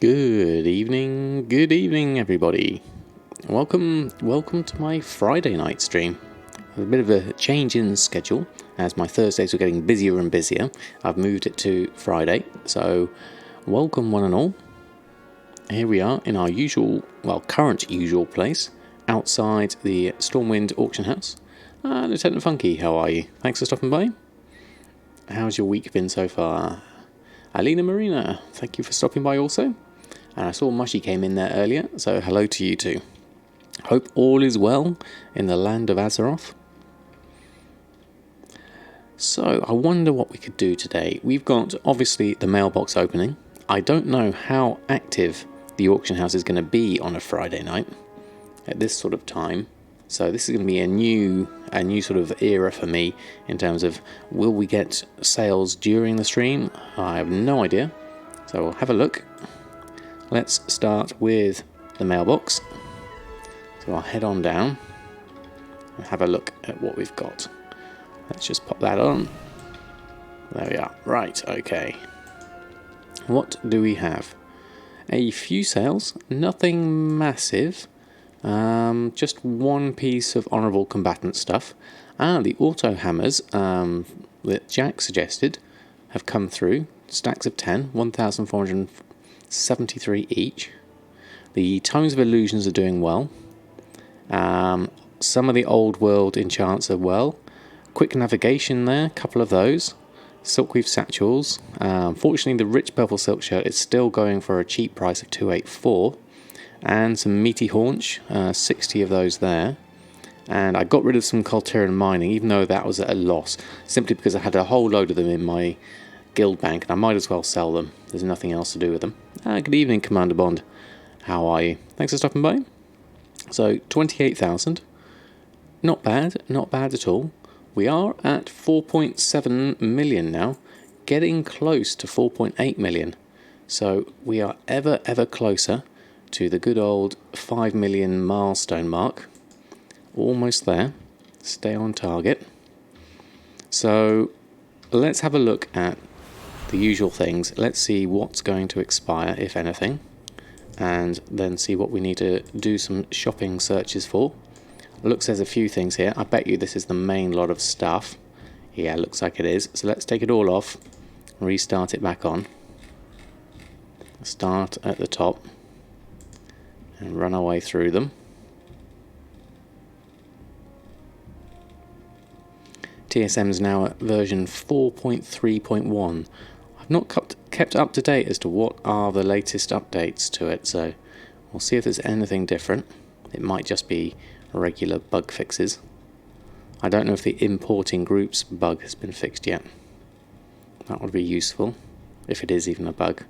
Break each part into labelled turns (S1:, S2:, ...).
S1: Good evening everybody. Welcome to my Friday night stream. A bit of a change in schedule as my Thursdays were getting busier and busier. I've moved it to Friday, so welcome one and all. Here we are in our current usual place, outside the Stormwind auction house. Lieutenant Funky, how are you? Thanks for stopping by. How's your week been so far? Alina Marina, thank you for stopping by also. And I saw Mushy came in there earlier, so hello to you too. Hope all is well in the land of Azeroth. So, I wonder what we could do today. We've got, obviously, the mailbox opening. I don't know how active the auction house is going to be on a Friday night at this sort of time. So this is going to be a new sort of era for me in terms of, will we get sales during the stream? I have no idea. So we'll have a look. Let's start with the mailbox. So I'll head on down and have a look at what we've got. Let's just pop that on. There we are. Right, okay. What do we have? A few sales, nothing massive. Just one piece of honourable combatant stuff. The auto hammers that Jack suggested have come through. Stacks of 10, 1,473 each. The Tomes of Illusions are doing well. Some of the old world enchants are well. Quick navigation there, a couple of those. Silkweave satchels. Fortunately, the rich purple silk shirt is still going for a cheap price of 284. And some meaty haunch, 60 of those there. And I got rid of some Colterian mining, even though that was at a loss, simply because I had a whole load of them in my guild bank, and I might as well sell them. There's nothing else to do with them. Good evening, Commander Bond. How are you? Thanks for stopping by. So, 28,000. Not bad at all. We are at 4.7 million now, getting close to 4.8 million. So, we are ever closer to the good old 5 million milestone mark. Almost there. Stay on target. So, let's have a look at the usual things. Let's see what's going to expire, if anything, and then see what we need to do some shopping searches for. Looks there's a few things here. I bet you this is the main lot of stuff. Yeah, looks like it is. So let's take it all off, restart it back on. Start at the top and run our way through them. TSM's now at version 4.3.1. I've not kept up to date as to what are the latest updates to it, so we'll see if there's anything different. It might just be regular bug fixes. I don't know if the importing groups bug has been fixed yet. That would be useful, if it is even a bug.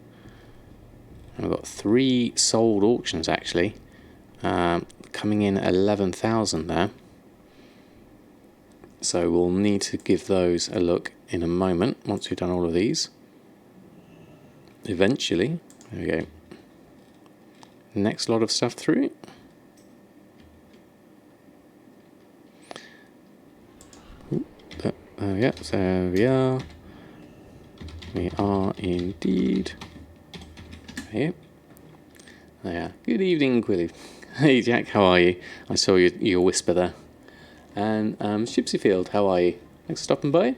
S1: And we've got 3 sold auctions actually, coming in at 11,000 there. So we'll need to give those a look in a moment once we've done all of these. Eventually, there we go. Next lot of stuff through. Yeah, so we are. We are indeed. Here. There. Good evening, Quilly. Hey Jack, how are you? I saw your whisper there. And Shipsyfield, how are you? Thanks for stopping by.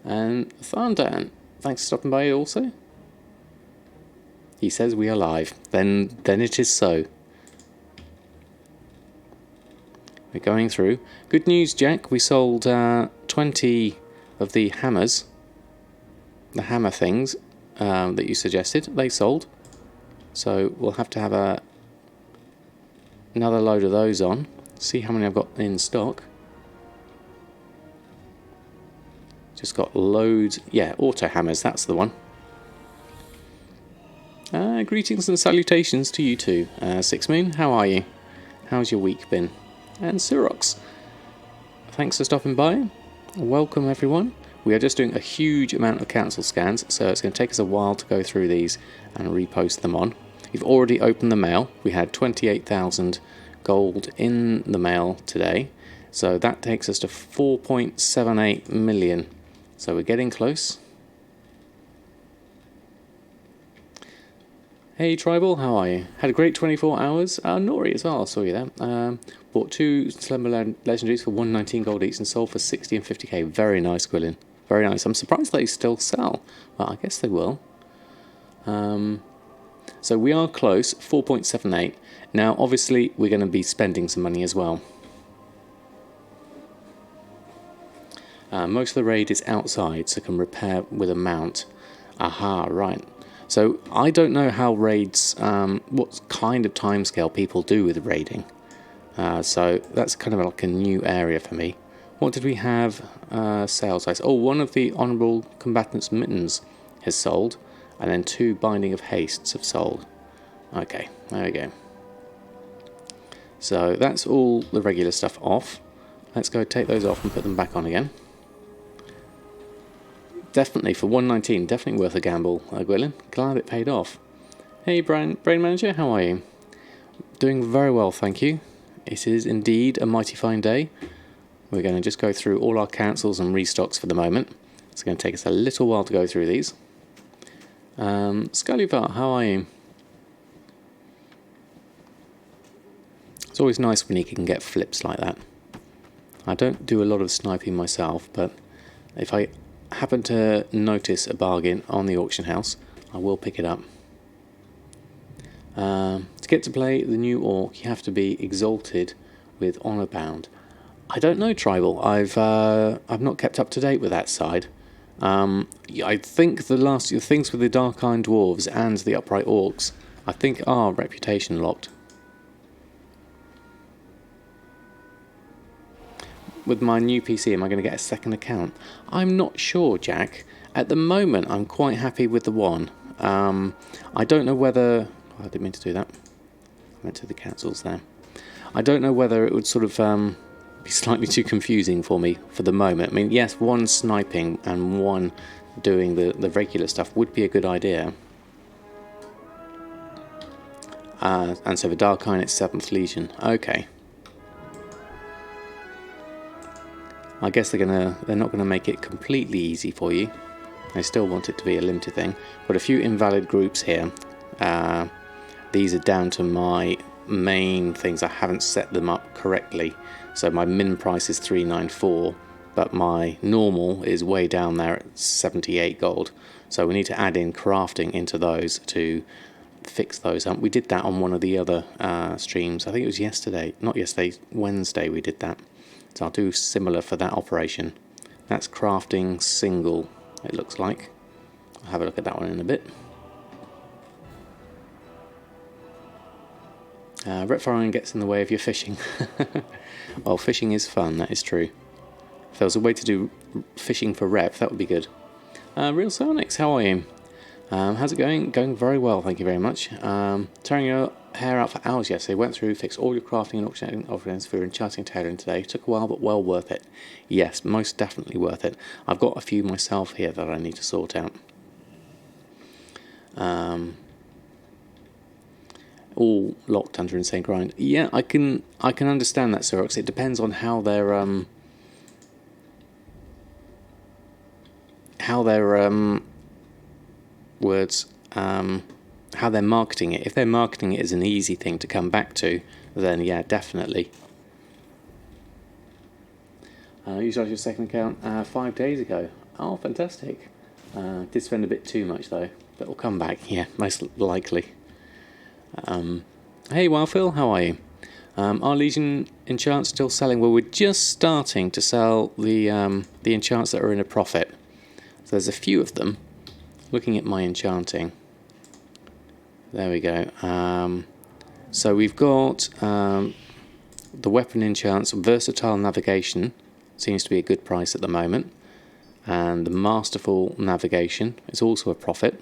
S1: And Tharndan, thanks for stopping by also. He says we are live. Then it is so. We're going through. Good news, Jack. We sold 20 of the hammers. The hammer things that you suggested. They sold. So we'll have to have another load of those on. See how many I've got in stock. Just got loads. Yeah, auto hammers. That's the one. Greetings and salutations to you too. Six Moon, how are you? How's your week been? And Surox, thanks for stopping by. Welcome everyone. We are just doing a huge amount of cancel scans, so it's going to take us a while to go through these and repost them on. We've already opened the mail. We had 28,000 gold in the mail today, so that takes us to 4.78 million. So we're getting close. Hey Tribal, how are you? Had a great 24 hours. Nori as well, I saw you there. Bought 2 Slumber Legendaries for 119 gold each and sold for 60 and 50k. Very nice, Gwillin. Very nice. I'm surprised they still sell. Well, I guess they will. So we are close, 4.78. Now, obviously, we're going to be spending some money as well. Most of the raid is outside, so can repair with a mount. Aha, right. So I don't know how raids, what kind of timescale people do with raiding. So that's kind of like a new area for me. What did we have sales size? Oh, one of the Honourable Combatants' Mittens has sold, and then 2 Binding of Hastes have sold. Okay, there we go. So that's all the regular stuff off. Let's go take those off and put them back on again. Definitely, for 119, definitely worth a gamble, Gwillin. Glad it paid off. Hey, Brain Manager, how are you? Doing very well, thank you. It is indeed a mighty fine day. We're going to just go through all our cancels and restocks for the moment. It's going to take us a little while to go through these. Scullyvar, how are you? It's always nice when you can get flips like that. I don't do a lot of sniping myself, but if I happen to notice a bargain on the auction house, I will pick it up. To get to play the new Orc, you have to be exalted with Honour Bound. I don't know, Tribal. I've not kept up to date with that side. I think the things with the Dark Iron Dwarves and the Upright Orcs, I think are reputation locked. With my new PC, am I going to get a second account? I'm not sure, Jack. At the moment, I'm quite happy with the one. I don't know whether... Oh, I didn't mean to do that. I went to the cancels there. I don't know whether it would sort of be slightly too confusing for me for the moment. I mean, yes, one sniping and one doing the regular stuff would be a good idea. And so the Dark Iron, it's 7th Legion. Okay. I guess they're not gonna make it completely easy for you. I still want it to be a limited thing. Got a few invalid groups here. These are down to my main things. I haven't set them up correctly. So my min price is 394, but my normal is way down there at 78 gold. So we need to add in crafting into those to fix those up. We did that on one of the other streams. I think it was yesterday. Not yesterday, Wednesday we did that. So I'll do similar for that operation. That's crafting single, it looks like. I'll have a look at that one in a bit. Rep firing gets in the way of your fishing. Well, fishing is fun, that is true. If there was a way to do fishing for rep, that would be good. Real Sonics, how are you? How's it going? Going very well, thank you very much. Tearing your hair out for hours yesterday. Went through, fixed all your crafting and auctioning offerings for enchanting tailoring today. Took a while, but well worth it. Yes, most definitely worth it. I've got a few myself here that I need to sort out. All locked under insane grind. Yeah, I can understand that, Syrox. It depends on how their words, how they're marketing it. If they're marketing it as an easy thing to come back to, then yeah, definitely. You started your second account 5 days ago. Oh, fantastic. Did spend a bit too much though, but we'll come back. Yeah, most likely. Hey, Wildphil, how are you? Our Legion enchants still selling? Well, we're just starting to sell the enchants that are in a profit. So there's a few of them. Looking at my enchanting. There we go. So we've got the weapon enchants, versatile navigation seems to be a good price at the moment, and the masterful navigation is also a profit.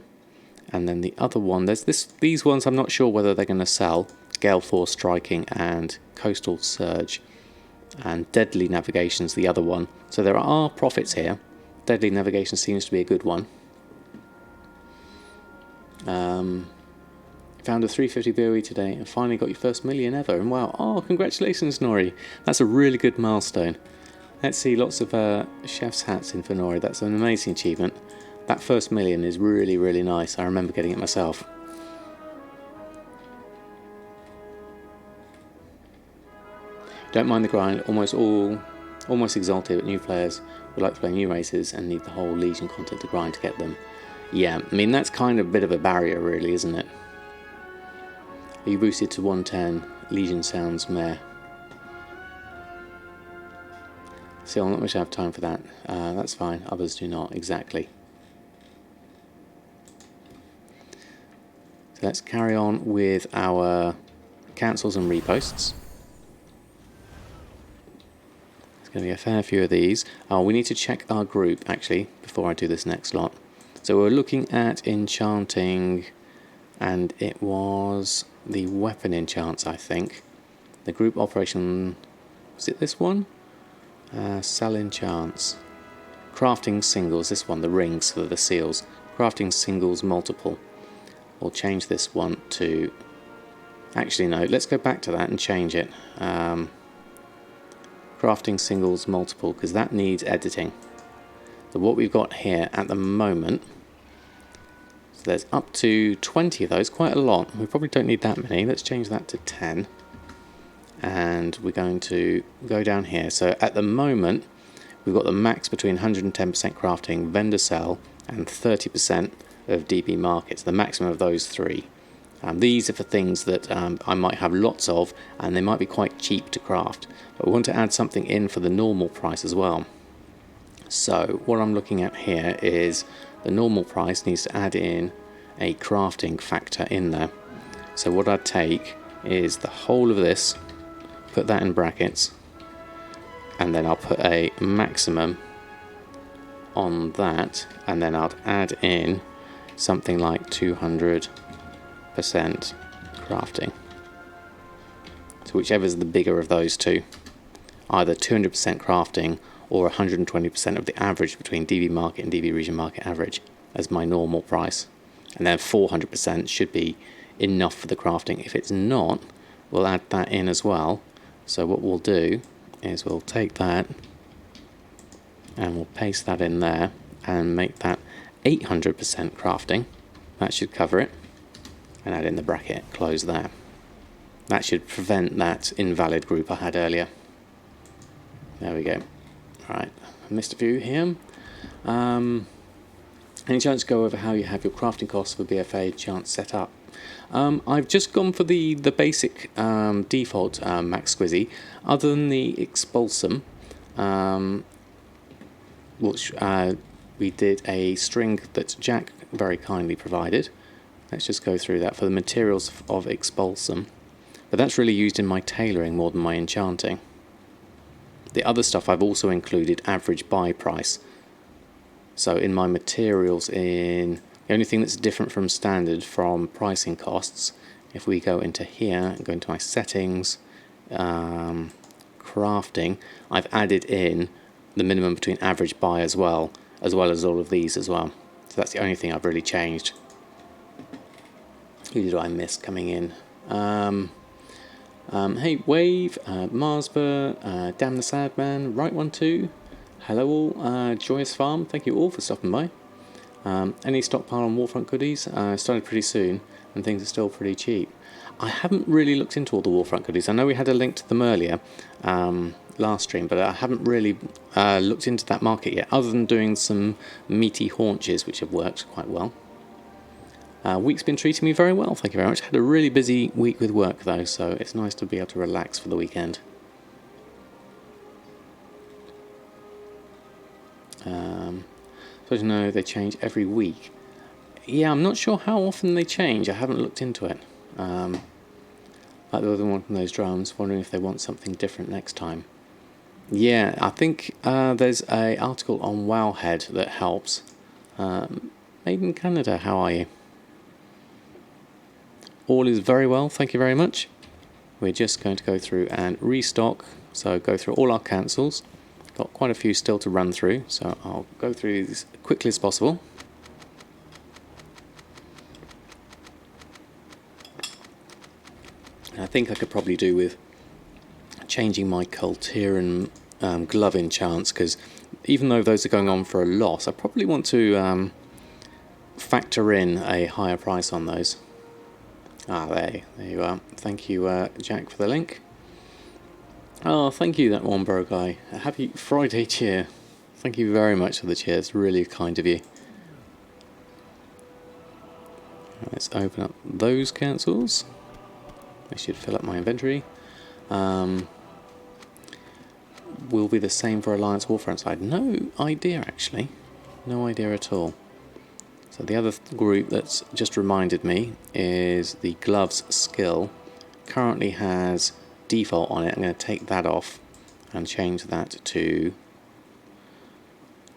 S1: And then the other one, there's these ones I'm not sure whether they're going to sell. Gale Force Striking and Coastal Surge, and Deadly Navigation's the other one. So there are profits here. Deadly Navigation seems to be a good one. Found a 350 BOE today and finally got your first million ever. And wow, oh, congratulations, Nori. That's a really good milestone. Let's see lots of chef's hats in for Nori. That's an amazing achievement. That first million is really, really nice. I remember getting it myself. Don't mind the grind. Almost exalted, but new players would like to play new races and need the whole Legion content to grind to get them. Yeah, I mean that's kind of a bit of a barrier, really, isn't it? Are you boosted to 110? Legion sounds meh. See, I'm not much have time for that. That's fine. Others do not. Exactly. So let's carry on with our cancels and reposts. There's going to be a fair few of these. We need to check our group, actually, before I do this next lot. So we're looking at enchanting, and it was the weapon enchants, I think. The group operation, was it this one? Sell enchants. Crafting singles, this one, the rings for the seals. Crafting singles multiple. We'll change this one to... Actually, no, let's go back to that and change it. Crafting singles multiple, because that needs editing. So what we've got here at the moment... So there's up to 20 of those, quite a lot. We probably don't need that many. Let's change that to 10. And we're going to go down here. So at the moment we've got the max between 110% crafting, vendor sell, and 30% of DB markets, the maximum of those three. These are for things that I might have lots of, and they might be quite cheap to craft, but we want to add something in for the normal price as well. So what I'm looking at here is the normal price needs to add in a crafting factor in there. So what I'd take is the whole of this, put that in brackets, and then I'll put a maximum on that, and then I'll add in something like 200% crafting. So whichever is the bigger of those two, either 200% crafting or 120% of the average between DB market and DB region market average as my normal price, and then 400% should be enough for the crafting. If it's not, we'll add that in as well. So what we'll do is we'll take that and we'll paste that in there and make that 800% crafting. That should cover it, and add in the bracket, close there. That should prevent that invalid group I had earlier. There we go. Right, I missed a few here. Any chance to go over how you have your crafting costs for BFA chance set up? I've just gone for the basic default max squizzy, other than the expulsum, which we did a string that Jack very kindly provided. Let's just go through that for the materials of expulsum, but that's really used in my tailoring more than my enchanting. The other stuff I've also included average buy price. So in my materials, the only thing that's different from standard from pricing costs, if we go into here and go into my settings, crafting, I've added in the minimum between average buy as well as all of these as well. So that's the only thing I've really changed. Who did I miss coming in? Hey Wave, Marsba, Damn the Sad Man, Right One Too. Hello all, Joyous Farm, thank you all for stopping by. Any stockpile on Warfront goodies? Started pretty soon, and things are still pretty cheap. I haven't really looked into all the Warfront goodies. I know we had a link to them earlier, last stream, but I haven't really looked into that market yet, other than doing some meaty haunches, which have worked quite well. Week's been treating me very well, thank you very much. Had a really busy week with work though, so it's nice to be able to relax for the weekend. So you know they change every week. Yeah, I'm not sure how often they change. I haven't looked into it. Like the other one from those drums, wondering if they want something different next time. Yeah, I think there's an article on Wowhead that helps. Made in Canada, how are you? All is very well, thank you very much. We're just going to go through and restock, so go through all our cancels. Got quite a few still to run through, so I'll go through these as quickly as possible. And I think I could probably do with changing my Kultiran glove enchants, because even though those are going on for a loss, I probably want to factor in a higher price on those. There you are. Thank you, Jack, for the link. Oh, thank you, that one bro guy. A happy Friday cheer. Thank you very much for the cheer. It's really kind of you. Let's open up those cancels. I should fill up my inventory. Will be the same for Alliance Warfront side. No idea, actually. No idea at all. So the other group that's just reminded me is the gloves skill. Currently has default on it. I'm going to take that off and change that to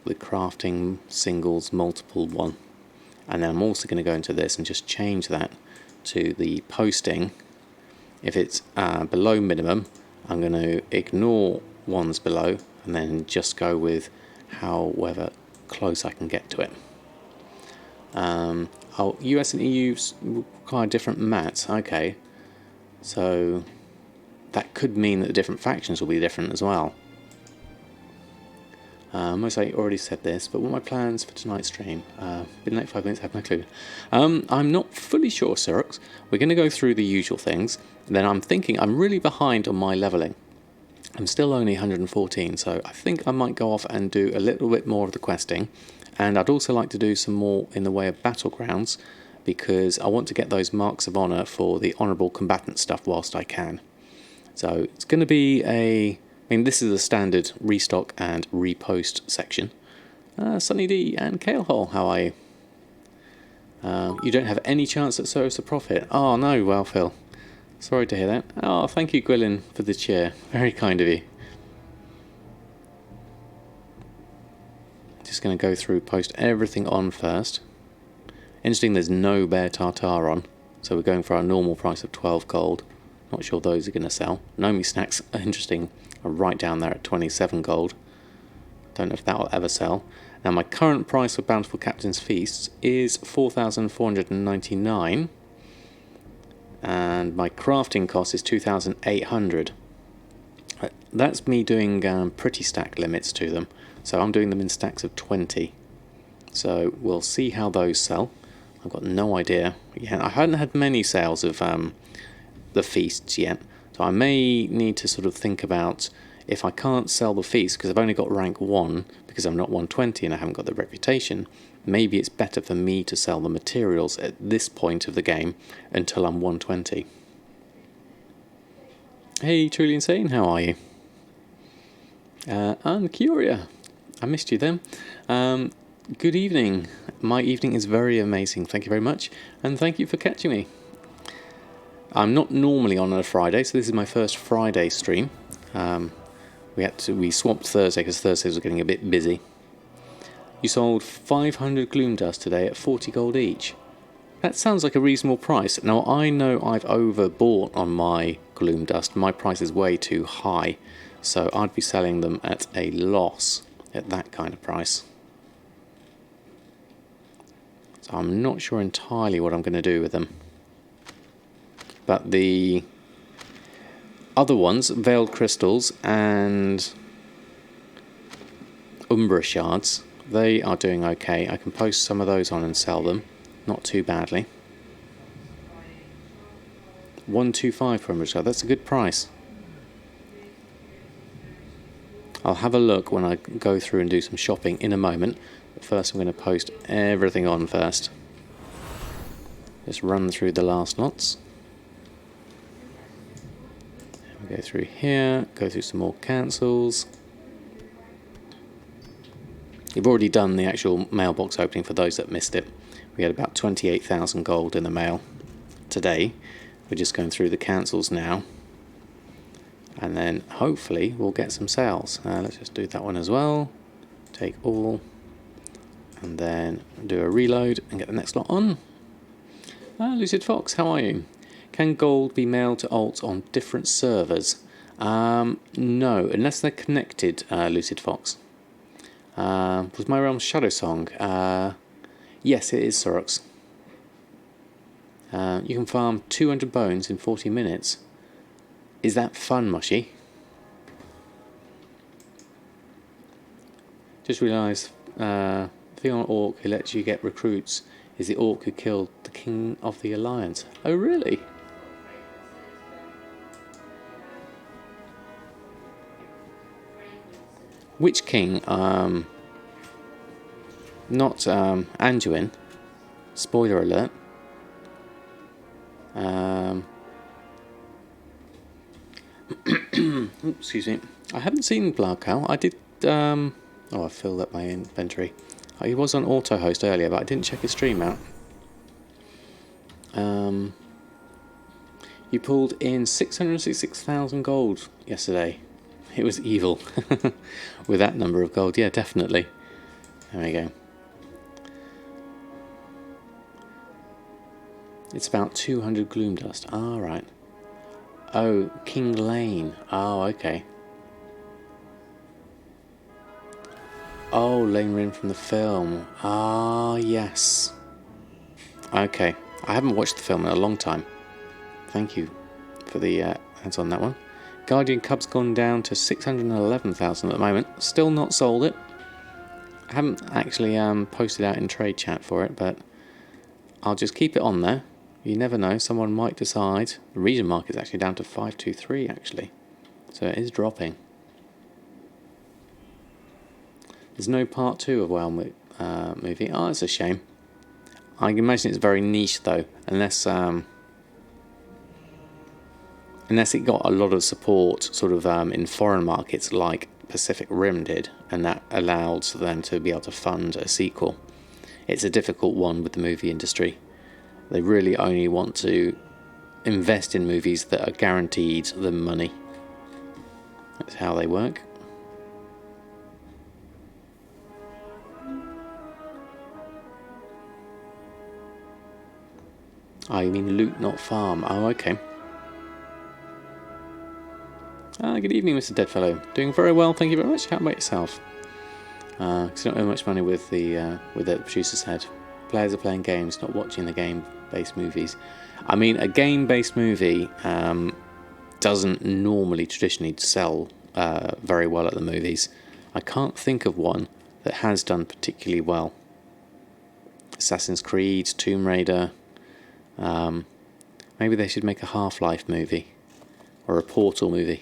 S1: the crafting singles multiple one. And then I'm also going to go into this and just change that to the posting. If it's below minimum, I'm going to ignore ones below and then just go with however close I can get to it. US and EU require different mats. Okay, so that could mean that the different factions will be different as well. Most I already said this, but what are my plans for tonight's stream? Been late 5 minutes, I have no clue. I'm not fully sure, Syrox. We're going to go through the usual things. Then I'm thinking I'm really behind on my levelling. I'm still only 114, so I think I might go off and do a little bit more of the questing. And I'd also like to do some more in the way of Battlegrounds, because I want to get those marks of honour for the honourable combatant stuff whilst I can. So it's going to be this is a standard restock and repost section. Sunny D and Kale Hole, how are you? You don't have any chance at Source of Profit. Oh no, well Phil. Sorry to hear that. Oh, thank you Gwylyn for the cheer. Very kind of you. Just going to go through, post everything on first. Interesting, there's no Bear Tartar on. So we're going for our normal price of 12 gold. Not sure those are going to sell. Nomi Snacks, interesting, are right down there at 27 gold. Don't know if that will ever sell. Now my current price for Bountiful Captain's Feasts is 4,499. And my crafting cost is 2,800. That's me doing pretty stack limits to them. So I'm doing them in stacks of 20. So we'll see how those sell. I've got no idea. Yeah, I hadn't had many sales of the feasts yet. So I may need to sort of think about if I can't sell the feast because I've only got rank 1 because I'm not 120 and I haven't got the reputation, maybe it's better for me to sell the materials at this point of the game until I'm 120. Hey Truly Insane, how are you? I'm Curia. I missed you then. Good evening. My evening is very amazing. Thank you very much. And thank you for catching me. I'm not normally on a Friday, so this is my first Friday stream. We swapped Thursday because Thursdays were getting a bit busy. You sold 500 Gloom Dust today at 40 gold each. That sounds like a reasonable price. Now I know I've overbought on my Gloom Dust. My price is way too high. So I'd be selling them at a loss at that kind of price. So I'm not sure entirely what I'm going to do with them. But the other ones, Veiled Crystals and Umbra Shards, they are doing okay. I can post some of those on and sell them. Not too badly. 125 for Umbra Shard, that's a good price. I'll have a look when I go through and do some shopping in a moment. But first I'm going to post everything on first. Just run through the last lots. We go through here, go through some more cancels. You've already done the actual mailbox opening for those that missed it. We had about 28,000 gold in the mail today. We're just going through the cancels now. And then hopefully we'll get some sales. Let's just do that one as well. Take all. And then do a reload and get the next lot on. Lucid Fox, how are you? Can gold be mailed to alts on different servers? No, unless they're connected, Lucid Fox. Was my realm Shadow Song? Yes, it is, Sorox. You can farm 200 bones in 40 minutes. Is that fun, Mushy? Just realised, Theon Orc who lets you get recruits is the Orc who killed the King of the Alliance. Oh, really? Witch King, not Anduin. Spoiler alert. Excuse me. I haven't seen Blarkow. I did. I filled up my inventory. He was on auto host earlier, but I didn't check his stream out. You pulled in 666,000 gold yesterday. It was evil. With that number of gold, yeah, definitely. There we go. It's about 200 gloom dust. Ah, right. Oh, King Lane. Oh, okay. Oh, Lane Rin from the film. Ah, yes. Okay. I haven't watched the film in a long time. Thank you for the hands on that one. Guardian Cub's gone down to 611,000 at the moment. Still not sold it. I haven't actually posted out in trade chat for it, but I'll just keep it on there. You never know, someone might decide. The region market is actually down to 523 actually. So it is dropping. There's no part 2 of WoW movie. Oh, that's a shame. I can imagine it's very niche though, unless it got a lot of support sort of in foreign markets like Pacific Rim did, and that allowed them to be able to fund a sequel. It's a difficult one with the movie industry. They really only want to invest in movies that are guaranteed them money. That's how they work. Oh, you mean loot, not farm. Oh, okay. Good evening, Mr. Deadfellow. Doing very well, thank you very much. How about yourself? Because you don't earn much money with the producer said. Players are playing games, not watching the game-based movies. I mean, a game-based movie doesn't normally traditionally sell very well at the movies. I can't think of one that has done particularly well. Assassin's Creed, Tomb Raider. Maybe they should make a Half-Life movie or a Portal movie.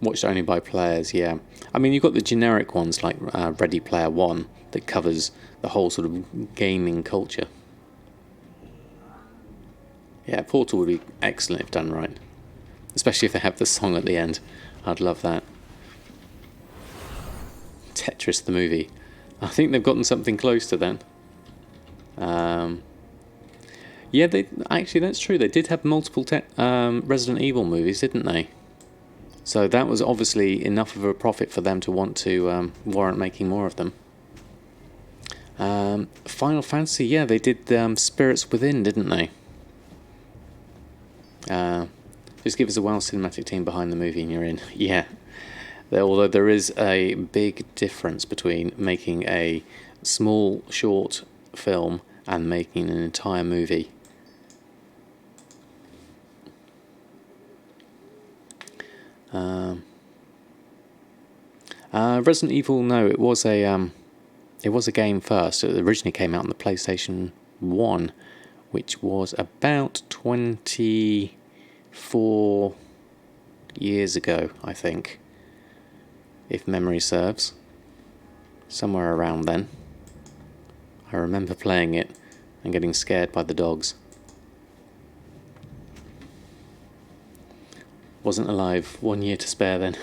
S1: Watched only by players, yeah. I mean, you've got the generic ones like Ready Player One that covers the whole sort of gaming culture. Yeah, Portal would be excellent if done right. Especially if they have the song at the end. I'd love that. Tetris the movie. I think they've gotten something close to that. Yeah, actually that's true. They did have multiple Resident Evil movies, didn't they? So that was obviously enough of a profit for them to want to warrant making more of them. Final Fantasy, yeah, they did Spirits Within, didn't they? Just give us a WoW cinematic team behind the movie and you're in. Yeah. Although there is a big difference between making a small, short film and making an entire movie. Resident Evil, no, it was a game first. It originally came out on the PlayStation 1, which was about 24 years ago, I think, if memory serves. Somewhere around then. I remember playing it and getting scared by the dogs. Wasn't alive, 1 year to spare then.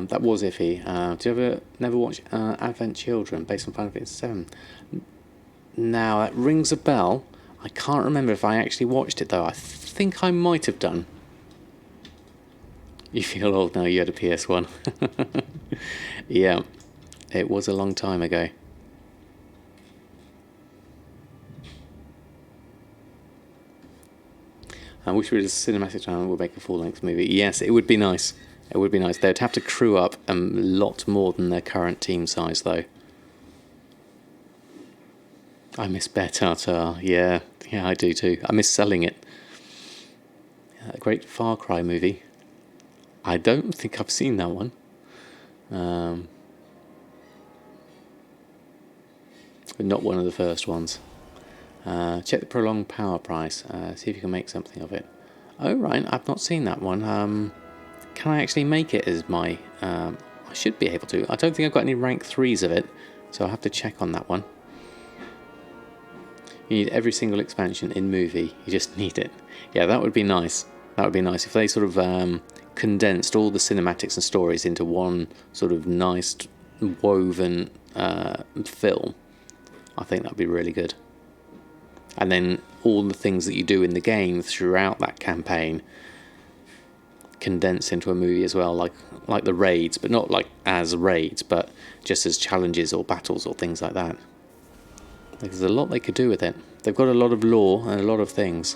S1: That was iffy. Do you never watch Advent Children based on Final Fantasy VII? Now, that rings a bell. I can't remember if I actually watched it though. I think I might have done. You feel old now, you had a PS1. Yeah, it was a long time ago. I wish we had a cinematic channel would make a full-length movie. Yes, it would be nice. It would be nice. They'd have to crew up a lot more than their current team size, though. I miss Bear Tartar. Yeah, I do too. I miss selling it. A great Far Cry movie. I don't think I've seen that one. But not one of the first ones. Check the prolonged power price. See if you can make something of it. Oh right, I've not seen that one. Can I actually make it as my... I should be able to. I don't think I've got any rank 3s of it, so I'll have to check on that one. You need every single expansion in movie. You just need it. Yeah, that would be nice. That would be nice if they sort of condensed all the cinematics and stories into one sort of nice woven film. I think that'd be really good. And then all the things that you do in the game throughout that campaign condense into a movie as well, like the raids, but not like as raids, but just as challenges or battles or things like that. There's a lot they could do with it. They've got a lot of lore and a lot of things.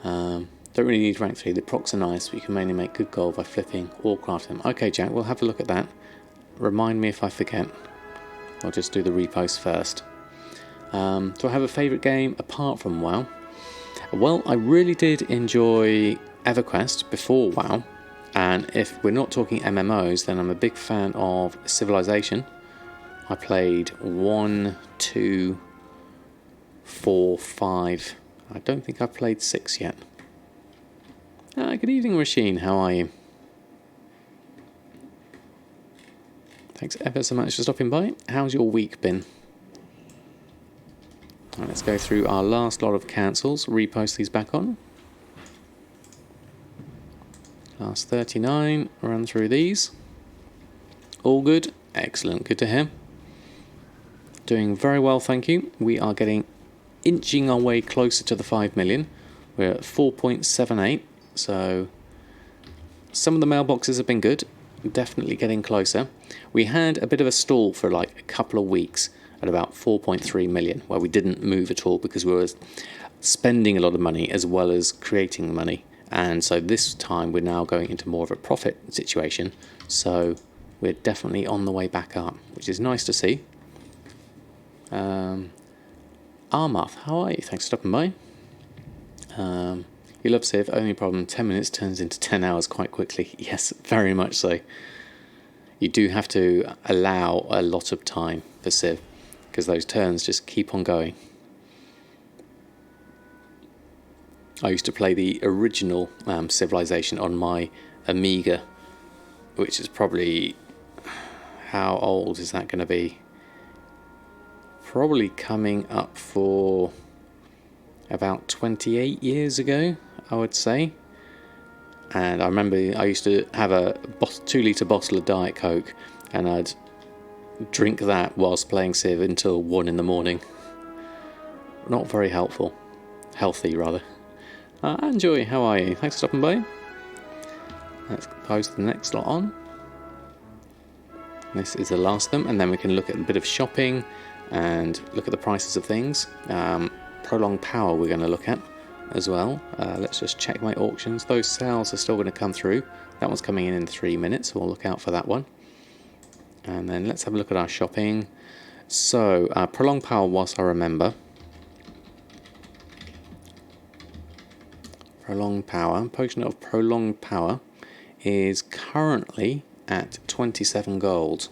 S1: Don't really need rank 3. The procs are nice, but you can mainly make good gold by flipping or craft them. Okay, Jack, we'll have a look at that. Remind me if I forget. I'll just do the repost first. Do I have a favourite game apart from WoW? Well, I really did enjoy EverQuest before WoW. And if we're not talking MMOs, then I'm a big fan of Civilization. I played 1, 2, 4, 5. I don't think I've played 6 yet. Good evening, Rasheen. How are you? Thanks ever so much for stopping by. How's your week been? Right, let's go through our last lot of cancels. Repost these back on. Last 39. Run through these. All good. Excellent. Good to hear. Doing very well, thank you. We are inching our way closer to the 5 million. We're at 4.78. So some of the mailboxes have been good. Definitely getting closer. We had a bit of a stall for like a couple of weeks at about 4.3 million, where we didn't move at all because we were spending a lot of money as well as creating money. And so this time we're now going into more of a profit situation. So we're definitely on the way back up, which is nice to see. Armath, how are you? Thanks for stopping by. You love Civ, only problem, 10 minutes turns into 10 hours quite quickly. Yes, very much so. You do have to allow a lot of time for Civ, because those turns just keep on going. I used to play the original Civilization on my Amiga, which is probably... How old is that going to be? Probably coming up for about 28 years ago, I would say. And I remember I used to have a 2-litre bottle of Diet Coke, and I'd drink that whilst playing Civ until 1 in the morning. Not very helpful. Healthy, rather. Enjoy, how are you? Thanks for stopping by. Let's post the next lot on. This is the last of them, and then we can look at a bit of shopping and look at the prices of things. Prolonged power we're going to look at as well. Let's just check my auctions. Those sales are still going to come through. That one's coming in 3 minutes, so we'll look out for that one. And then let's have a look at our shopping. So, prolonged power, whilst I remember. Prolonged power, potion of prolonged power is currently at 27 gold.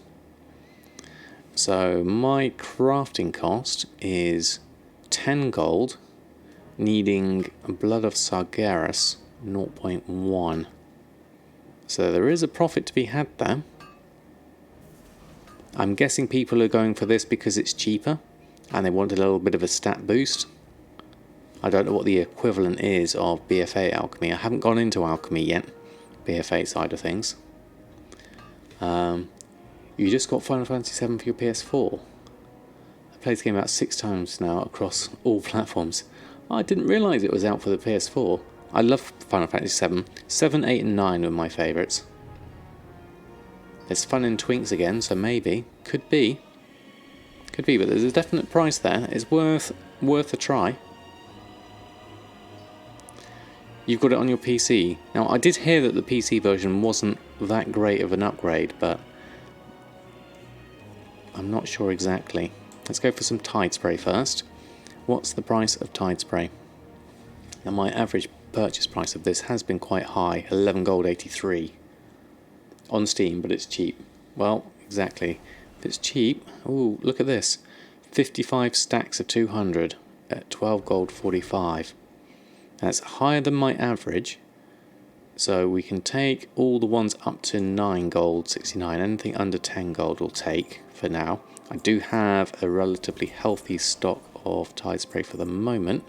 S1: So my crafting cost is 10 gold, needing Blood of Sargeras 0.1. So there is a profit to be had there. I'm guessing people are going for this because it's cheaper and they want a little bit of a stat boost. I don't know what the equivalent is of BFA alchemy. I haven't gone into alchemy yet, BFA side of things. You just got Final Fantasy VII for your PS4. I played the game about 6 times now across all platforms. I didn't realise it was out for the PS4. I love Final Fantasy VII. 7, 8 and 9 were my favourites. There's fun in Twinks again, so maybe. Could be. Could be, but there's a definite price there. It's worth a try. You've got it on your PC. Now, I did hear that the PC version wasn't that great of an upgrade, but I'm not sure exactly. Let's go for some Tide Spray first. What's the price of Tide Spray? Now, my average purchase price of this has been quite high, 11 gold 83. On Steam, but it's cheap. Well, exactly. If it's cheap, ooh, look at this. 55 stacks of 200 at 12 gold 45. That's higher than my average, so we can take all the ones up to 9 gold 69. Anything under 10 gold we'll take for now. I do have a relatively healthy stock of Tide Spray for the moment.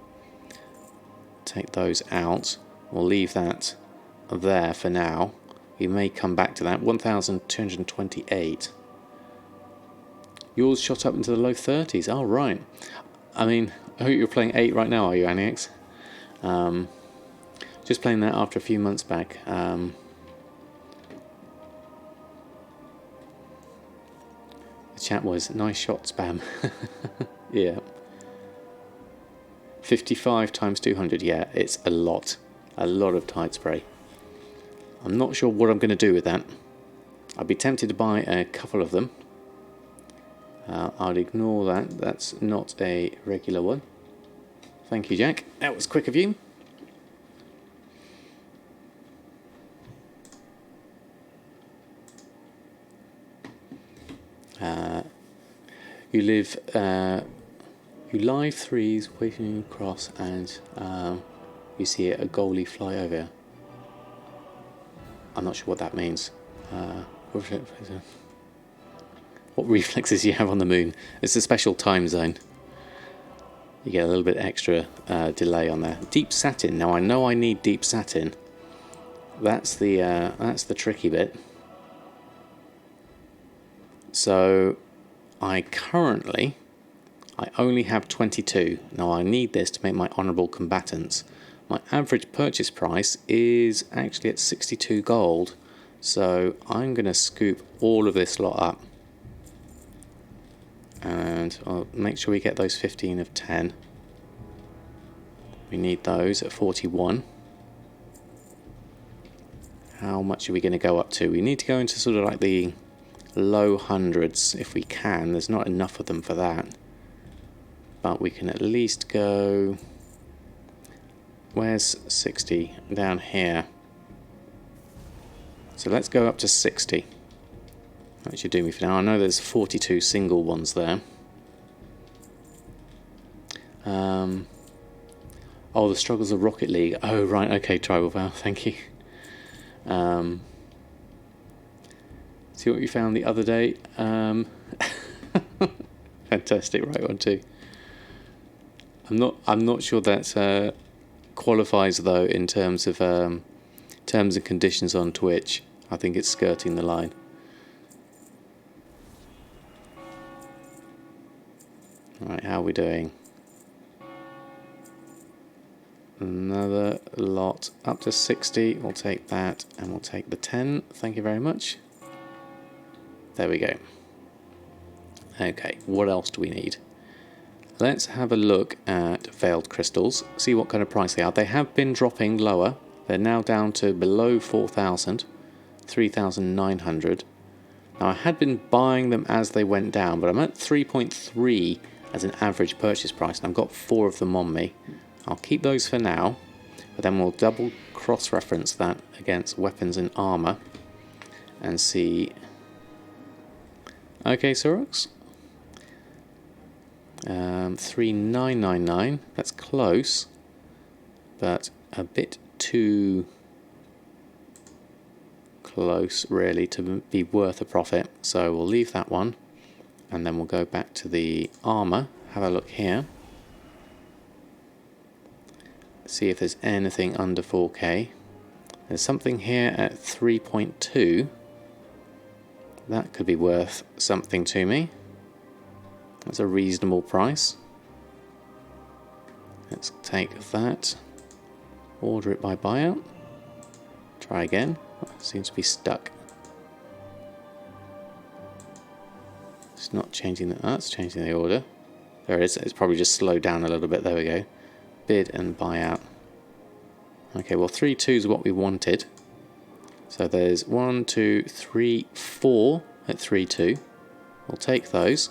S1: Take those out. We'll leave that there for now. We may come back to that. 1,228. Yours shot up into the low 30s. Oh, right. I mean, I hope you're playing 8 right now, are you, Anix? Just playing that after a few months back. The chat was, nice shot, spam. Yeah. 55 times 200, yeah, it's a lot. A lot of Tide Spray. I'm not sure what I'm going to do with that. I'd be tempted to buy a couple of them. I'll ignore that. That's not a regular one. Thank you, Jack. That was quick of you. You live threes waiting across and you see a goalie fly over. I'm not sure what that means. What reflexes you have on the moon? It's a special time zone. You get a little bit extra delay on there. Deep satin. Now I know I need deep satin. That's the tricky bit. So I only have 22. Now I need this to make my honourable combatants. My average purchase price is actually at 62 gold. So I'm going to scoop all of this lot up. And I'll make sure we get those 15 of 10. We need those at 41. How much are we going to go up to? We need to go into sort of like the low hundreds if we can. There's not enough of them for that. But we can at least go... Where's 60? Down here. So let's go up to 60. That should do me for now. I know there's 42 single ones there. Oh, the struggles of Rocket League. Oh, right. Okay, Tribal Vow. Thank you. See what you found the other day. Fantastic. Right one too. I'm not sure that qualifies though in terms of terms and conditions on Twitch. I think it's skirting the line. Alright, how are we doing? Another lot up to 60. We'll take that and we'll take the 10. Thank you very much. There we go. Okay, what else do we need? Let's have a look at Veiled Crystals, see what kind of price they are. They have been dropping lower. They're now down to below 4,000, 3,900. Now I had been buying them as they went down, but I'm at 3.3 as an average purchase price, and I've got 4 of them on me. I'll keep those for now, but then we'll double cross-reference that against weapons and armour and see... Okay, Sorox. 3,999. That's close, but a bit too close, really, to be worth a profit. So we'll leave that one, and then we'll go back to the armour. Have a look here. See if there's anything under 4K. There's something here at 3.2. That could be worth something to me. That's a reasonable price. Let's take that. Order it by buyout. Try again. Oh, it seems to be stuck. It's not changing the... Oh, it's changing the order. There it is. It's probably just slowed down a little bit. There we go. Bid and buyout. Okay, well 3.2 is what we wanted. So there's 1, 2, 3, 4 at 3.2. We'll take those.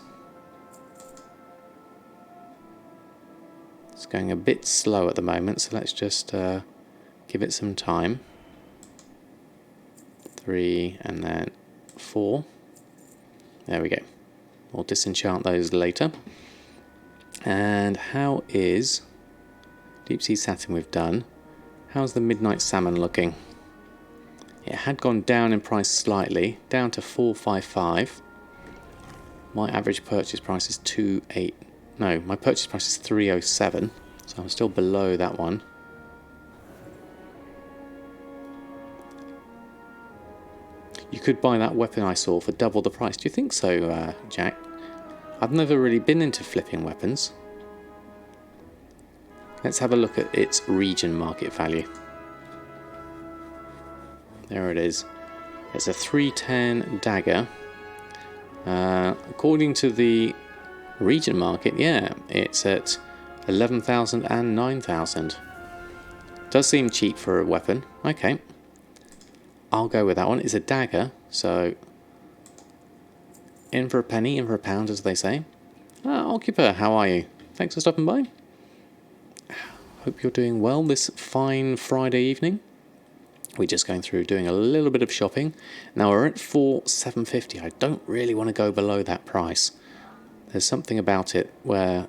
S1: It's going a bit slow at the moment, so let's just give it some time. 3 and then 4. There we go. We'll disenchant those later. And how is Deep Sea Satin we've done? How's the Midnight Salmon looking? It had gone down in price slightly, down to 455. My average purchase price is 28. No, my purchase price is 307, so I'm still below that one. You could buy that weapon I saw for double the price. Do you think so, Jack? I've never really been into flipping weapons. Let's have a look at its region market value. There it is. It's a 310 dagger. According to the region market, yeah, it's at 11,000 and 9,000. Does seem cheap for a weapon. Okay. I'll go with that one. It's a dagger, so in for a penny, in for a pound, as they say. Occuper, how are you? Thanks for stopping by. Hope you're doing well this fine Friday evening. We're just going through doing a little bit of shopping. Now we're at 4,750. I don't really want to go below that price. There's something about it where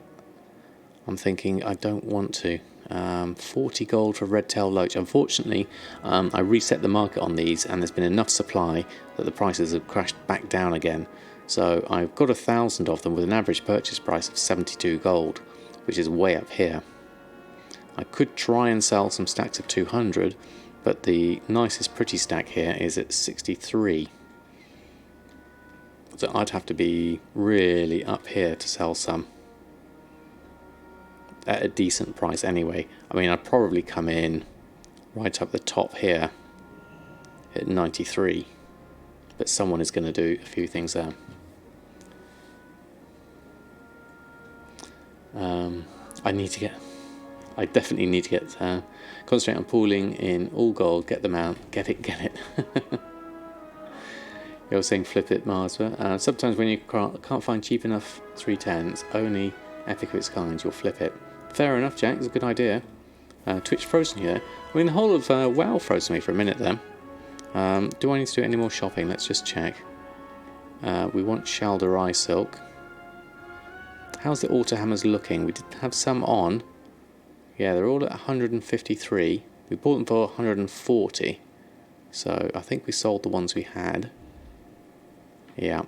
S1: I'm thinking I don't want to. 40 gold for red tail loach. Unfortunately, I reset the market on these and there's been enough supply that the prices have crashed back down again. So I've got 1,000 of them with an average purchase price of 72 gold, which is way up here. I could try and sell some stacks of 200, but the nicest pretty stack here is at 63. So I'd have to be really up here to sell some. At a decent price anyway. I mean, I'd probably come in right up the top here at 93. But someone is going to do a few things there. I definitely need to get concentrate on pooling in all gold, get them out, get it. You're saying flip it, Mars. Sometimes when you can't find cheap enough 310s, only epic of its kind, you'll flip it. Fair enough, Jack, it's a good idea. Twitch frozen here. I mean, the whole of WoW frozen me for a minute then. Do I need to do any more shopping? Let's just check. We want Shalderai Silk. How's the auto hammers looking? We did have some on. Yeah, they're all at 153. We bought them for 140. So I think we sold the ones we had. Yeah.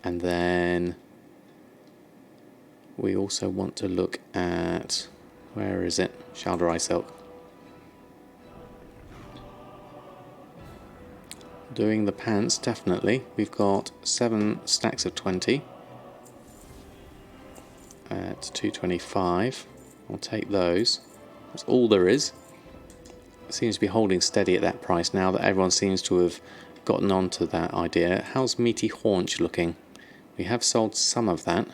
S1: And then we also want to look at, where is it? Shalderai Silk. Doing the pants, definitely. We've got 7 stacks of 20 at 225. I'll take those. That's all there is. It seems to be holding steady at that price now that everyone seems to have gotten onto that idea. How's Meaty Haunch looking? We have sold some of that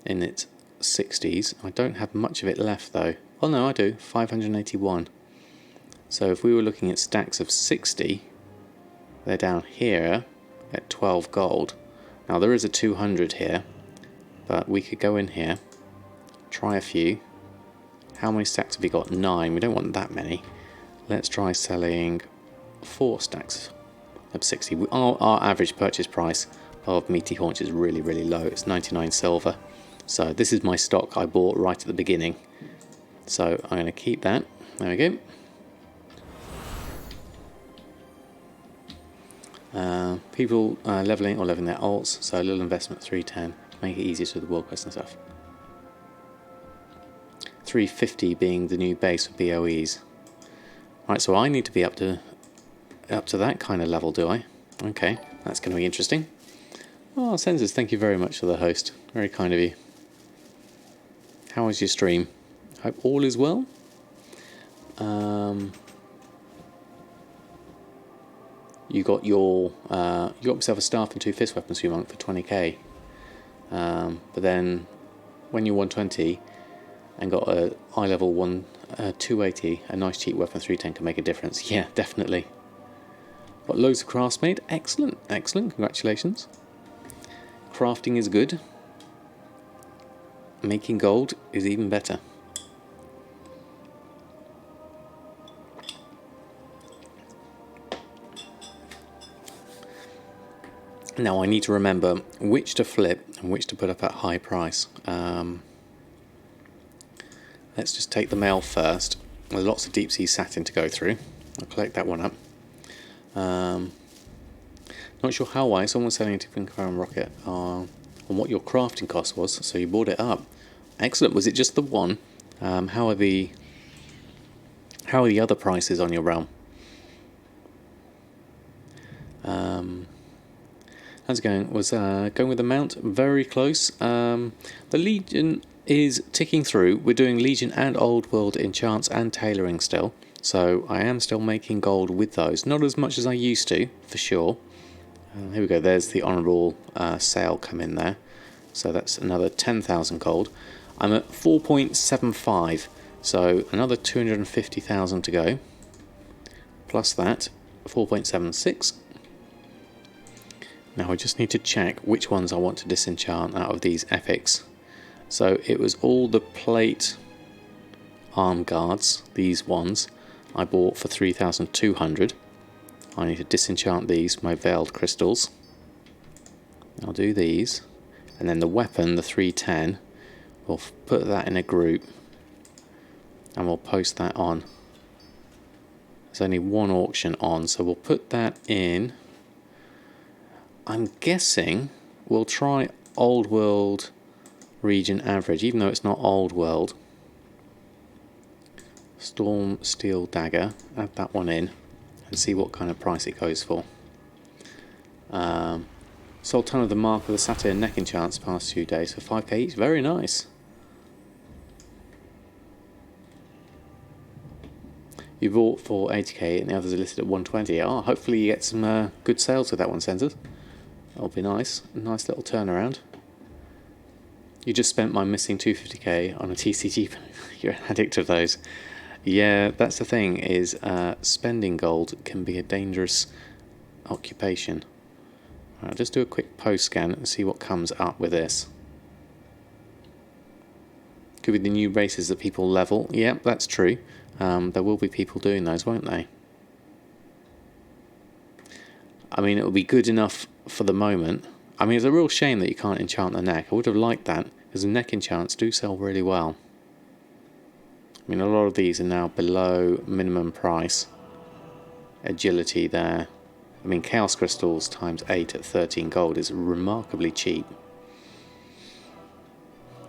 S1: in its 60s. I don't have much of it left though. Oh no, I do. 581. So if we were looking at stacks of 60, they're down here at 12 gold. Now there is a 200 here, but we could go in here, try a few. How many stacks have we got? 9. We don't want that many. Let's try selling 4 stacks of 60. Our average purchase price of Meaty Haunch is really, really low. It's 99 silver. So this is my stock I bought right at the beginning. So I'm going to keep that. There we go. People leveling their alts, so a little investment, 310, make it easier to the world quest and stuff. 350 being the new base for BOEs. Right, so I need to be up to that kind of level, do I? Okay, that's going to be interesting. Oh, Sensors, thank you very much for the host. Very kind of you. How was your stream? Hope all is well. You got yourself a staff and 2 fist weapons for your monk for 20k. But then when you're 120 and got a eye level 280, a nice cheap weapon 310 can make a difference. Yeah, definitely. Got loads of crafts made. Excellent, excellent. Congratulations. Crafting is good. Making gold is even better. Now I need to remember which to flip and which to put up at high price. Let's just take the mail first. There's lots of deep sea satin to go through. I'll collect that one up. Not sure how why someone was selling a Tipping Crown rocket on what your crafting cost was, so you bought it up. Excellent. Was it just the one? How are the other prices on your realm? How's it going? Was going with the mount very close. The Legion is ticking through. We're doing Legion and Old World enchants and tailoring still, so I am still making gold with those. Not as much as I used to, for sure. Here we go. There's the honourable sale come in there, so that's another 10,000 gold. I'm at 4.75, so another 250,000 to go. Plus that, 4.76. Now I just need to check which ones I want to disenchant out of these epics. So it was all the plate arm guards, these ones, I bought for 3,200. I need to disenchant these, my veiled crystals. I'll do these. And then the weapon, the 310, we'll put that in a group. And we'll post that on. There's only one auction on, so we'll put that in. I'm guessing we'll try Old World region average, even though it's not Old World. Storm Steel Dagger, add that one in and see what kind of price it goes for. Sold ton of the Mark of the Satyr neck enchants past 2 days for 5k each. Very nice. You bought for 80k and the others are listed at 120. Oh, hopefully you get some good sales with that one, Sensors. That'll be nice. A nice little turnaround. You just spent my missing 250k on a TCG. You're an addict of those. Yeah, that's the thing, is spending gold can be a dangerous occupation. I'll just do a quick post scan and see what comes up with this. Could be the new races that people level. Yep, that's true. There will be people doing those, won't they? I mean, it will be good enough for the moment. I mean, it's a real shame that you can't enchant the neck. I would have liked that, because the neck enchants do sell really well. I mean, a lot of these are now below minimum price. Agility there. I mean, Chaos Crystals times 8 at 13 gold is remarkably cheap.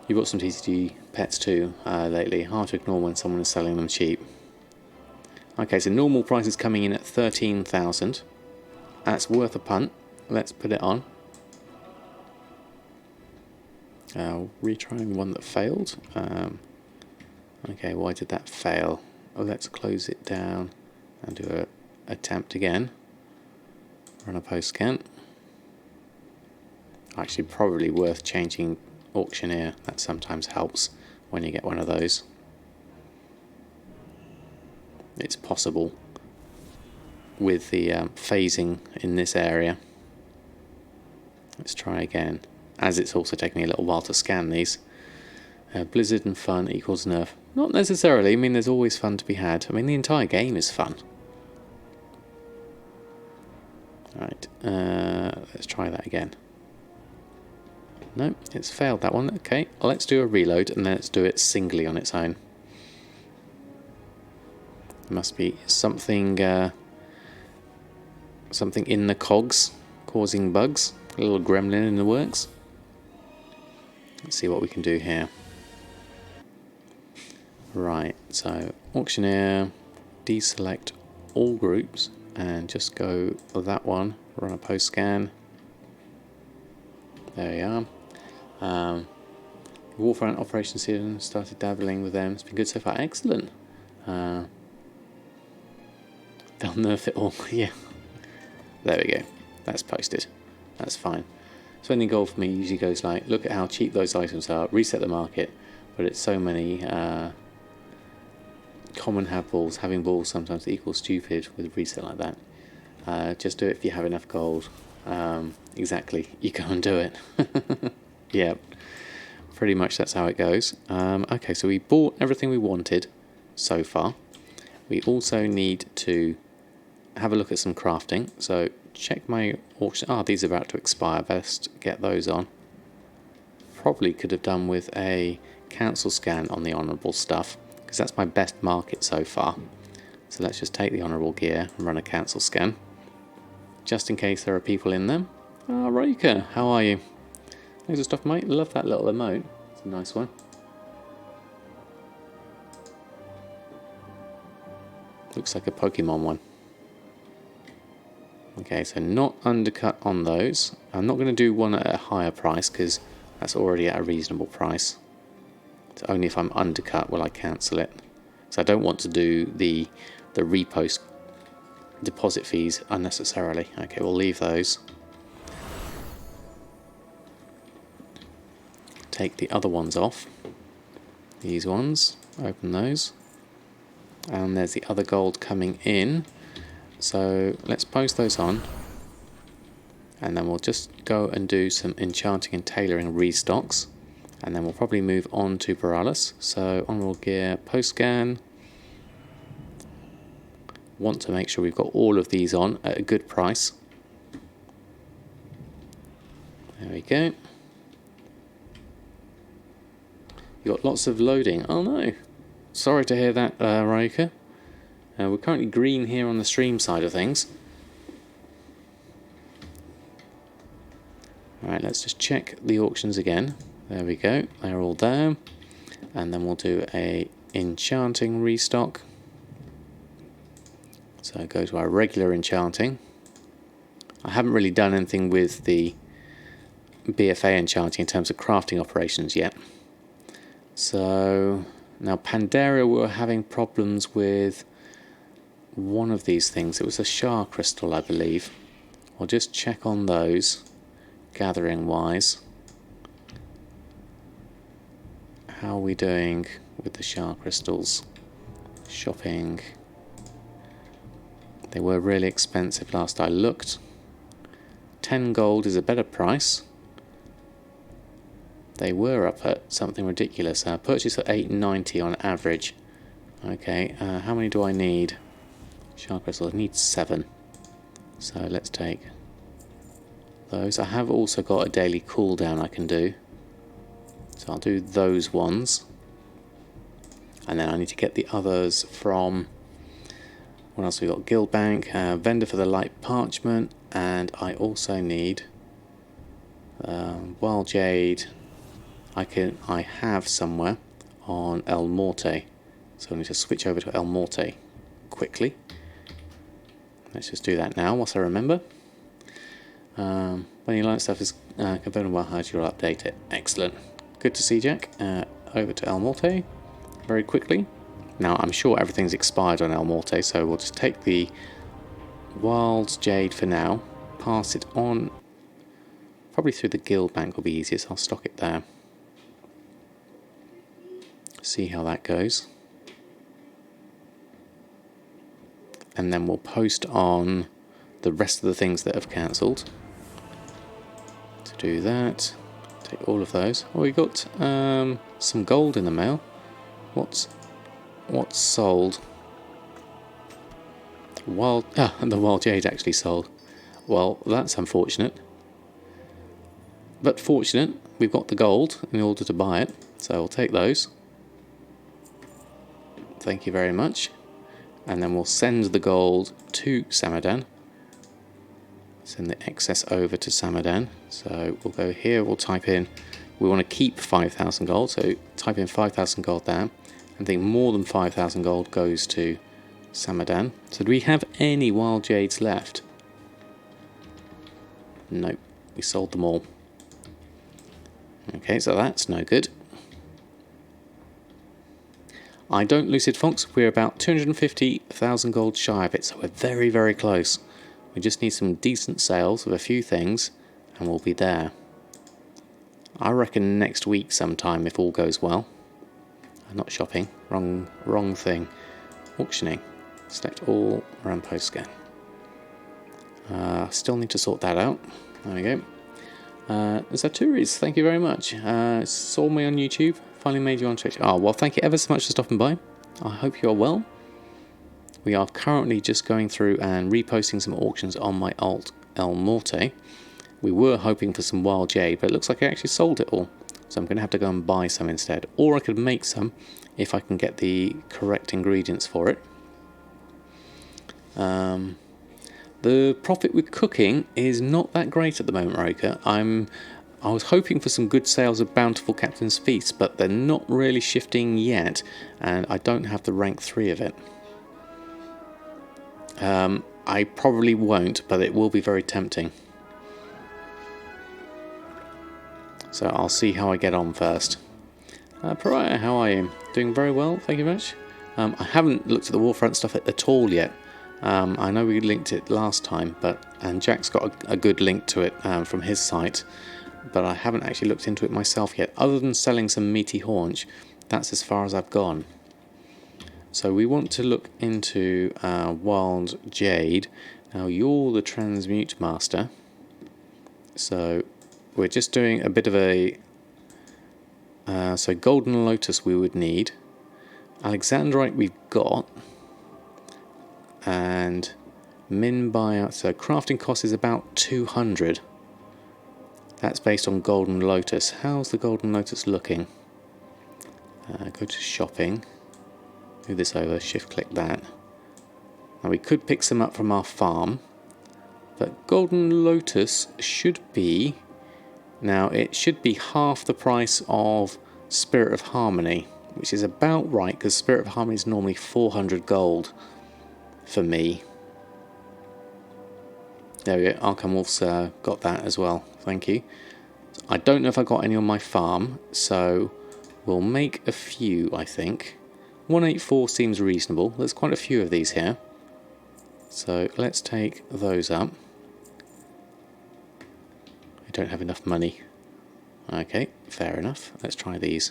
S1: You bought some TCG pets too lately. Hard to ignore when someone is selling them cheap. Okay, so normal price is coming in at 13,000. That's worth a punt. Let's put it on. Retrying one that failed. Okay, why did that fail? Oh, let's close it down and do an attempt again. Run a post scan. Actually, probably worth changing auctioneer. That sometimes helps when you get one of those. It's possible with the phasing in this area. Let's try again, as it's also taking me a little while to scan these. Blizzard and fun equals nerf. Not necessarily. I mean, there's always fun to be had. I mean, the entire game is fun. Alright, let's try that again. No, it's failed that one. Okay, well, let's do a reload and then let's do it singly on its own. There must be something something in the cogs causing bugs. A little gremlin in the works. Let's see what we can do here. Right, so auctioneer, deselect all groups and just go for that one. Run a post scan. There we are. Warfront operation season, started dabbling with them. It's been good so far. Excellent. They'll nerf it all. Yeah. There we go. That's posted. That's fine. Spending gold for me usually goes like, look at how cheap those items are, reset the market, but it's so many common have balls. Having balls sometimes equals stupid with a reset like that. Just do it if you have enough gold. Exactly. You go and do it. Yeah. Pretty much that's how it goes. Okay, so we bought everything we wanted so far. We also need to have a look at some crafting. So check my auction. Ah, these are about to expire. Best get those on. Probably could have done with a cancel scan on the honourable stuff, because that's my best market so far. So let's just take the honourable gear and run a cancel scan, just in case there are people in them. Ah, Raika, how are you? Thanks for stuff, mate. Love that little emote. It's a nice one. Looks like a Pokemon one. Okay, so not undercut on those. I'm not going to do one at a higher price because that's already at a reasonable price. So only if I'm undercut will I cancel it. So I don't want to do the repost deposit fees unnecessarily. Okay, we'll leave those. Take the other ones off. These ones, open those. And there's the other gold coming in. So let's post those on. And then we'll just go and do some enchanting and tailoring restocks. And then we'll probably move on to Borealis. So honourable gear, post scan. Want to make sure we've got all of these on at a good price. There we go. You got lots of loading. Oh no. Sorry to hear that, Raika. We're currently green here on the stream side of things. Alright, let's just check the auctions again. There we go, they're all there. And then we'll do a enchanting restock. So go to our regular enchanting. I haven't really done anything with the Bfa enchanting in terms of crafting operations yet. So now Pandaria were having problems with one of these things. It was a Shah crystal, I believe. I'll just check on those, gathering wise. How are we doing with the Shah crystals? Shopping. They were really expensive last I looked. 10 gold is a better price. They were up at something ridiculous. Purchase at 8.90 on average. Okay, how many do I need? Shah crystals, I need 7. So let's take those. I have also got a daily cooldown I can do. So I'll do those ones. And then I need to get the others from... What else we got? Guild Bank, vendor for the light parchment, and I also need Wild Jade. I have somewhere on El Morte, so I need to switch over to El Morte quickly. Let's just do that now whilst I remember. When your light stuff is confirmed, well, how you'll update it. Excellent. Good to see, Jack. Over to El Morte very quickly. Now, I'm sure everything's expired on El Morte, so we'll just take the Wild Jade for now, pass it on, probably through the Guild Bank will be easiest. I'll stock it there. See how that goes. And then we'll post on the rest of the things that have cancelled. To do that, take all of those. Oh, we got some gold in the mail. What's sold? And the Wild Jade actually sold. Well, that's unfortunate. But fortunate, we've got the gold in order to buy it. So we'll take those. Thank you very much. And then we'll send the gold to Samadan. Send the excess over to Samadan. So we'll go here, we'll type in, we want to keep 5,000 gold. So type in 5,000 gold there. I think more than 5,000 gold goes to Samadan. So do we have any Wild Jades left? Nope, we sold them all. Okay, so that's no good. I don't Lucid Fox, we're about 250,000 gold shy of it, so we're very, very close. We just need some decent sales of a few things, and we'll be there. I reckon next week sometime, if all goes well. Not shopping, wrong thing. Auctioning. Select all, run post scan. Still need to sort that out. There we go. Zaturis, thank you very much. Saw me on YouTube, finally made you on Twitch. Oh, well, thank you ever so much for stopping by. I hope you are well. We are currently just going through and reposting some auctions on my alt El Morte. We were hoping for some wild jade, but it looks like I actually sold it all. So I'm going to have to go and buy some instead. Or I could make some if I can get the correct ingredients for it. The profit with cooking is not that great at the moment, Roker. I was hoping for some good sales of Bountiful Captain's Feast, but they're not really shifting yet, and I don't have the rank 3 of it. I probably won't, but it will be very tempting. So I'll see how I get on first. Pariah, how are you? Doing very well, thank you very much. I haven't looked at the Warfront stuff at all yet. I know we linked it last time, and Jack's got a good link to it from his site, but I haven't actually looked into it myself yet. Other than selling some meaty haunch, that's as far as I've gone. So we want to look into Wild Jade. Now you're the Transmute Master, so we're just doing a bit of a... so Golden Lotus we would need. Alexandrite we've got. And min buyout, so crafting cost is about 200. That's based on Golden Lotus. How's the Golden Lotus looking? Go to shopping. Move this over, shift click that. Now we could pick some up from our farm, but Golden Lotus should be... Now it should be half the price of Spirit of Harmony, which is about right, because Spirit of Harmony is normally 400 gold for me. There we go, Arkham Wolf's got that as well, thank you. I don't know if I got any on my farm, so we'll make a few, I think. 184 seems reasonable, there's quite a few of these here. So let's take those up. I don't have enough money. Okay, fair enough, let's try these.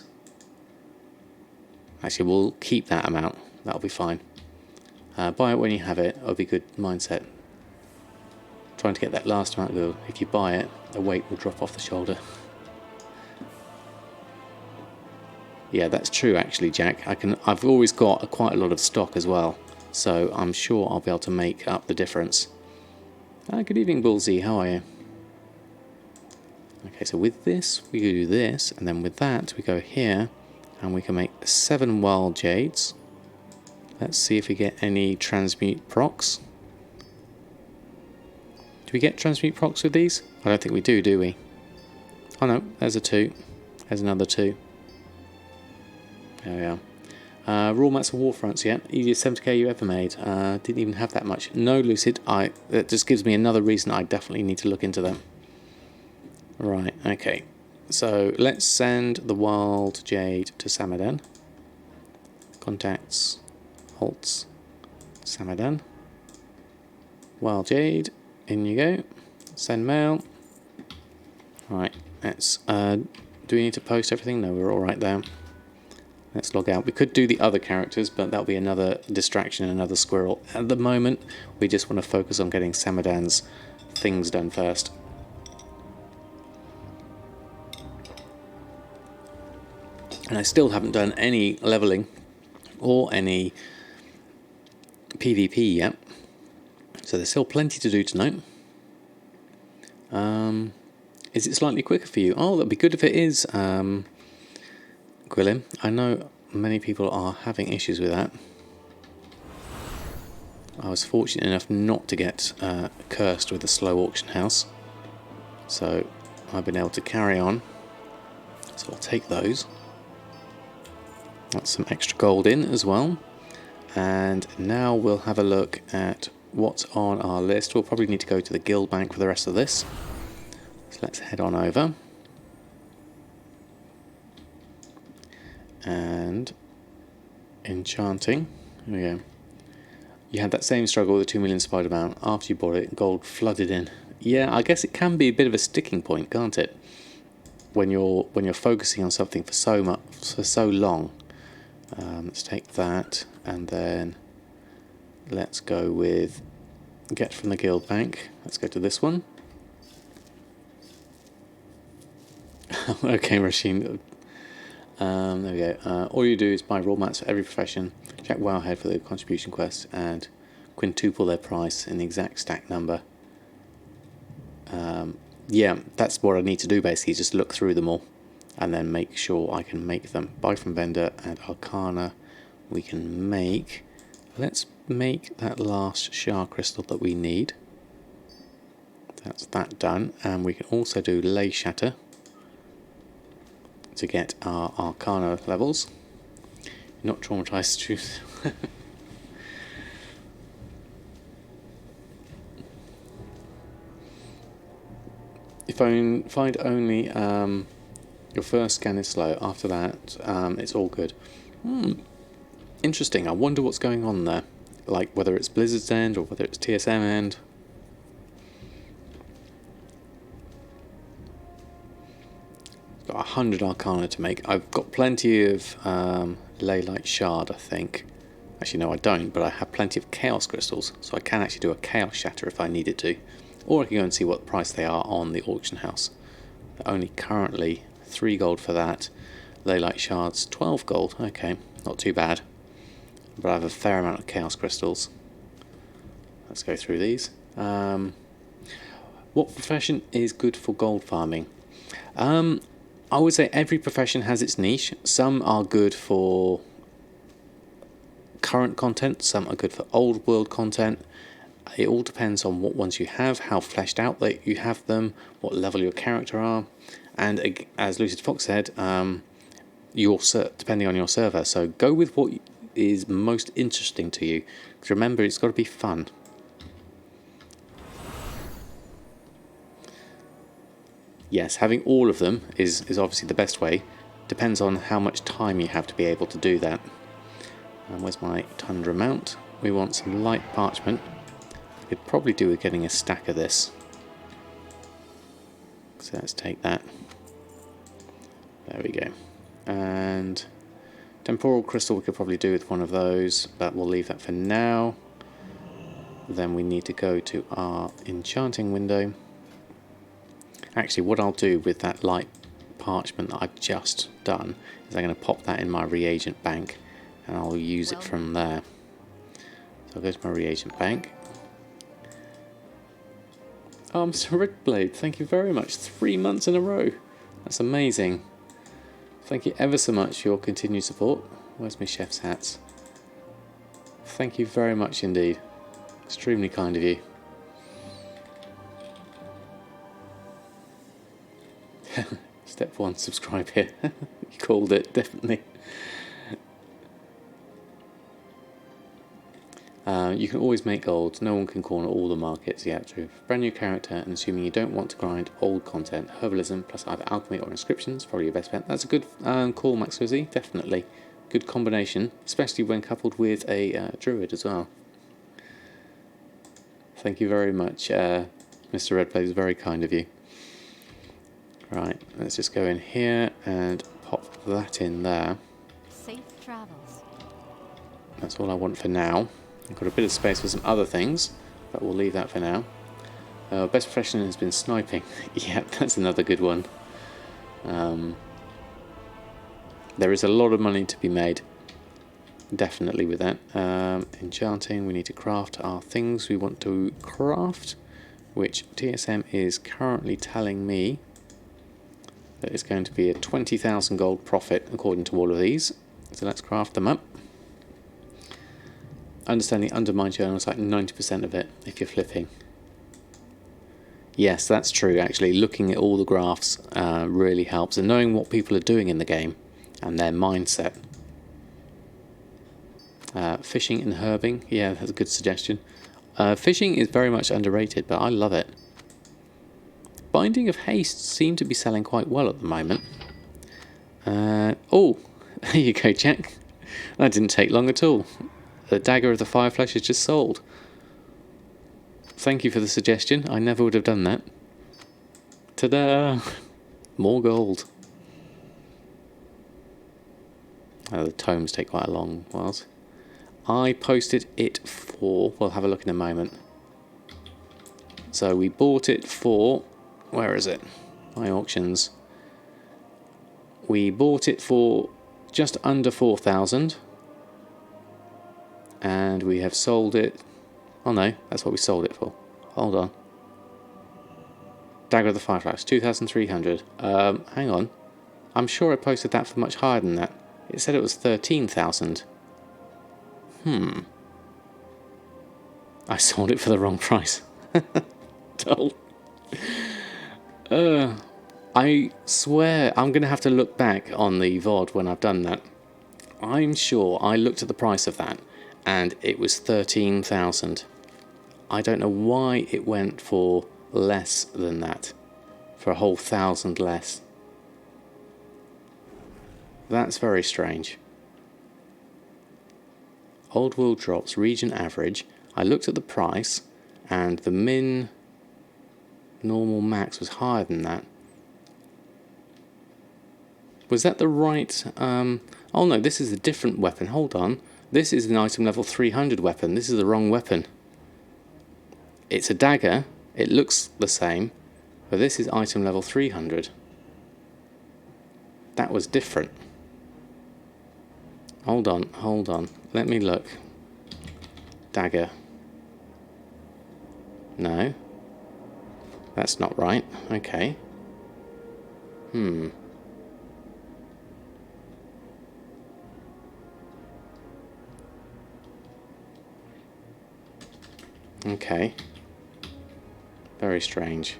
S1: Actually, we'll keep that amount, that'll be fine. Buy it when you have it, it'll be good mindset. Trying to get that last amount of gold. If you buy it, the weight will drop off the shoulder. Yeah, that's true actually, Jack. I've always got quite a lot of stock as well, so I'm sure I'll be able to make up the difference. Good evening, Bullseye, how are you? Okay, so with this, we do this, and then with that, we go here, and we can make 7 wild jades. Let's see if we get any transmute procs. Do we get transmute procs with these? I don't think we do we? Oh no, there's a 2. There's another 2. There we are. Raw mats of Warfronts, yeah. Easiest 70k you ever made. Didn't even have that much. No, Lucid, that just gives me another reason I definitely need to look into them. Right, okay. So let's send the Wild Jade to Samadan. Contacts. Holtz, Samadan, Wild Jade, in you go, send mail. Right, let's, do we need to post everything? No, we're alright there. Let's log out. We could do the other characters, but that'll be another distraction, another squirrel. At the moment, we just want to focus on getting Samadan's things done first. And I still haven't done any leveling or any PvP yet, so there's still plenty to do tonight. Is it slightly quicker for you? Oh, that'd be good if it is, Gwilym. I know many people are having issues with that. I was fortunate enough not to get cursed with a slow auction house, so I've been able to carry on. So I'll take those. That's some extra gold in as well. And now we'll have a look at what's on our list. We'll probably need to go to the guild bank for the rest of this. So let's head on over. And enchanting. There we go. You had that same struggle with the 2 million spider mount. After you bought it, gold flooded in. Yeah, I guess it can be a bit of a sticking point, can't it? When you're focusing on something for so long. Let's take that, and then let's go with get from the guild bank. Let's go to this one. Okay, Rasheen. There we go. All you do is buy raw mats for every profession, check Wowhead for the contribution quest, and quintuple their price in the exact stack number. Yeah, that's what I need to do basically, just look through them all and then make sure I can make them. Buy from vendor and Arcana we can make. Let's make that last shard crystal that we need. That's that done, and we can also do lay shatter to get our Arcana levels. Not traumatized truth. If I find only your first scan is slow, after that it's all good. Interesting, I wonder what's going on there. Like whether it's Blizzard's end or whether it's TSM end. Got 100 Arcana to make. I've got plenty of Ley Light Shard, I think. Actually no I don't, but I have plenty of Chaos Crystals, so I can actually do a Chaos Shatter if I needed to. Or I can go and see what price they are on the auction house. They're only currently 3 gold for that. Ley Light Shards, 12 gold. Okay, not too bad. But I have a fair amount of Chaos Crystals. Let's go through these. What profession is good for gold farming? I would say every profession has its niche. Some are good for current content, some are good for old world content. It all depends on what ones you have, how fleshed out that you have them, what level your character are, and as Lucid Fox said, depending on your server. So go with what is most interesting to you. Because remember, it's got to be fun. Yes, having all of them is obviously the best way. Depends on how much time you have to be able to do that. And where's my Tundra mount? We want some light parchment. We could probably do with getting a stack of this. So let's take that. There we go. And temporal crystal we could probably do with one of those, but we'll leave that for now. Then we need to go to our enchanting window. Actually, what I'll do with that light parchment that I've just done is I'm going to pop that in my reagent bank and I'll use it from there. So I'll go to my reagent bank. Oh, Mr. Redblade, thank you very much. 3 months in a row. That's amazing. Thank you ever so much for your continued support. Where's my chef's hats? Thank you very much indeed. Extremely kind of you. Step 1, subscribe here. You called it, definitely. You can always make gold. No one can corner all the markets. Yeah, true. Brand new character, and assuming you don't want to grind old content, herbalism plus either alchemy or inscriptions, probably your best bet. That's a good call, Max Wizzy. Definitely. Good combination, especially when coupled with a druid as well. Thank you very much, Mr. Redplay. It's very kind of you. Right, let's just go in here and pop that in there.
S2: Safe travels.
S1: That's all I want for now. I've got a bit of space for some other things, but we'll leave that for now. Best profession has been sniping. Yeah, that's another good one. There is a lot of money to be made, definitely with that. Enchanting, we need to craft our things we want to craft, which TSM is currently telling me that it's going to be a 20,000 gold profit according to all of these. So let's craft them up. Understanding undermine journal is like 90% of it if you're flipping. Yes, that's true actually. Looking at all the graphs really helps, and knowing what people are doing in the game and their mindset. Fishing and herbing, yeah, that's a good suggestion. Fishing is very much underrated, but I love it. Binding of Haste seem to be selling quite well at the moment. Oh, there you go, Jack. That didn't take long at all. The Dagger of the Fireflesh is just sold. Thank you for the suggestion. I never would have done that. Ta-da! More gold. The tomes take quite a long while. I posted it for... We'll have a look in a moment. So we bought it for... Where is it? My auctions. We bought it for just under 4,000. And we have sold it... Oh no, that's what we sold it for. Hold on. Dagger of the Fireflies, 2,300. Hang on. I'm sure I posted that for much higher than that. It said it was 13,000. I sold it for the wrong price. Dull. I swear I'm going to have to look back on the VOD when I've done that. I'm sure I looked at the price of that and it was 13,000. I don't know why it went for less than that. For a whole 1,000 less. That's very strange. Old World drops, region average. I looked at the price and the min normal max was higher than that. Was that the right... oh no, this is a different weapon. Hold on. This is an item level 300 weapon. This is the wrong weapon. It's a dagger. It looks the same. But this is item level 300. That was different. Hold on, hold on. Let me look. Dagger. No. That's not right. Okay. Okay. Very strange.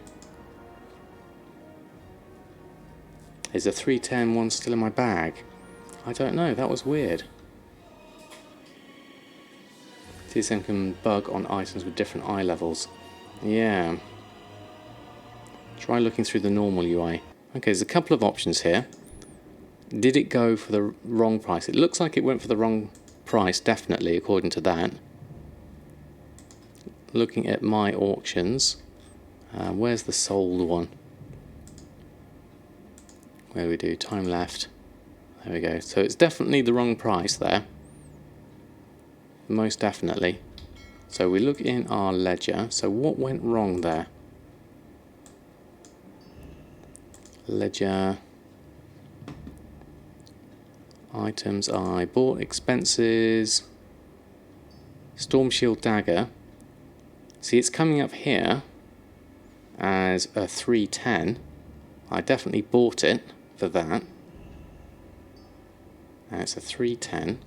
S1: Is the 310 one still in my bag? I don't know, that was weird. TSM can bug on items with different eye levels. Yeah. Try looking through the normal UI. Okay, there's a couple of options here. Did it go for the wrong price? It looks like it went for the wrong price, definitely, according to that. Looking at my auctions. Where's the sold one? Where we do time left. There we go. So it's definitely the wrong price there. Most definitely. So we look in our ledger. So what went wrong there? Ledger. Items I bought, expenses. Storm Shield Dagger. See, it's coming up here as a 310. I definitely bought it for that. And it's a 310.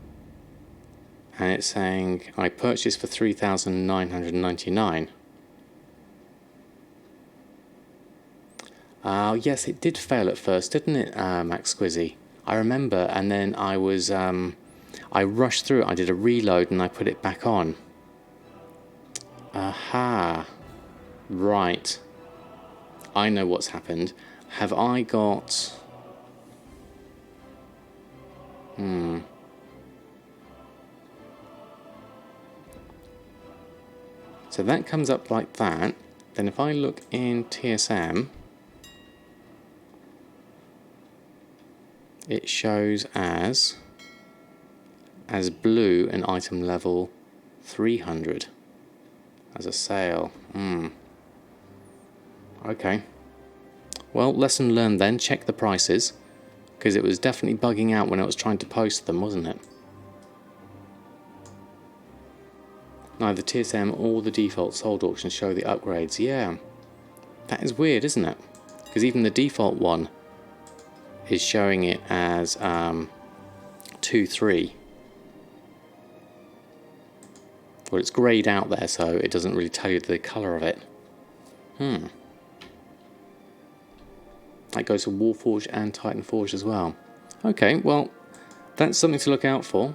S1: And it's saying I purchased for 3,999. Yes, it did fail at first, didn't it, Max Squizzy? I remember, and then I was, I rushed through it, I did a reload and I put it back on. Aha. Right. I know what's happened. Have I got... So that comes up like that. Then if I look in TSM, it shows as blue an item level 300 as a sale. Okay. Well, lesson learned then. Check the prices, because it was definitely bugging out when I was trying to post them, wasn't it? Neither TSM or the default sold auctions show the upgrades. Yeah, that is weird, isn't it? Because even the default one is showing it as 2-3. Well, it's greyed out there, so it doesn't really tell you the colour of it. That goes for Warforged and Titanforged as well. Okay, well, that's something to look out for.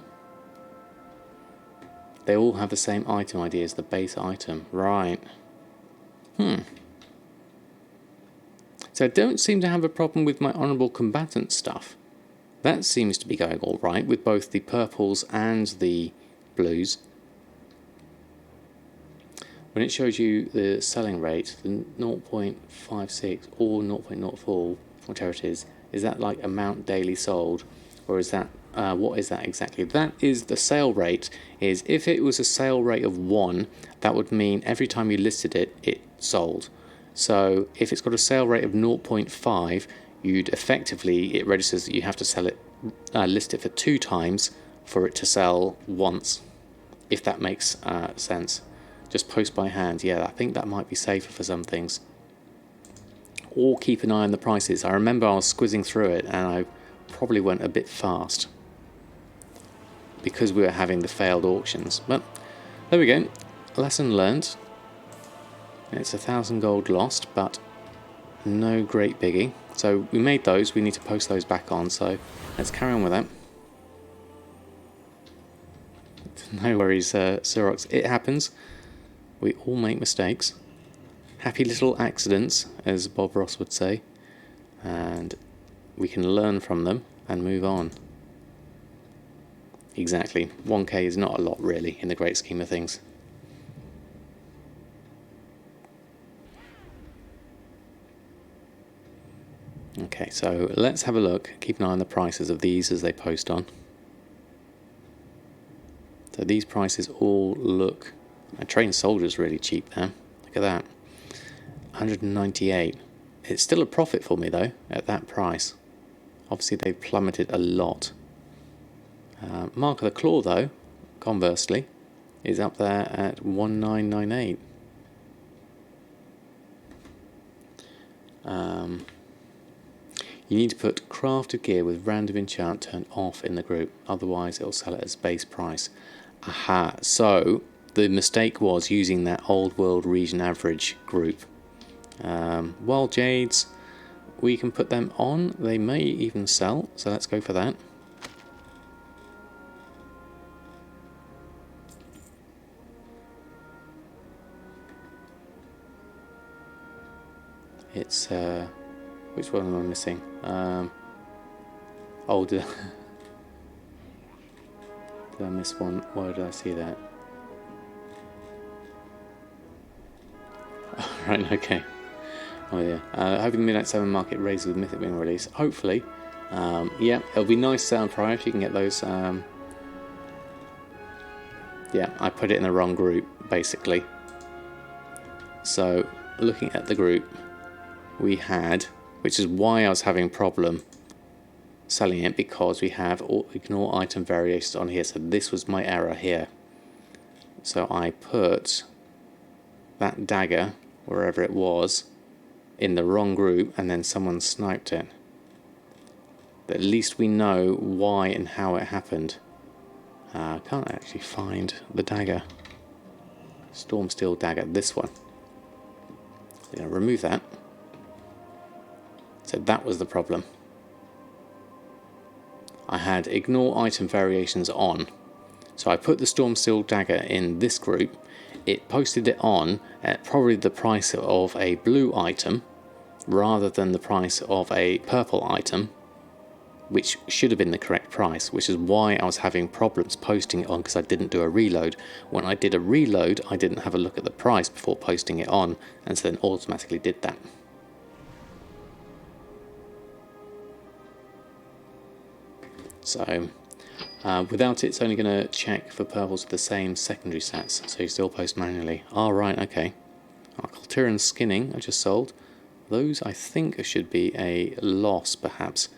S1: They all have the same item ID as the base item. Right. So I don't seem to have a problem with my Honourable Combatant stuff. That seems to be going alright with both the purples and the blues. When it shows you the selling rate, the 0.56 or 0.04, whatever it is that like amount daily sold? Or is that, what is that exactly? That is the sale rate. Is if it was a sale rate of 1, that would mean every time you listed it, it sold. So if it's got a sale rate of 0.5, you'd effectively, it registers that you have to sell it, list it for 2 times for it to sell once, if that makes sense. Just post by hand. Yeah, I think that might be safer for some things. or keep an eye on the prices. I remember I was squizzing through it and I probably went a bit fast because we were having the failed auctions. But there we go. Lesson learned. It's 1,000 gold lost, but no great biggie. So we made those. We need to post those back on. So let's carry on with that. No worries, Surox. It happens. We all make mistakes. Happy little accidents, as Bob Ross would say. And we can learn from them and move on. Exactly. 1k is not a lot, really, in the great scheme of things. Okay, so let's have a look. Keep an eye on the prices of these as they post on. So these prices all look... A trained soldier's really cheap there. Look at that. 198. It's still a profit for me though, at that price. Obviously they've plummeted a lot. Mark of the Claw though, conversely, is up there at 1998. You need to put crafted gear with random enchant turned off in the group, otherwise it'll sell it as base price. Aha, so the mistake was using that old world region average group. Wild Jades, we can put them on, they may even sell, so let's go for that. It's, which one am I missing? Oh, did I miss one? Why did I see that? Right, okay. Oh yeah. Hoping the Midnight 7 market raises with Mythic being released. Hopefully. Yeah, it'll be nice sound prior if you can get those. Yeah, I put it in the wrong group, basically. So, looking at the group we had, which is why I was having a problem selling it, because we have ignore item variations on here. So this was my error here. So I put that dagger, wherever it was, in the wrong group, and then someone sniped it. But at least we know why and how it happened. I can't actually find the dagger. Stormsteel dagger, this one. I'm going to remove that. So that was the problem. I had ignore item variations on. So I put the Stormsteel dagger in this group. It posted it on at probably the price of a blue item rather than the price of a purple item, which should have been the correct price, which is why I was having problems posting it on, because I didn't do a reload. When I did a reload, I didn't have a look at the price before posting it on, and so then automatically did that. So without it, it's only going to check for purples with the same secondary stats, so you still post manually. Oh, right, okay. Culturian skinning I just sold. Those I think should be a loss, perhaps.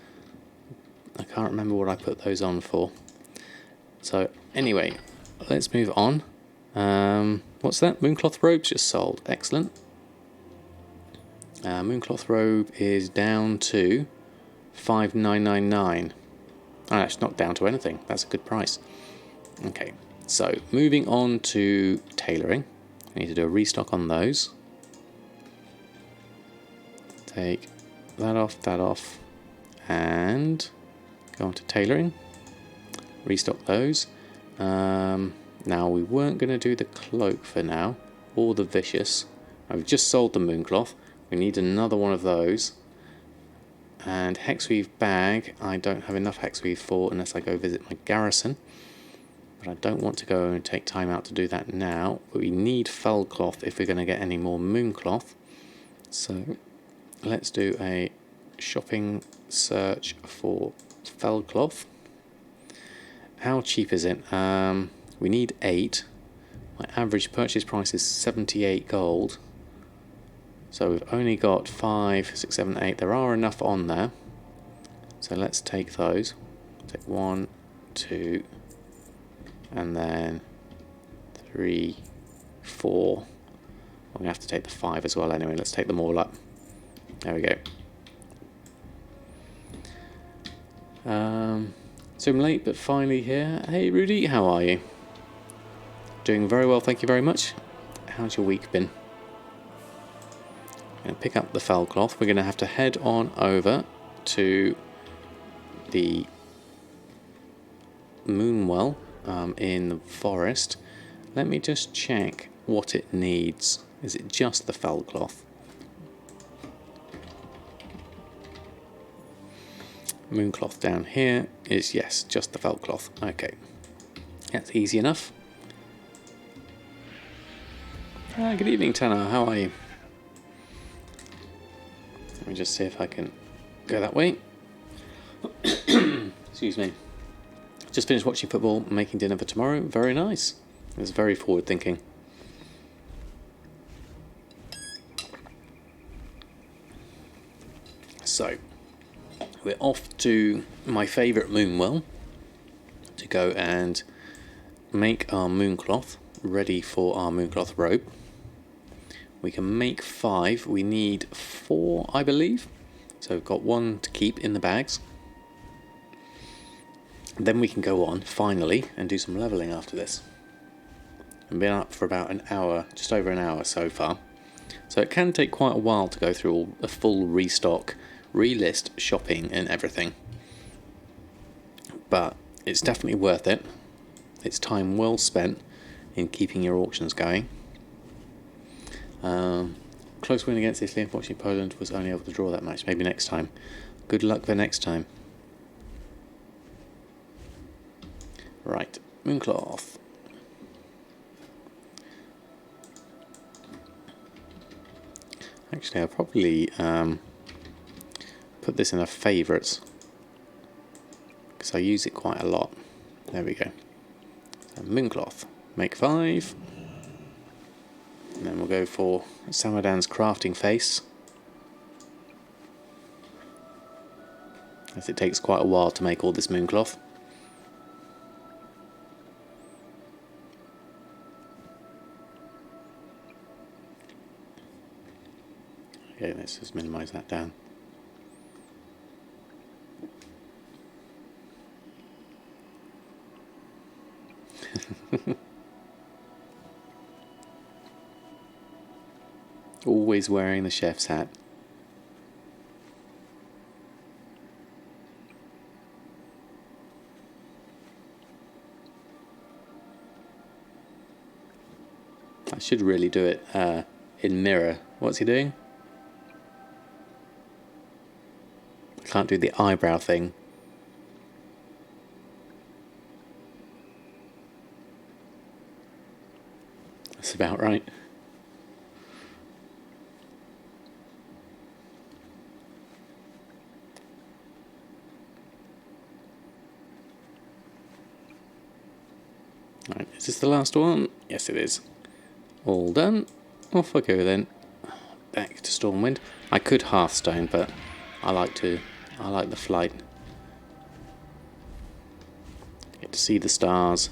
S1: I can't remember what I put those on for. So anyway, let's move on. What's that? Mooncloth robes just sold. Excellent. Mooncloth robe is down to 5,999. Oh, it's not down to anything. That's a good price. Okay, so moving on to tailoring. I need to do a restock on those. Take that off, and go on to tailoring. Restock those. Now we weren't going to do the cloak for now, or the vicious. I've just sold the mooncloth. We need another one of those. And hexweave bag, I don't have enough hexweave for unless I go visit my garrison. But I don't want to go and take time out to do that now. But we need fell cloth if we're going to get any more mooncloth. So let's do a shopping search for fell cloth. How cheap is it? We need 8. My average purchase price is 78 gold. So we've only got 5, 6, 7, 8. There are enough on there. So let's take those. Take 1, 2, and then 3, 4. I'm going to have to take the 5 as well anyway. Let's take them all up. There we go. So I'm late, but finally here. Hey Rudy, how are you? Doing very well, thank you very much. How's your week been? I'm going to pick up the fell cloth. We're going to have to head on over to the Moonwell in the forest. Let me just check what it needs. Is it just the fell cloth? Mooncloth down here is, yes, just the felt cloth. Okay, that's easy enough. Good evening, Tanner. How are you? Let me just see if I can go that way. Excuse me. Just finished watching football, making dinner for tomorrow. Very nice. It was very forward thinking. So, we're off to my favourite Moonwell to go and make our mooncloth ready for our mooncloth robe. We can make 5. We need 4, I believe. So we've got 1 to keep in the bags. Then we can go on, finally, and do some levelling after this. I've been up for about an hour, just over an hour so far. So it can take quite a while to go through a full restock, relist, shopping and everything. But it's definitely worth it. It's time well spent in keeping your auctions going. Close win against Italy. Unfortunately, Poland was only able to draw that match. Maybe next time. Good luck for next time. Right, mooncloth. Actually, I'll probably put this in a favourites because I use it quite a lot. There we go. So, mooncloth. Make 5. And then we'll go for Samadan's crafting face, as it takes quite a while to make all this mooncloth. Okay, let's just minimise that down. Always wearing the chef's hat. I should really do it in mirror. What's he doing? I can't do the eyebrow thing. That's about right. Right, is this the last one? Yes, it is. All done. Off I go then. Back to Stormwind. I could Hearthstone, but I like the flight. Get to see the stars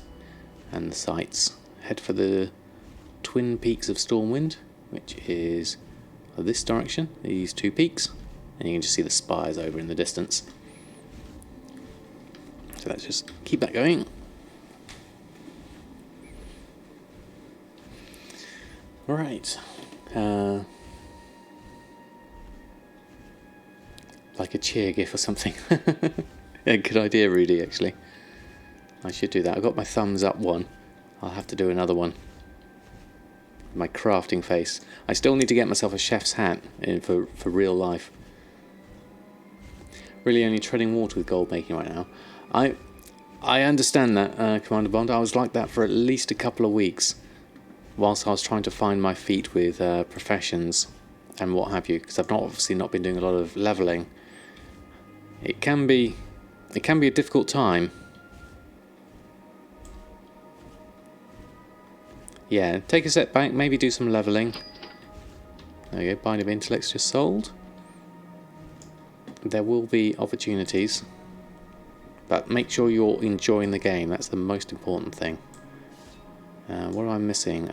S1: and the sights. Head for the twin peaks of Stormwind, which is this direction, these 2 peaks, and you can just see the spires over in the distance. So let's just keep that going. Right. Like a cheer gif or something. Yeah, good idea, Rudy, actually. I should do that. I got my thumbs up one. I'll have to do another one. My crafting face. I still need to get myself a chef's hat for real life. Really only treading water with gold making right now. I understand that, Commander Bond. I was like that for at least a couple of weeks, whilst I was trying to find my feet with professions and what have you, because I've obviously not been doing a lot of levelling. It can be a difficult time. Yeah, take a step back, maybe do some levelling. There we go, Bind of Intellects just sold. There will be opportunities, but make sure you're enjoying the game. That's the most important thing. What am I missing?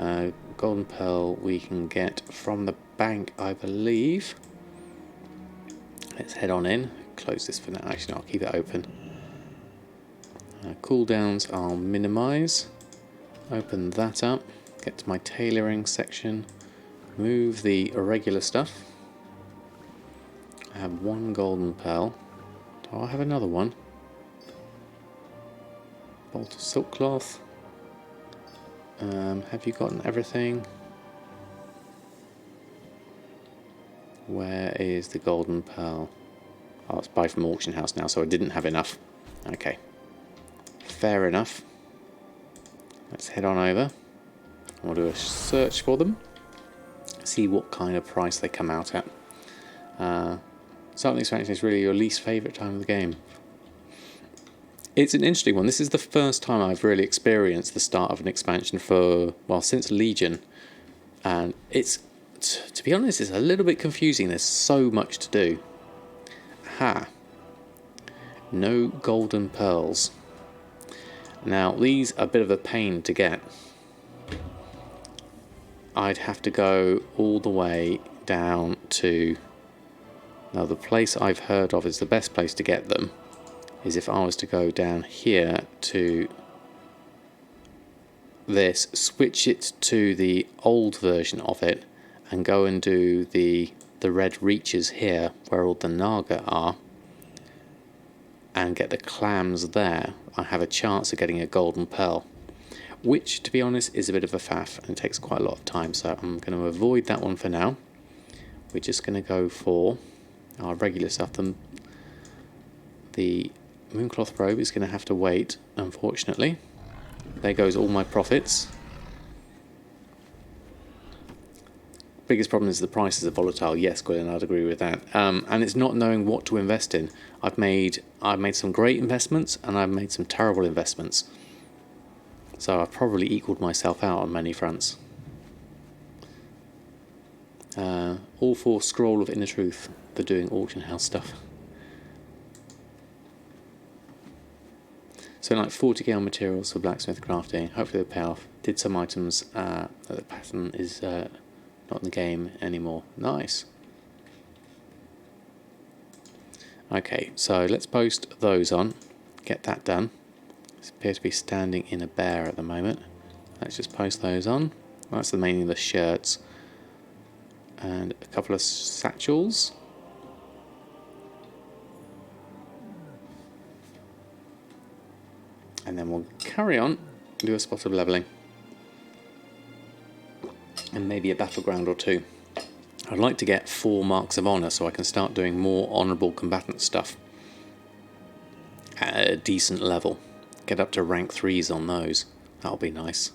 S1: Golden Pearl we can get from the bank, I believe. Let's head on in. Close this for now. Actually, I'll keep it open. Cooldowns I'll minimise. Open that up. Get to my tailoring section. Move the irregular stuff. I have one golden pearl. Do I have another one? Bolt of silk cloth. Have you gotten everything? Where is the golden pearl? Oh, it's buy from auction house now, so I didn't have enough. Okay. Fair enough. Let's head on over. We'll do a search for them. See what kind of price they come out at. Starting expansion is really your least favourite time of the game. It's an interesting one. This is the first time I've really experienced the start of an expansion for, well, since Legion. And it's, to be honest, it's a little bit confusing. There's so much to do. Ha. No golden pearls. Now, these are a bit of a pain to get. I'd have to go all the way down to... Now, the place I've heard of is the best place to get them is if I was to go down here to this, switch it to the old version of it, and go and do the red reaches here where all the Naga are, and get the clams there. I have a chance of getting a golden pearl, which, to be honest, is a bit of a faff and takes quite a lot of time, so I'm going to avoid that one for now. We're just going to go for our regular stuff. The Mooncloth robe is going to have to wait, unfortunately. There goes all my profits. Biggest problem is the prices are volatile. Yes, Gwyn, I'd agree with that. And it's not knowing what to invest in. I've made some great investments and I've made some terrible investments. So I've probably equaled myself out on many fronts. All for Scroll of Inner Truth for doing auction house stuff. So like 40 gale materials for blacksmith crafting. Hopefully they'll pay off. Did some items that the pattern is not in the game anymore. Nice. Okay, so let's post those on. Get that done. It appears to be standing in a bear at the moment. Let's just post those on. That's the mainly the shirts. And a couple of satchels. And then we'll carry on, do a spot of levelling. And maybe a battleground or two. I'd like to get 4 marks of honour so I can start doing more honourable combatant stuff at a decent level. Get up to rank 3s on those. That'll be nice.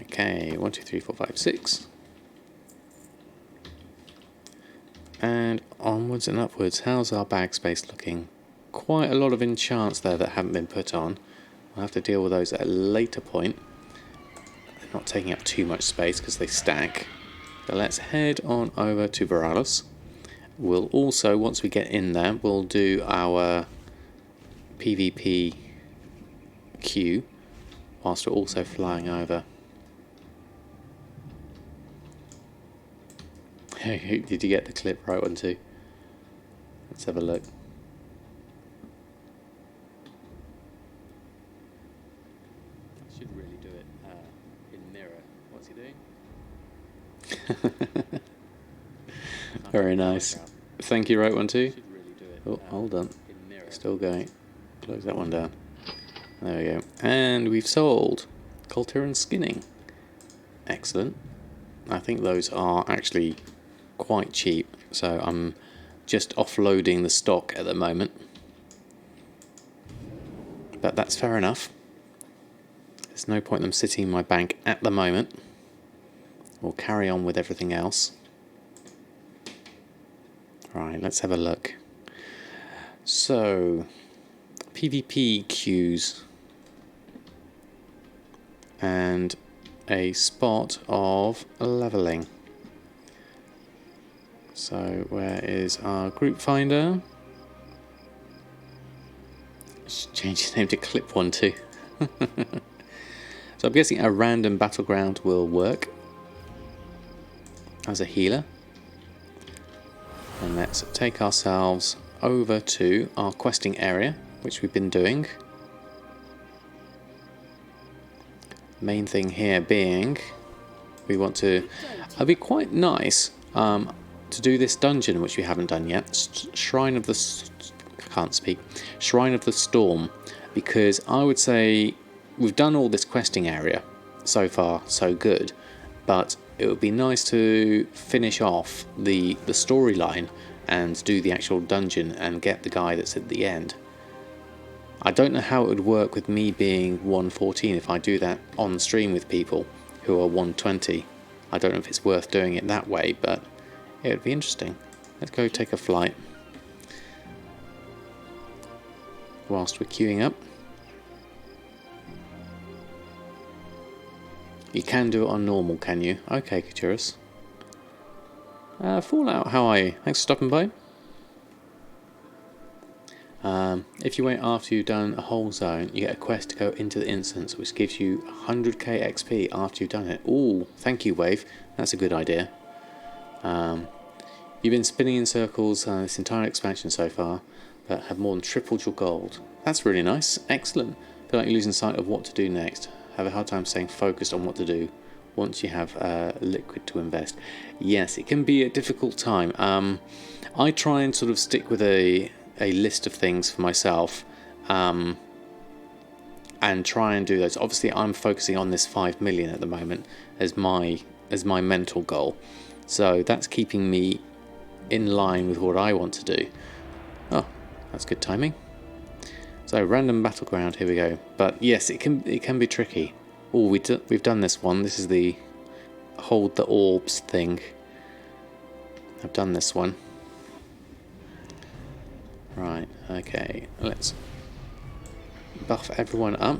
S1: Okay, 1, 2, 3, 4, 5, 6. And onwards and upwards. How's our bag space looking? Quite a lot of enchants there that haven't been put on. We'll have to deal with those at a later point. They're not taking up too much space because they stack. But let's head on over to Veralis. We'll also, once we get in there, we'll do our PvP queue whilst we're also flying over. Did you get the clip right one too? Let's have a look. I should really do it in mirror. What's he doing? Very nice. Thank you, right one too. Oh, hold on. Still going. Close that one down. There we go. And we've sold Coltiran skinning. Excellent. I think those are actually quite cheap, so I'm just offloading the stock at the moment, but that's fair enough. There's no point in them sitting in my bank at the moment. We'll carry on with everything else. Right, let's have a look. So PvP queues and a spot of leveling. So where is our group finder? Should change his name to Clip12. So I'm guessing a random battleground will work as a healer. And let's take ourselves over to our questing area, which we've been doing. Main thing here being, we want to, it'd be quite nice to do this dungeon, which we haven't done yet, Shrine of the Storm, because I would say we've done all this questing area. So far, so good, but it would be nice to finish off the storyline and do the actual dungeon and get the guy that's at the end. I don't know how it would work with me being 114 if I do that on stream with people who are 120. I don't know if it's worth doing it that way, but it would be interesting. Let's go take a flight whilst we're queuing up. You can do it on normal, can you? Okay, Kuturus. Fallout, how are you? Thanks for stopping by. If you wait after you've done a whole zone, you get a quest to go into the instance, which gives you 100k XP after you've done it. Ooh, thank you, Wave. That's a good idea. You've been spinning in circles this entire expansion so far, but have more than tripled your gold. That's really nice. Excellent. Feel like you're losing sight of what to do next. Have a hard time staying focused on what to do once you have liquid to invest. Yes, it can be a difficult time. I try and sort of stick with a list of things for myself and try and do those. Obviously I'm focusing on this 5 million at the moment as my mental goal, so that's keeping me in line with what I want to do. Oh, that's good timing. So random battleground, here we go. But yes, it can be tricky. Oh, we've done this one. This is the hold the orbs thing. I've done this one. Right, okay, let's buff everyone up.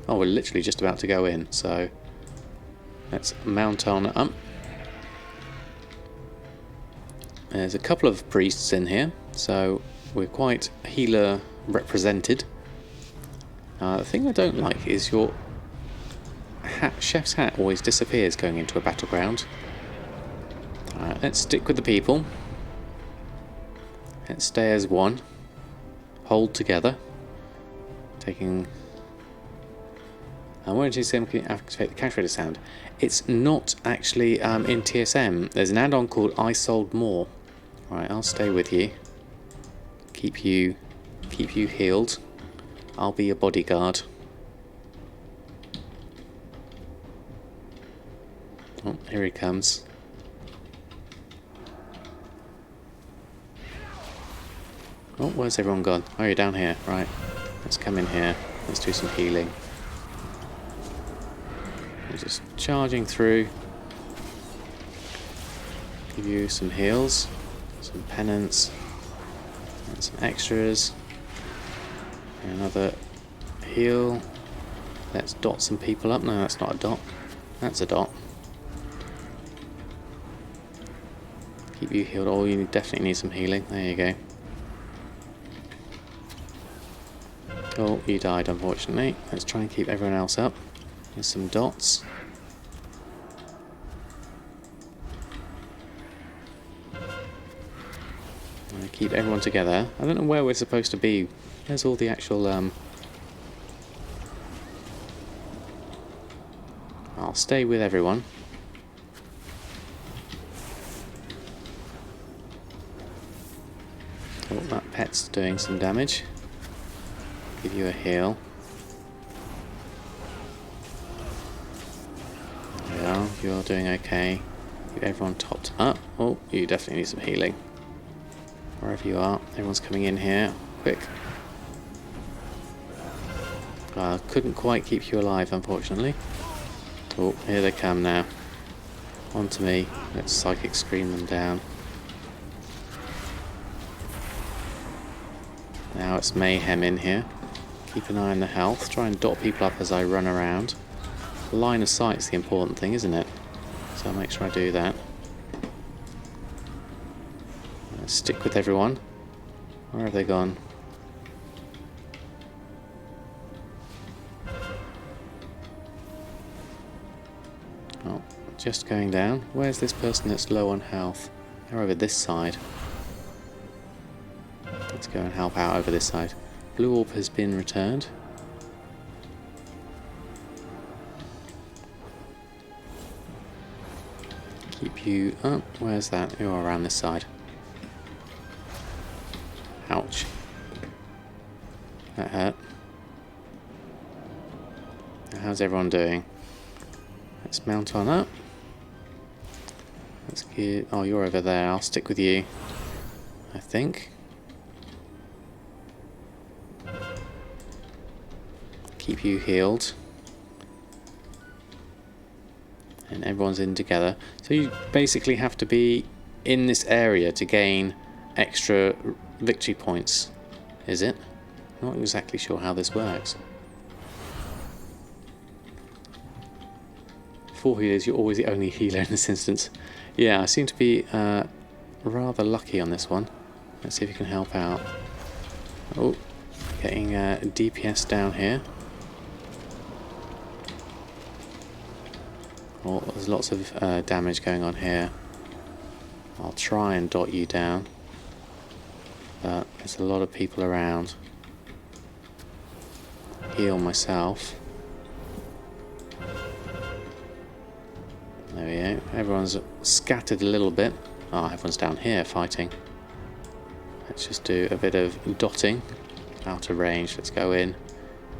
S1: Oh, we're literally just about to go in, so let's mount on up. There's a couple of priests in here, so we're quite healer represented. The thing I don't like is your hat, chef's hat always disappears going into a battleground. Alright, let's stick with the people. Let's stay as one. Hold together. Taking... I wanted to see can activate the cash register sound. It's not actually in TSM. There's an add-on called I Sold More. Right, I'll stay with you. Keep you healed. I'll be your bodyguard. Oh, here he comes. Oh, where's everyone gone? Oh, you're down here. Right. Let's come in here. Let's do some healing. We're just charging through. Give you some heals, some penance, and some extras. Another heal. Let's dot some people up. No, that's not a dot. That's a dot. Keep you healed. Oh, you definitely need some healing. There you go. Oh, you died, unfortunately. Let's try and keep everyone else up. There's some dots. Keep everyone together. I don't know where we're supposed to be. There's all the actual... I'll stay with everyone. Oh, that pet's doing some damage. Give you a heal. Yeah, you're doing okay. Keep everyone topped up. Oh, you definitely need some healing. Wherever you are, everyone's coming in here. Quick. Couldn't quite keep you alive, unfortunately. Oh, here they come now. On to me. Let's psychic scream them down. Now it's mayhem in here. Keep an eye on the health. Try and dot people up as I run around. Line of sight's the important thing, isn't it? So I'll make sure I do that. Stick with everyone. Where have they gone? Oh, just going down. Where's this person that's low on health? They're over this side. Let's go and help out over this side. Blue orb has been returned. Keep you up. Where's that? You're around this side. Ouch. That hurt. How's everyone doing? Let's mount on up. Let's get... Oh, you're over there. I'll stick with you, I think. Keep you healed. And everyone's in together. So you basically have to be in this area to gain extra victory points, is it? Not exactly sure how this works. 4 healers, you're always the only healer in this instance. Yeah, I seem to be rather lucky on this one. Let's see if you can help out. Oh, getting DPS down here. Oh, there's lots of damage going on here. I'll try and dot you down, but there's a lot of people around. Heal myself. There we go. Everyone's scattered a little bit. Oh, everyone's down here fighting. Let's just do a bit of dotting. Out of range. Let's go in.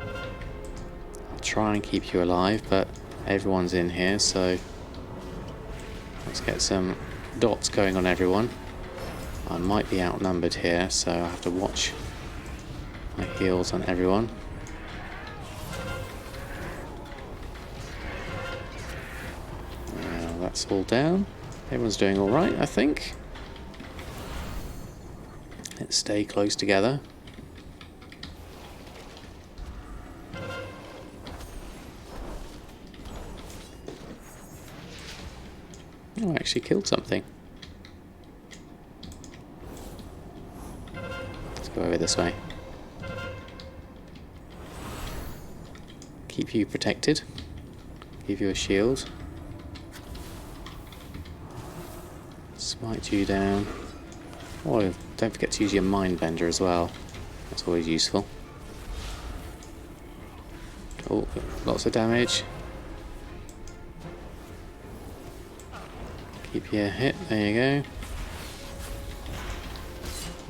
S1: I'll try and keep you alive, but everyone's in here, so let's get some dots going on everyone. I might be outnumbered here, so I have to watch my heals on everyone. That's all down. Everyone's doing alright, I think. Let's stay close together. Oh, I actually killed something. Let's go over this way. Keep you protected. Give you a shield. Smite you down. Oh, don't forget to use your mind bender as well. That's always useful. Oh, lots of damage. Keep your hit, there you go.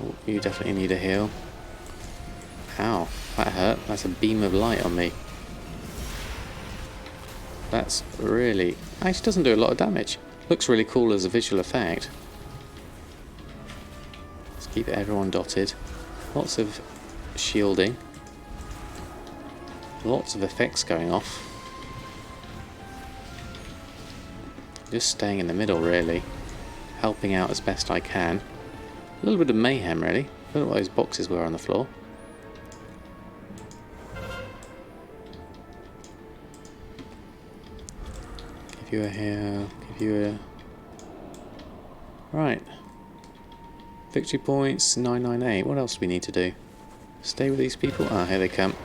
S1: Oh, you definitely need a heal. Ow, that hurt. That's a beam of light on me. That's really... Actually doesn't do a lot of damage. Looks really cool as a visual effect. Let's keep everyone dotted. Lots of shielding. Lots of effects going off. Just staying in the middle, really. Helping out as best I can. A little bit of mayhem, really. I don't know what those boxes were on the floor. Give you a heal. Give you a... Right. Victory points, 998. What else do we need to do? Stay with these people? Ah, here they come.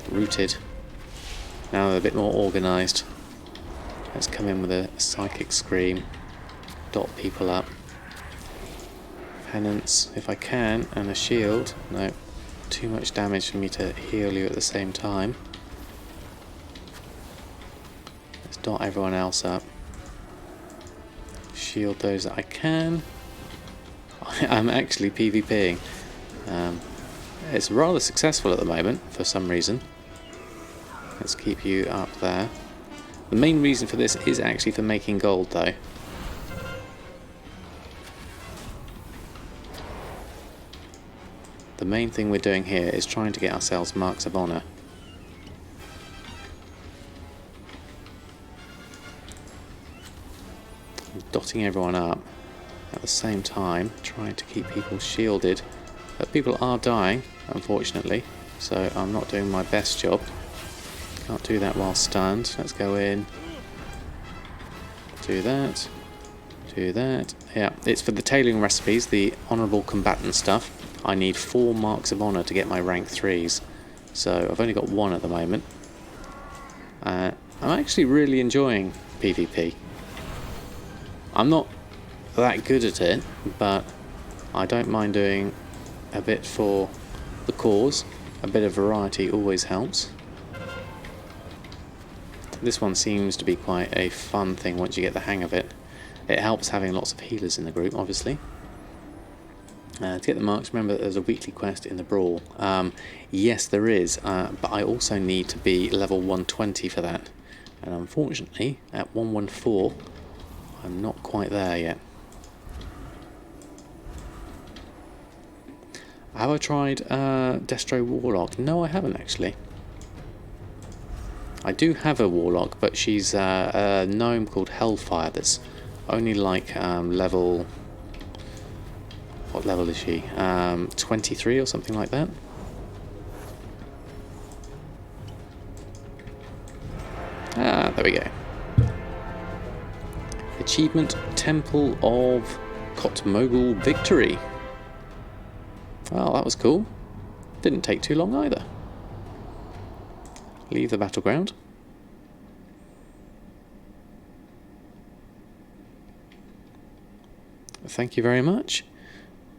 S1: Rooted. Now they're a bit more organised. Let's come in with a psychic scream. Dot people up. Penance, if I can, and a shield. No, too much damage for me to heal you at the same time. Let's dot everyone else up. Shield those that I can. I'm actually PvPing. It's rather successful at the moment, for some reason. Let's keep you up there. The main reason for this is actually for making gold, though. The main thing we're doing here is trying to get ourselves marks of honour. Dotting everyone up at the same time, trying to keep people shielded. But people are dying, unfortunately, so I'm not doing my best job. Can't do that while stunned. Let's go in. Do that. Do that. Yeah, it's for the tailoring recipes, the honourable combatant stuff. I need 4 marks of honour to get my rank 3s. So I've only got 1 at the moment. I'm actually really enjoying PvP. I'm not that good at it, but I don't mind doing a bit for the cause. A bit of variety always helps. This one seems to be quite a fun thing once you get the hang of it. It helps having lots of healers in the group, obviously. To get the marks, remember that there's a weekly quest in the Brawl. Yes, there is, but I also need to be level 120 for that. And unfortunately, at 114, I'm not quite there yet. Have I tried Destro Warlock? No, I haven't actually. I do have a Warlock, but she's a gnome called Hellfire that's only like level... What level is she? 23 or something like that? Ah, there we go. Achievement Temple of Kotmogul Victory. Well, that was cool. Didn't take too long either. Leave the battleground. Thank you very much.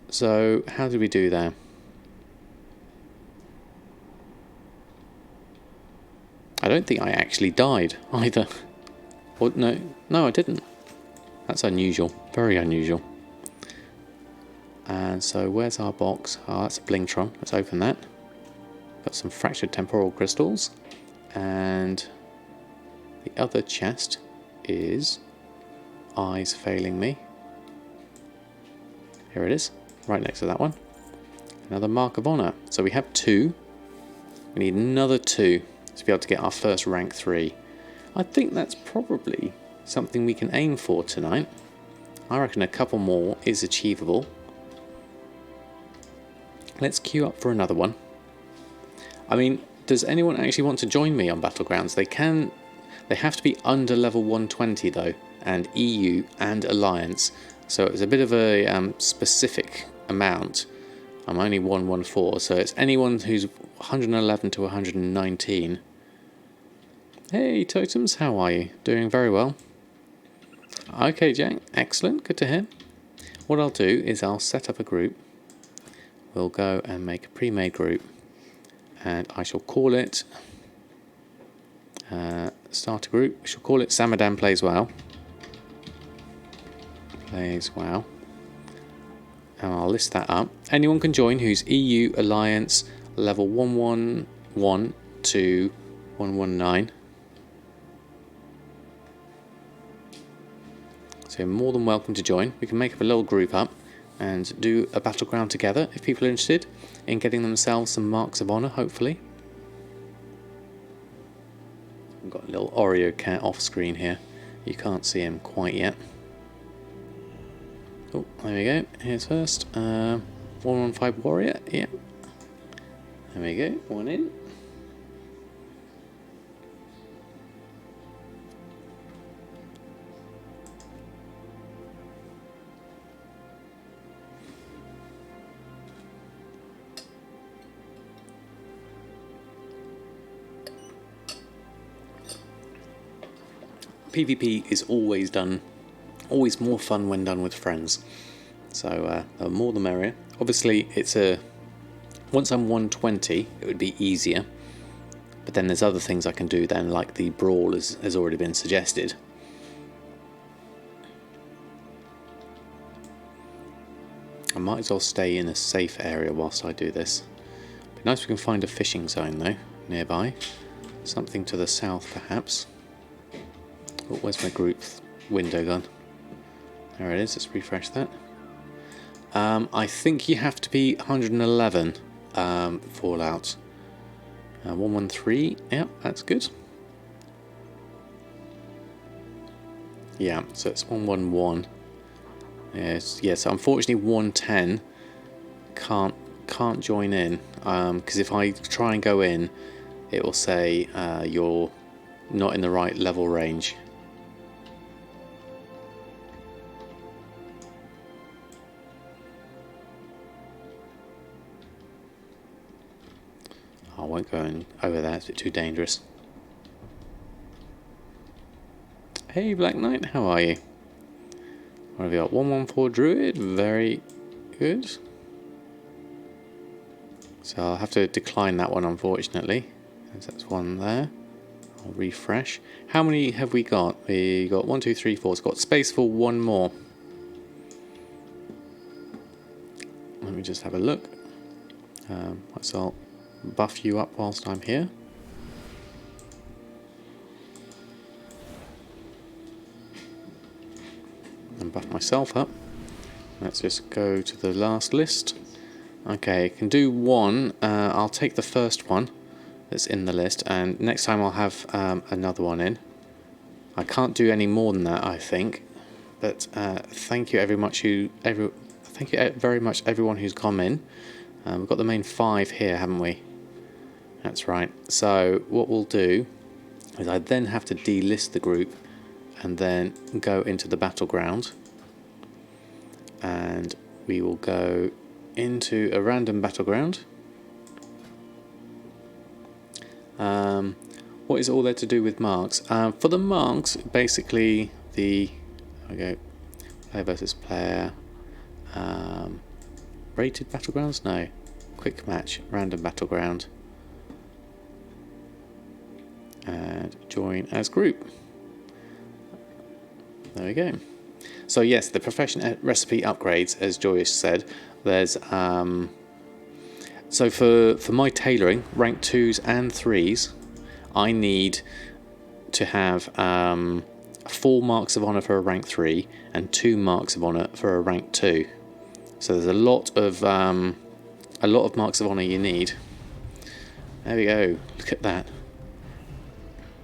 S1: So, how did we do there? I don't think I actually died either. Or, no, I didn't. That's unusual. Very unusual. And so, where's our box? Oh, that's a Blingtron. Let's open that. Got some fractured temporal crystals. And the other chest is eyes failing me. Here it is, right next to that one. Another Mark of Honor. So we have 2. We need another 2 to be able to get our first rank 3. I think that's probably something we can aim for tonight. I reckon a couple more is achievable. Let's queue up for another one. I mean, does anyone actually want to join me on Battlegrounds? They have to be under level 120 though, and EU and Alliance. So it's a bit of a specific amount. I'm only 114, so it's anyone who's 111 to 119. Hey Totems, how are you? Doing very well. Okay Jack, excellent, good to hear. What I'll do is I'll set up a group. We'll go and make a pre-made group. And I shall call it... start a group. We shall call it Samadan Plays WoW. Plays WoW. And I'll list that up. Anyone can join who's EU, Alliance, level 111 to 119. So you're more than welcome to join. We can make up a little group up and do a battleground together if people are interested in getting themselves some marks of honor, hopefully. I've got a little Oreo cat off screen here. You can't see him quite yet. Oh, there we go. Here's first. 115 warrior. Yeah. There we go. One in. PvP is always more fun when done with friends. So the more the merrier. Obviously, once I'm 120, it would be easier. But then there's other things I can do then, like the brawl has already been suggested. I might as well stay in a safe area whilst I do this. Be nice if we can find a fishing zone though, nearby. Something to the south perhaps. Oh, where's my group window gone? There it is, let's refresh that. I think you have to be 111 Fallout. 113, yeah, that's good. Yeah, so it's 111. Yes, so unfortunately 110 can't join in, because if I try and go in, it will say you're not in the right level range. I won't go over there, it's a bit too dangerous. Hey Black Knight, how are you? What have you got? 114 Druid, very good. So I'll have to decline that one, unfortunately. That's one there. I'll refresh. How many have we got? We got 1, 2, 3, 4. It's got space for one more. Let me just have a look. So I'll buff you up whilst I'm here. And buff myself up. Let's just go to the last list. Okay, I can do one. I'll take the first one that's in the list, and next time I'll have another one in. I can't do any more than that, I think. But thank you very much everyone who's come in. We've got the main 5 here, haven't we? That's right. So what we'll do is I then have to delist the group and then go into the battleground, and we will go into a random battleground. What is all there to do with marks? For the marks, basically there we go, player versus player, rated battlegrounds? No, quick match, random battleground, and join as group. There we go. So yes, the profession recipe upgrades, as Joyous said, there's so for my tailoring, rank 2s and 3s, I need to have 4 marks of honour for a rank 3 and 2 marks of honour for a rank 2. So there's a lot of marks of honour you need. There we go. Look at that.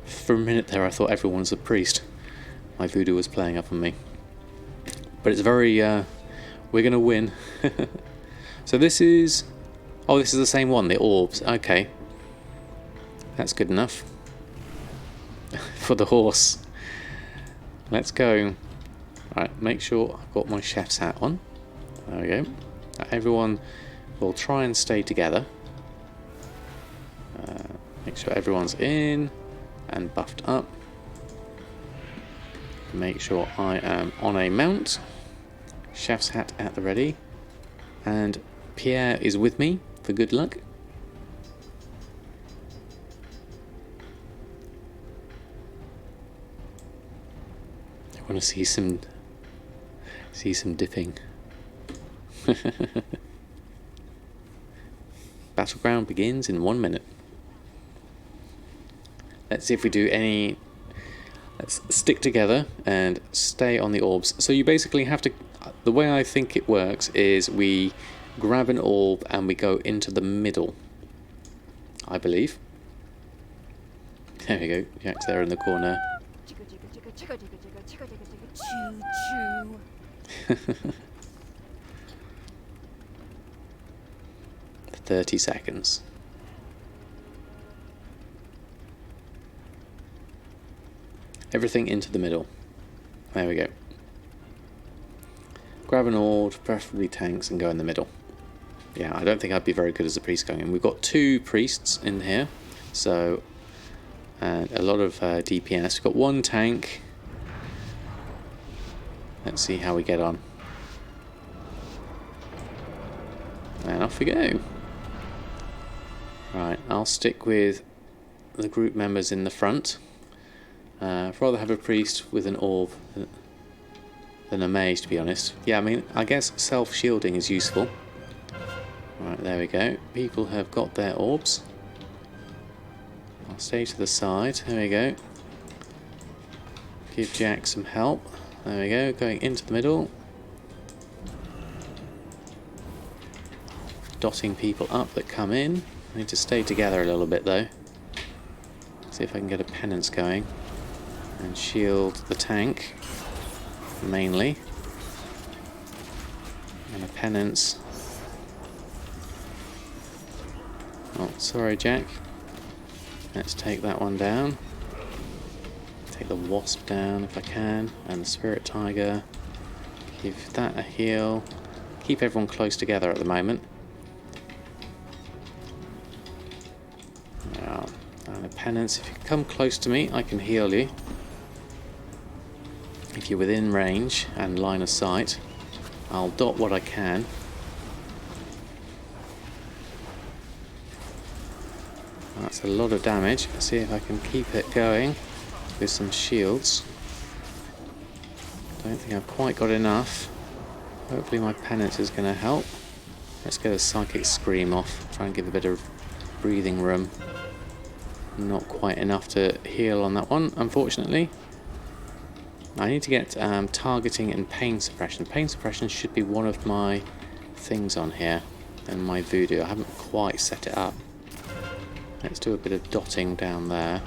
S1: For a minute there, I thought everyone was a priest. My voodoo was playing up on me. But it's very, we're going to win. So this is the same one, the orbs. Okay. That's good enough. For the horse. Let's go. Right, make sure I've got my chef's hat on. There we go. Everyone will try and stay together. Make sure everyone's in and buffed up. Make sure I am on a mount. Chef's hat at the ready. And Pierre is with me for good luck. I want to see some dipping. Battleground begins in 1 minute. Let's see if we do any. Let's stick together and stay on the orbs. So you basically have to. The way I think it works is we grab an orb and we go into the middle. I believe. There we go. Jack's there in the corner. 30 seconds. Everything into the middle. There we go. Grab an orb, preferably tanks, and go in the middle. Yeah, I don't think I'd be very good as a priest going in. We've got 2 priests in here, so and a lot of DPS. We've got 1 tank. Let's see how we get on. And off we go. Right, I'll stick with the group members in the front. I'd rather have a priest with an orb than a mage, to be honest. Yeah, I mean, I guess self-shielding is useful. Right, there we go. People have got their orbs. I'll stay to the side. There we go. Give Jack some help. There we go, going into the middle. Dotting people up that come in. I need to stay together a little bit though. See if I can get a penance going. And shield the tank. Mainly. And a penance. Oh, sorry Jack. Let's take that one down. Take the wasp down if I can. And the spirit tiger. Give that a heal. Keep everyone close together at the moment. And a penance. If you come close to me, I can heal you. if you're within range and line of sight, I'll dot what I can. That's a lot of damage. Let's see if I can keep it going with some shields. Don't think I've quite got enough. Hopefully my penance is going to help. Let's get a psychic scream off. Try and give a bit of breathing room. Not quite enough to heal on that one, unfortunately. I need to get targeting and pain suppression. Pain suppression should be one of my things on here in my voodoo. I haven't quite set it up. Let's do a bit of dotting down there.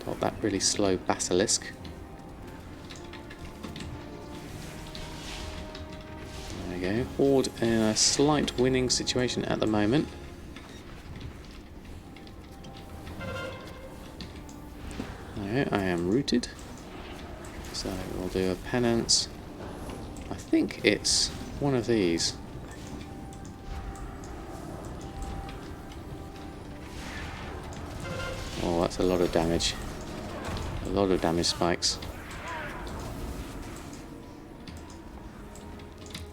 S1: Dot that really slow basilisk. There we go. Horde in a slight winning situation at the moment. There, I am rooted. So we'll do a penance. I think it's one of these. Oh, that's a lot of damage. A lot of damage spikes.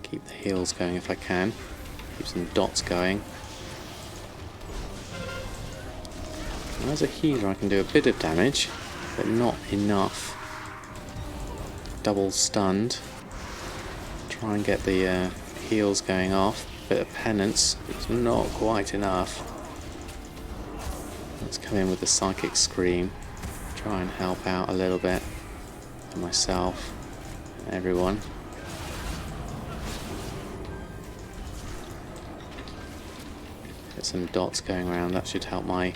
S1: Keep the heals going if I can. Keep some dots going. And as a healer I can do a bit of damage, but not enough. Double stunned. Try and get the heals going off. Bit of penance. It's not quite enough. Let's come in with the psychic scream. Try and help out a little bit for myself and everyone. Get some dots going around. That should help my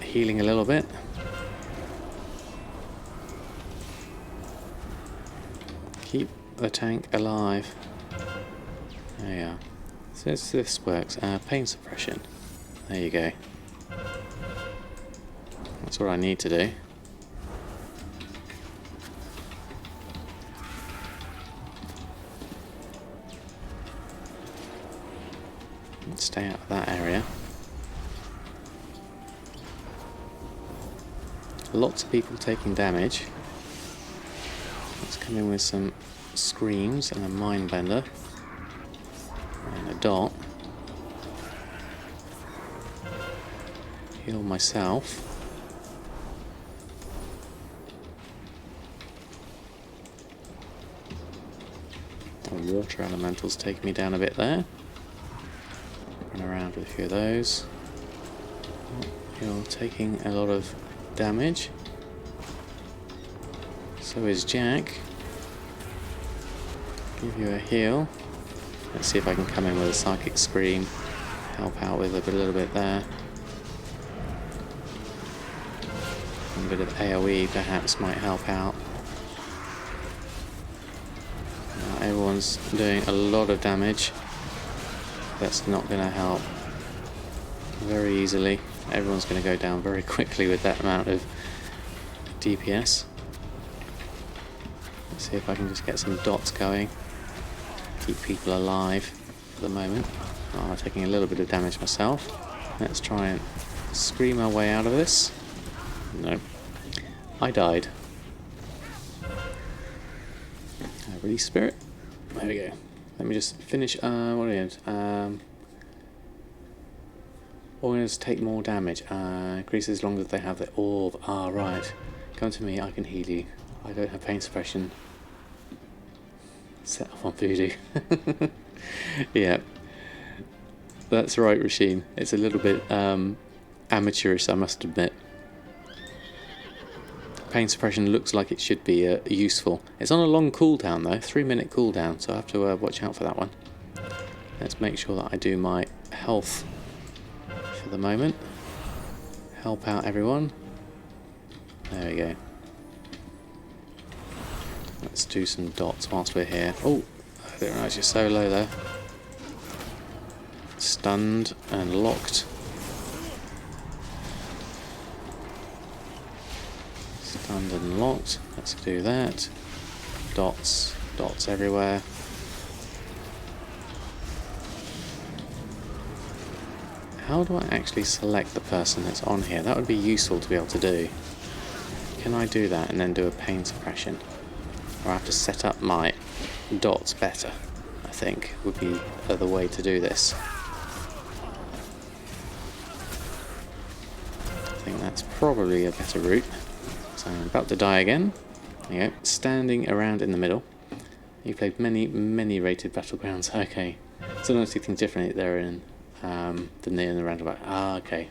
S1: healing a little bit. Keep the tank alive. There you are. So this works. Pain suppression. There you go. That's what I need to do. Let's stay out of that area. Lots of people taking damage. Let's come in with some screams and a mind bender and a dot. Heal myself. The water elementals take me down a bit there. Run around with a few of those. You're taking a lot of damage. So is Jack. Give you a heal. Let's see if I can come in with a psychic scream. Help out with a little bit there. A bit of AoE perhaps might help out. Everyone's doing a lot of damage. That's not going to help very easily. Everyone's going to go down very quickly with that amount of DPS. Let's see if I can just get some dots going. Keep people alive for the moment. Oh, I'm taking a little bit of damage myself. Let's try and scream our way out of this. No. I died. Release spirit. There we go. Let me just finish. What are we doing? Organs take more damage. Increases as long as they have the orb. Ah, right. Come to me, I can heal you. I don't have pain suppression set up on voodoo. Yeah. That's right, Rasheen. It's a little bit amateurish, I must admit. Pain suppression looks like it should be useful. It's on a long cooldown though, 3-minute cooldown, so I have to watch out for that one. Let's make sure that I do my health for the moment. Help out everyone. There we go. Let's do some dots whilst we're here. Oh, I didn't realise you're so low there. Stunned and locked. Stunned and locked. Let's do that. Dots. Dots everywhere. How do I actually select the person that's on here? That would be useful to be able to do. Can I do that and then do a pain suppression? Or I have to set up my dots better, I think, would be the way to do this. I think that's probably a better route. So I'm about to die again. There you go. Standing around in the middle. You've played many rated Battlegrounds. Okay. Sometimes you think differently there in than near in the roundabout. Ah, okay.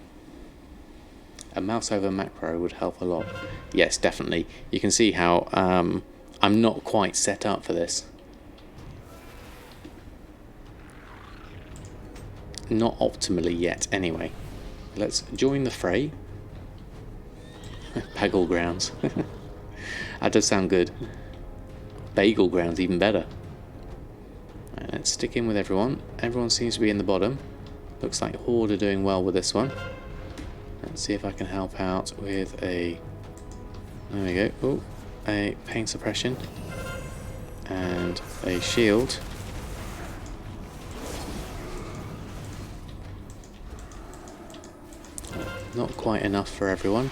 S1: A mouse over macro would help a lot. Yes, definitely. You can see how I'm not quite set up for this. Not optimally yet, anyway. Let's join the fray. Battlegrounds. That does sound good. Bagel grounds, even better. Right, let's stick in with everyone. Everyone seems to be in the bottom. Looks like Horde are doing well with this one. Let's see if I can help out with a... There we go. Oh, a pain suppression. And a shield. Not quite enough for everyone.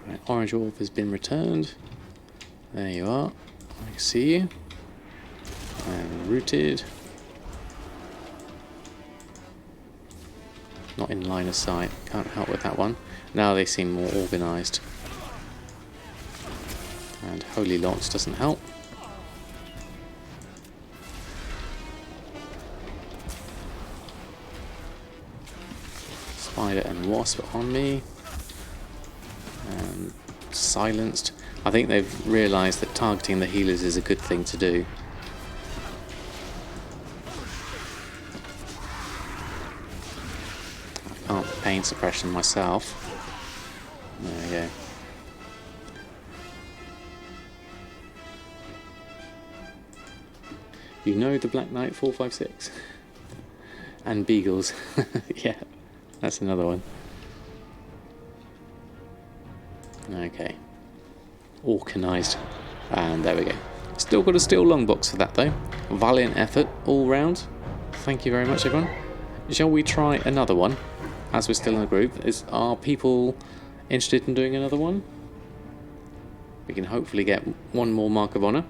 S1: Right, orange orb has been returned. There you are. I see you. And rooted. Not in line of sight. Can't help with that one. Now they seem more organised. And Holy Locks doesn't help. Spider and Wasp on me. And silenced. I think they've realised that targeting the healers is a good thing to do. I can't pain suppression myself. There we go. You know the Black Knight 456? And Beagles. Yeah, that's another one. Okay. Organised. And there we go. Still got a steel long box for that though. Valiant effort all round. Thank you very much everyone. Shall we try another one? As we're still in the group. Are people interested in doing another one? We can hopefully get one more mark of honour.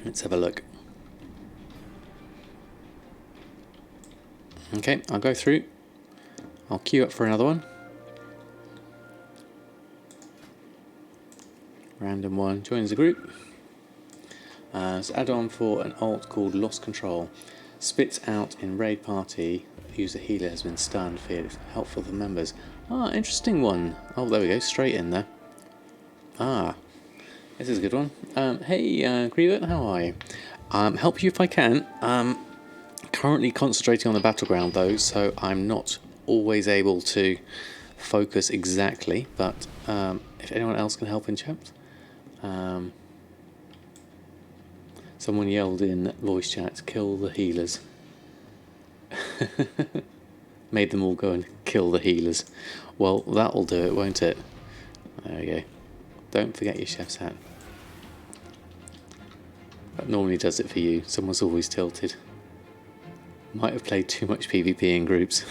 S1: Let's have a look. Okay, I'll go through. I'll queue up for another one. Random one joins the group. It's add-on for an alt called Lost Control. Spits out in raid party. User healer has been stunned. Feared helpful for members. Ah, interesting one. Oh, there we go. Straight in there. Ah, this is a good one. Hey, Griever, how are you? Help you if I can. Currently concentrating on the battleground though, so I'm not always able to focus exactly, but if anyone else can help in chat. Someone yelled in voice chat, kill the healers. Made them all go and kill the healers. Well, that'll do it, won't it? There we go. Don't forget your chef's hat. That normally does it for you. Someone's always tilted. Might have played too much PvP in groups.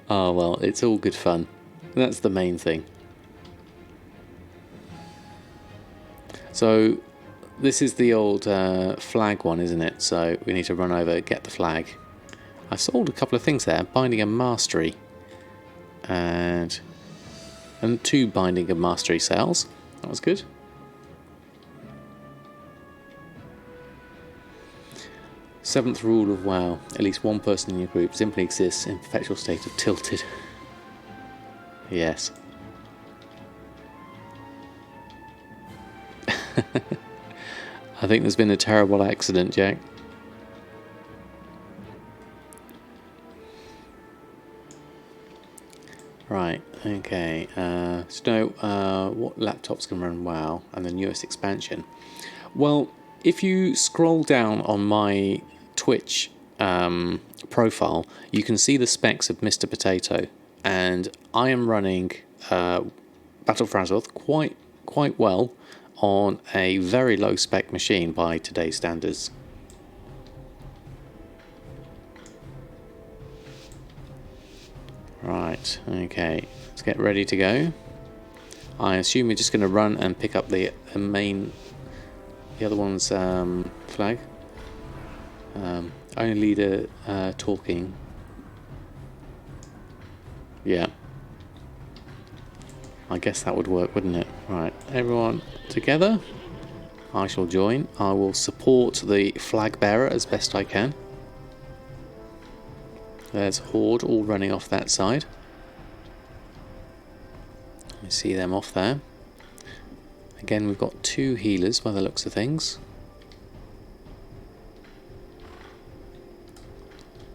S1: Oh well, it's all good fun. That's the main thing. So, this is the old flag one, isn't it? So, we need to run over, get the flag. I sold a couple of things there. Binding and Mastery. And 2 Binding and Mastery sales. That was good. Seventh rule of WoW. At least one person in your group simply exists in perpetual state of tilted. Yes. I think there's been a terrible accident, Jack. Right, okay. What laptops can run WoW and the newest expansion? Well, if you scroll down on my Twitch profile, you can see the specs of Mr. Potato, and I am running Battle for Azeroth quite well on a very low spec machine by today's standards. Right, okay. Let's get ready to go. I assume we're just going to run and pick up the main... The other one's flag. Only leader talking. Yeah. I guess that would work, wouldn't it? Right, everyone together. I shall join. I will support the flag bearer as best I can. There's Horde all running off that side. You see them off there. Again, we've got 2 healers by the looks of things.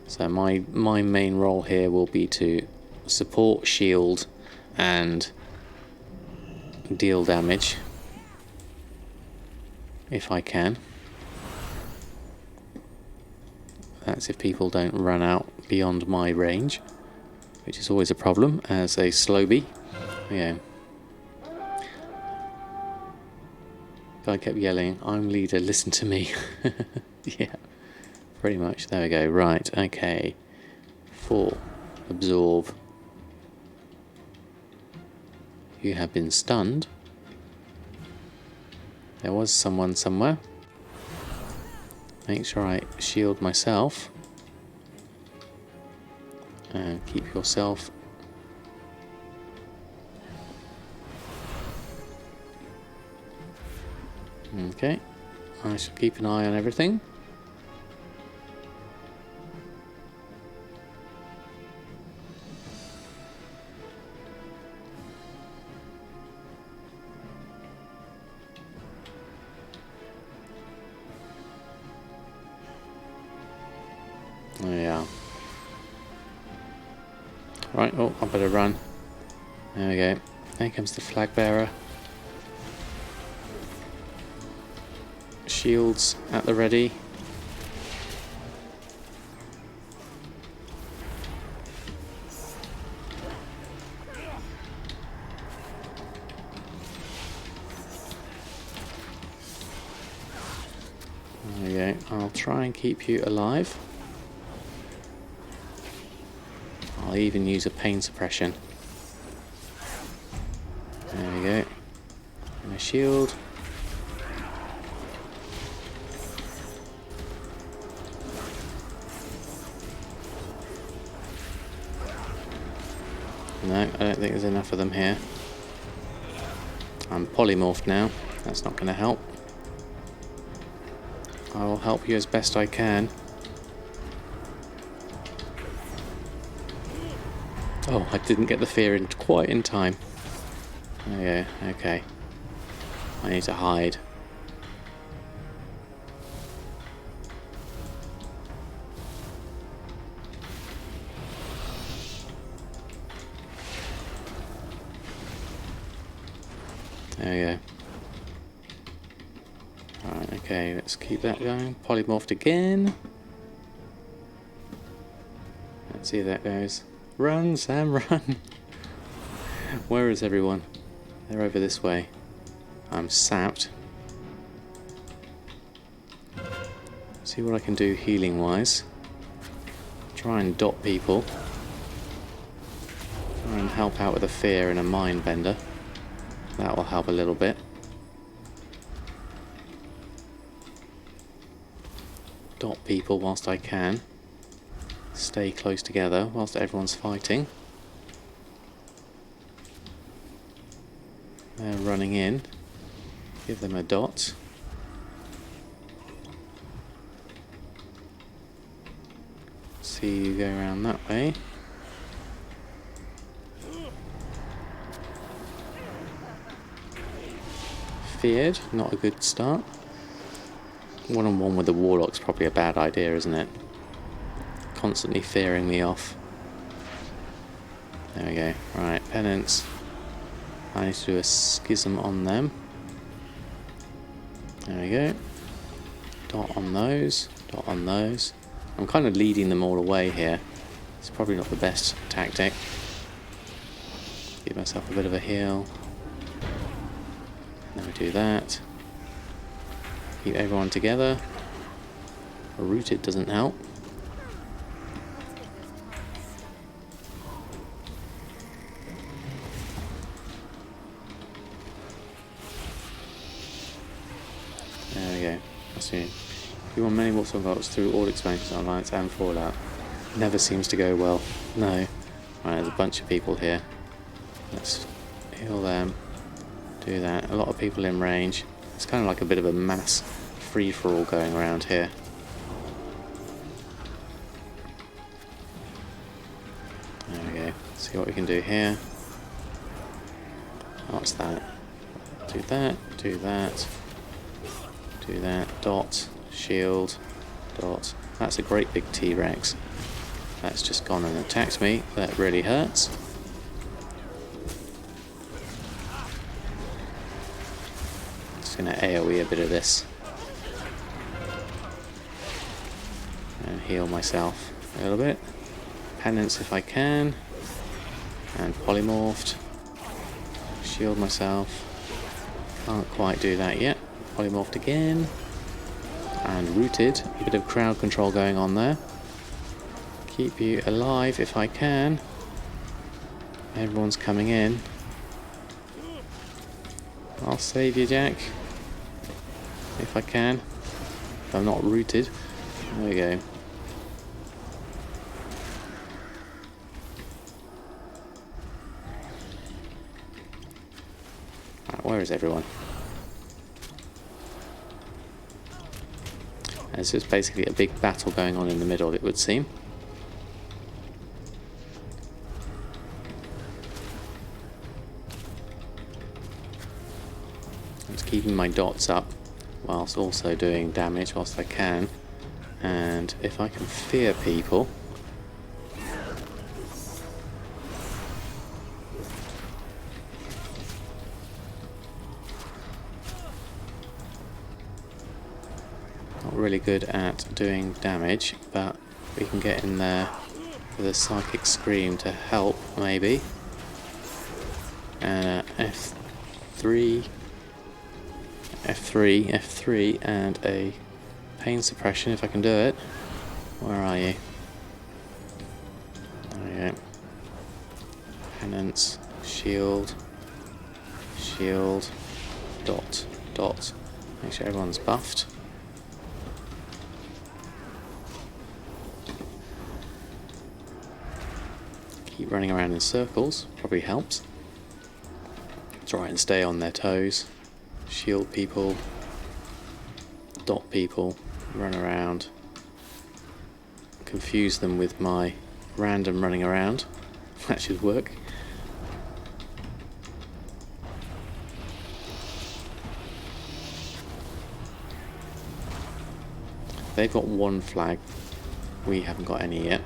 S1: So my main role here will be to support, shield, and deal damage if I can. That's if people don't run out beyond my range, which is always a problem as a slowbie. Yeah. Guy kept yelling, "I'm leader, listen to me." Yeah, pretty much. There we go. Right, okay. 4. Absorb. You have been stunned. There was someone somewhere. Make sure I shield myself. And keep yourself. Okay. I shall keep an eye on everything. Oh, yeah. Right, oh, I better run. There we go. There comes the flag bearer. Shields at the ready. There we go. I'll try and keep you alive. I'll even use a pain suppression. There we go. And a shield. No, I don't think there's enough of them here. I'm polymorphed now. That's not going to help. I will help you as best I can. Oh, I didn't get the fear in quite in time. Oh yeah, okay. I need to hide. There we go. Alright, okay, let's keep that going. Polymorphed again. Let's see how that goes. Run, Sam, run! Where is everyone? They're over this way. I'm sapped. See what I can do healing wise. Try and dot people. Try and help out with a fear and a mind bender. That will help a little bit. Dot people whilst I can. Stay close together whilst everyone's fighting. They're running in. Give them a dot. See you go around that way. Feared, not a good start. One-on-one with the warlock's probably a bad idea, isn't it? Constantly fearing me off. There we go. Right, penance. I need to do a schism on them. There we go. Dot on those. Dot on those. I'm kind of leading them all away here. It's probably not the best tactic. Give myself a bit of a heal. Now we do that. Keep everyone together. Rooted doesn't help. Assuming. You won many Warzone goals through all expansions, Alliance and Fallout. Never seems to go well. No. Right, there's a bunch of people here. Let's heal them. Do that. A lot of people in range. It's kind of like a bit of a mass free-for-all going around here. There we go. See what we can do here. What's that? Do that. Do that. Do that. Dot. Shield. Dot. That's a great big T-Rex. That's just gone and attacked me. That really hurts. Just going to AoE a bit of this. And heal myself a little bit. Penance if I can. And polymorphed. Shield myself. Can't quite do that yet. Polymorphed again. And rooted. A bit of crowd control going on there. Keep you alive if I can. Everyone's coming in. I'll save you, Jack. If I can. If I'm not rooted. There we go. Right, where is everyone? There's just basically a big battle going on in the middle, it would seem. I'm just keeping my dots up whilst also doing damage whilst I can. And if I can fear people... Not really good at doing damage, but we can get in there with a psychic scream to help, maybe. And F3, F3, F3, and a pain suppression if I can do it. Where are you? There we go. Penance, shield, shield, dot, dot. Make sure everyone's buffed. Keep running around in circles, probably helps. Try and stay on their toes. Shield people, dot people, run around. Confuse them with my random running around. That should work. They've got one flag. We haven't got any yet.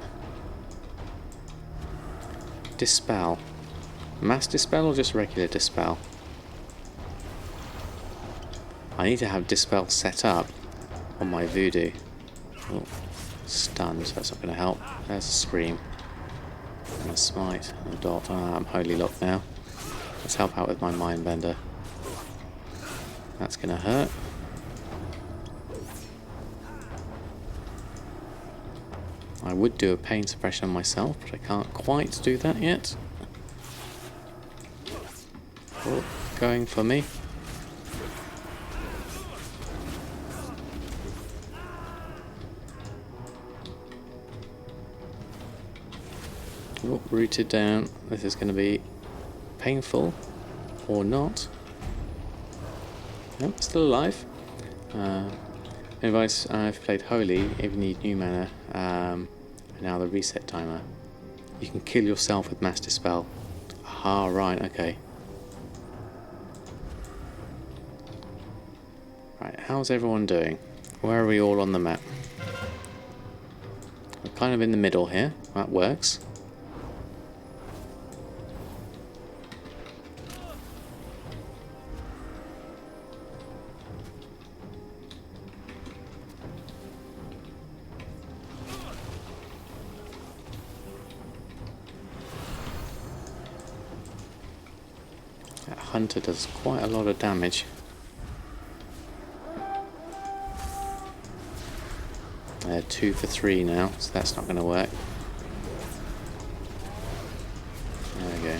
S1: Dispel. Mass Dispel or just regular Dispel? I need to have Dispel set up on my Voodoo. Oh, stunned, so that's not going to help. There's a Scream. And a Smite. And a Dot. Ah, I'm Holy Locked now. Let's help out with my Mindbender. That's going to hurt. I would do a pain suppression on myself, but I can't quite do that yet. Oh, going for me. Oh, rooted down. This is going to be painful, or not. Nope, still alive. Advice: I've played Holy. If you need new mana, and now the reset timer. You can kill yourself with Mass Dispel. Ah, right, okay. Right, how's everyone doing? Where are we all on the map? We're kind of in the middle here. That works. That hunter does quite a lot of damage. They're 2 for 3 now, so that's not going to work. There we go.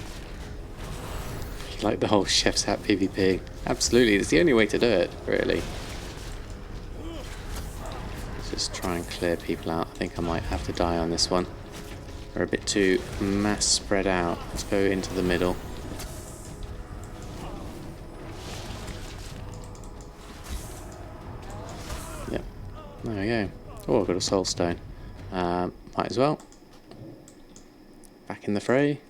S1: Like the whole chef's hat PvP. Absolutely, it's the only way to do it, really. just try and clear people out. I think I might have to die on this one. They're a bit too mass spread out. Let's go into the middle. Yep, there we go. Oh, I've got a soul stone. Might as well. Back in the fray.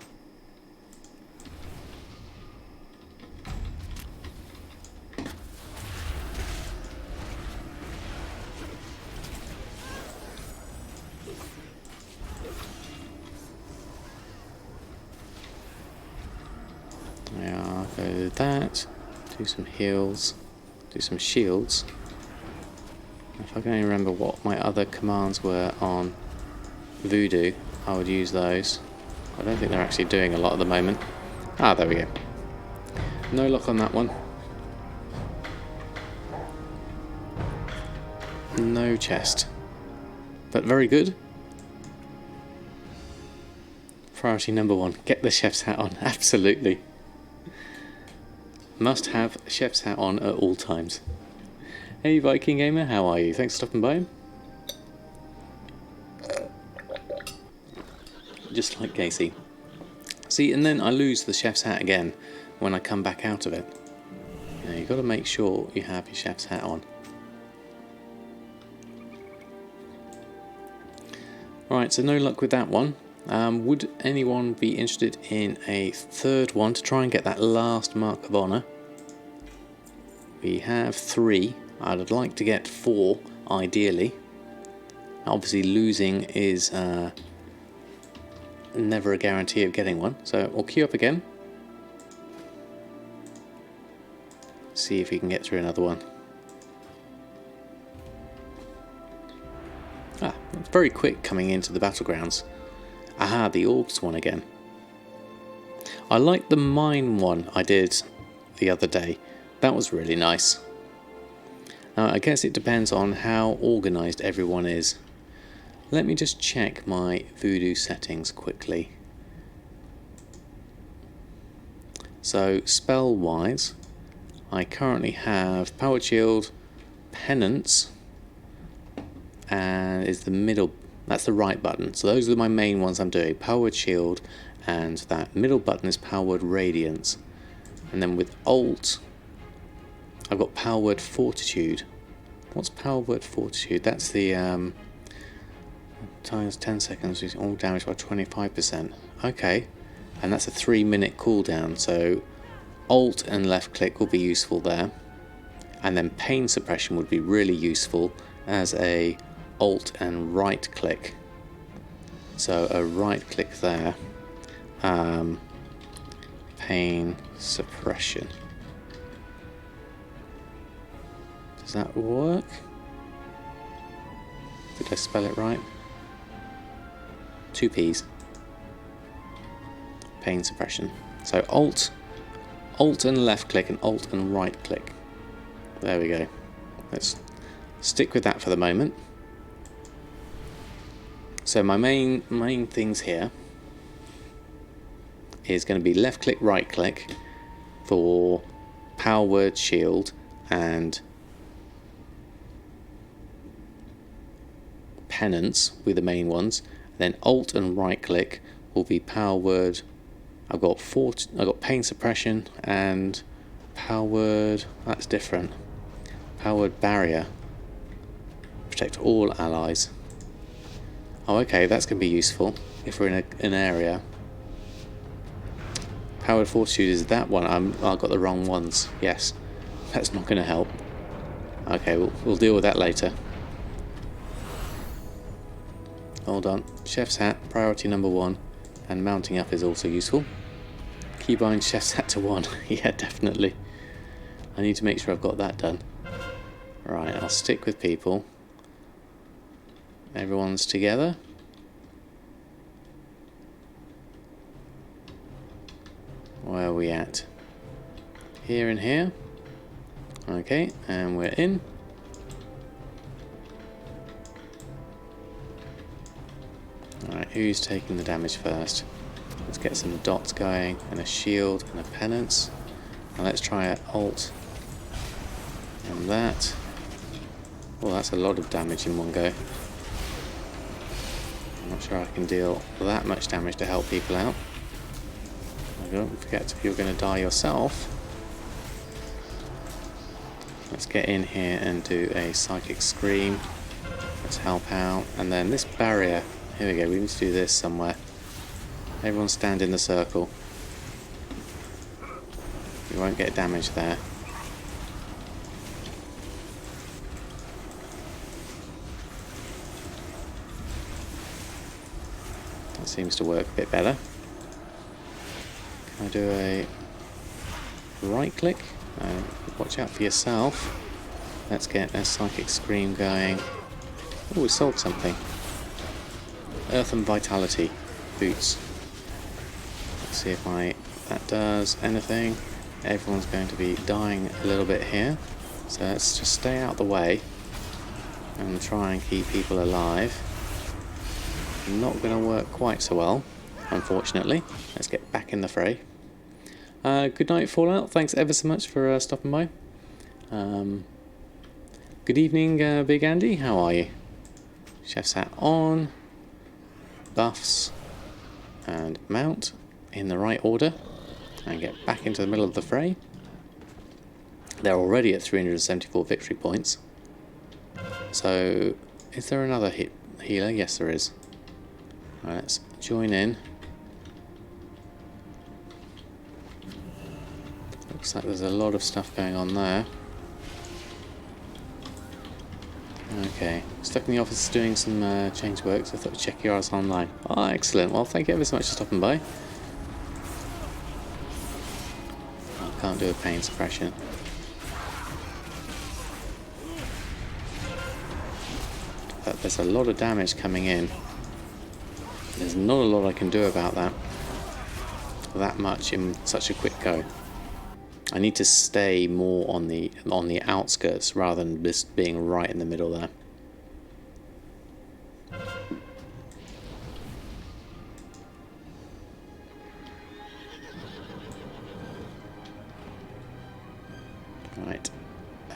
S1: Yeah, go with that. Do some heals. Do some shields. If I can only remember what my other commands were on Voodoo, I would use those. I don't think they're actually doing a lot at the moment. Ah, there we go. No luck on that one. No chest. But very good. Priority number 1. Get the chef's hat on. Absolutely. Must have chef's hat on at all times. Hey Viking Gamer, how are you? Thanks for stopping by. Just like Casey. See, and then I lose the chef's hat again when I come back out of it. You know, you've got to make sure you have your chef's hat on. Right, so no luck with that one. Would anyone be interested in a third one to try and get that last mark of honour? We have 3. I'd like to get 4, ideally. Obviously losing is never a guarantee of getting one, so we'll queue up again. See if we can get through another one. Ah, it's very quick coming into the Battlegrounds. Aha, the Orbs one again. I like the mine one I did the other day. That was really nice. Now, I guess it depends on how organised everyone is. Let me just check my Voodoo settings quickly. So, spell-wise, I currently have Powered Shield, Penance, and is the middle, that's the right button. So those are my main ones I'm doing. Powered Shield, and that middle button is Powered Radiance. And then with Alt, I've got Powered Fortitude. What's Powered Fortitude? That's the times 10 seconds, is all damage by 25%. Okay, and that's a 3-minute cooldown, so Alt and left click will be useful there. And then Pain Suppression would be really useful as a Alt and right click. So a right click there. Pain Suppression. Does that work? Did I spell it right? 2 P's. Pain Suppression. So Alt and left click and Alt and right click. There we go. Let's stick with that for the moment. So my main things here is going to be left click, right click for Powered Shield and Penance with the main ones. Then Alt and right click will be Powered. I've got Pain Suppression and Powered. That's different. Powered Barrier. Protect all allies. Oh, okay, that's going to be useful if we're in an area. Powered Fortitude is that one. I've got the wrong ones. Yes, that's not going to help. Okay, we'll deal with that later. Hold on. Chef's Hat, priority number 1, and mounting up is also useful. Keybind Chef's Hat to 1. Yeah, definitely. I need to make sure I've got that done. Right, I'll stick with people. Everyone's together. Where are we at? Here and here. Okay, and we're in. Alright, who's taking the damage first? Let's get some dots going, and a shield, and a penance. And let's try an alt. And that. Well, that's a lot of damage in one go. I'm not sure I can deal that much damage to help people out. Don't forget, if you're going to die yourself, let's get in here and do a Psychic Scream. Let's help out. And then this barrier, here we go, we need to do this somewhere. Everyone stand in the circle. You won't get damage there. That seems to work a bit better. Can I do a right click? Watch out for yourself. Let's get a Psychic Scream going. Oh, we sold something. Earth and Vitality boots. Let's see if that does anything. Everyone's going to be dying a little bit here. So let's just stay out of the way and try and keep people alive. Not going to work quite so well, unfortunately. Let's get back in the fray. Good night, Fallout. Thanks ever so much for stopping by. Good evening, Big Andy. How are you? Chef's hat on. Buffs. And mount in the right order. And get back into the middle of the fray. They're already at 374 victory points. So, is there another healer? Yes, there is. Right, let's join in. Looks like there's a lot of stuff going on there. Okay, stuck in the office doing some change work, so I thought I'd check your hours online. Oh, excellent. Well, thank you ever so much for stopping by. I can't do a pain suppression. But there's a lot of damage coming in. There's not a lot I can do about that much in such a quick go. I need to stay more on the outskirts rather than just being right in the middle there. Right,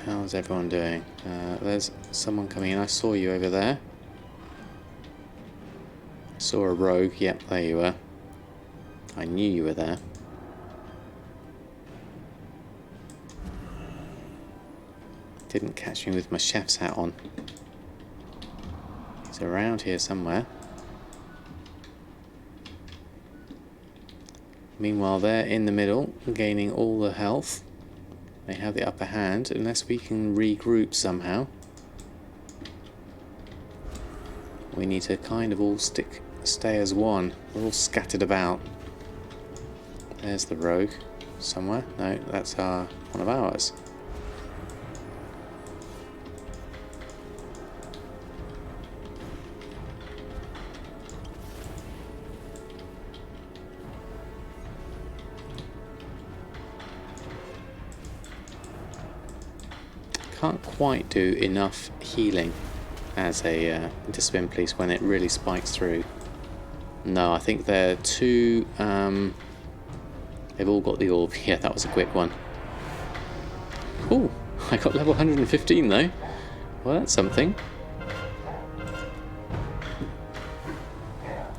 S1: how's everyone doing? There's someone coming in. I saw you over there. I saw a rogue. Yep, there you were. I knew you were there. Didn't catch me with my chef's hat on. He's around here somewhere. Meanwhile, they're in the middle, gaining all the health. They have the upper hand, unless we can regroup somehow. We need to kind of all stay as one. We're all scattered about. There's the rogue somewhere. No, that's one of ours. Can't quite do enough healing as a discipline police when it really spikes through. No, I think they're too. They've all got the orb. Yeah, that was a quick one. Oh, I got level 115 though. Well, that's something.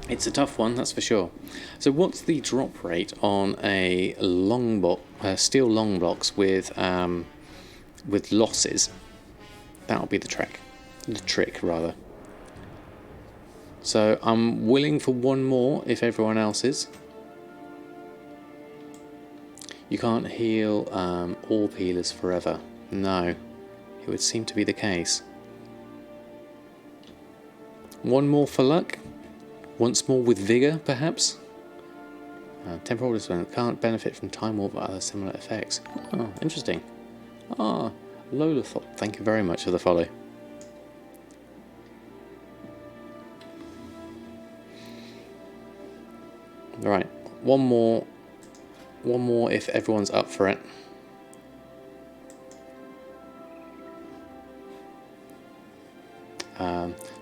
S1: It's a tough one, that's for sure. So, what's the drop rate on a steel long blocks with losses? That'll be the trick. The trick, rather. So I'm willing for one more if everyone else is. You can't heal orb healers forever. No, it would seem to be the case. One more for luck. Once more with vigor, perhaps. Temporal discipline can't benefit from time warp or other similar effects. Oh, interesting. Ah, Lola, thank you very much for the follow. Right, one more if everyone's up for it.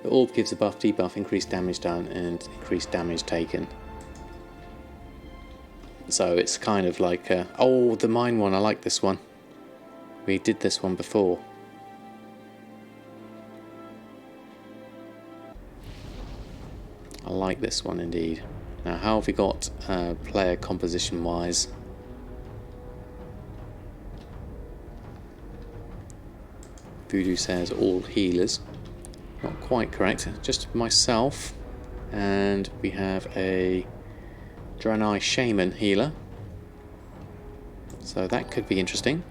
S1: The orb gives a buff, debuff, increased damage done, and increased damage taken. So it's kind of like, oh, the mine one, I like this one. We did this one before. like this one indeed. Now, how have we got player composition wise? Voodoo says all healers. Not quite correct, just myself, and we have a Draenei Shaman healer. So that could be interesting.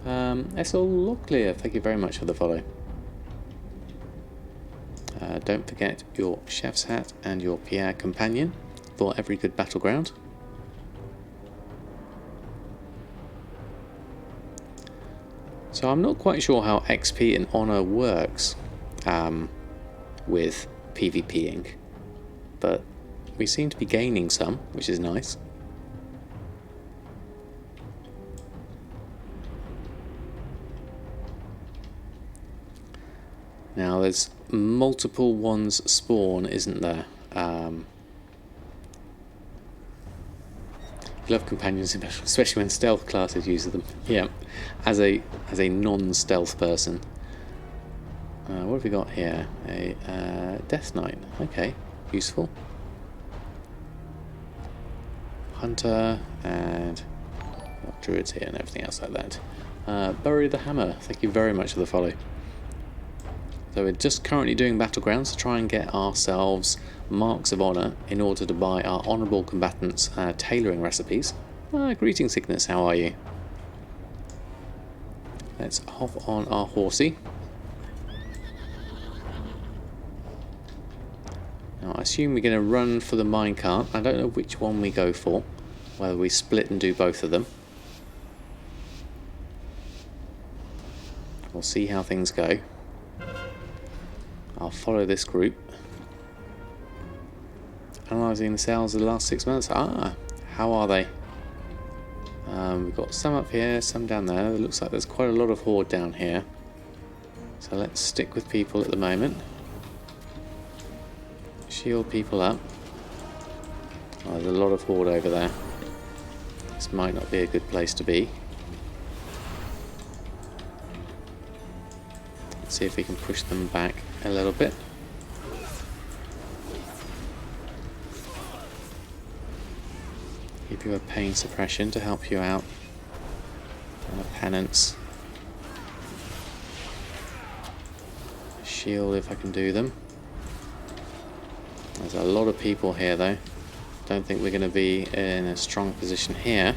S1: It's all clear. Thank you very much for the follow. Don't forget your chef's hat and your Pierre companion for every good battleground. So I'm not quite sure how XP and Honor works with PvPing, but we seem to be gaining some, which is nice. Now there's multiple ones spawn, isn't there? Love companions, especially when stealth classes use them. Yeah, as a non-stealth person. What have we got here? A Death Knight. Okay, useful. Hunter and druids here and everything else like that. Bury the Hammer. Thank you very much for the follow. So we're just currently doing Battlegrounds to try and get ourselves marks of honour in order to buy our honourable combatants tailoring recipes. Greetings, Cygnus, how are you? Let's hop on our horsey. Now I assume we're going to run for the minecart. I don't know which one we go for, whether we split and do both of them. We'll see how things go. I'll follow this group. Analysing the sales of the last 6 months. How are they? We've got some up here, some down there. It looks like there's quite a lot of horde down here. So let's stick with people at the moment. Shield people up. Oh, there's a lot of horde over there. This might not be a good place to be. Let's see if we can push them back a little bit. Give you a pain suppression to help you out. And a penance. A shield if I can do them. There's a lot of people here though. Don't think we're going to be in a strong position here.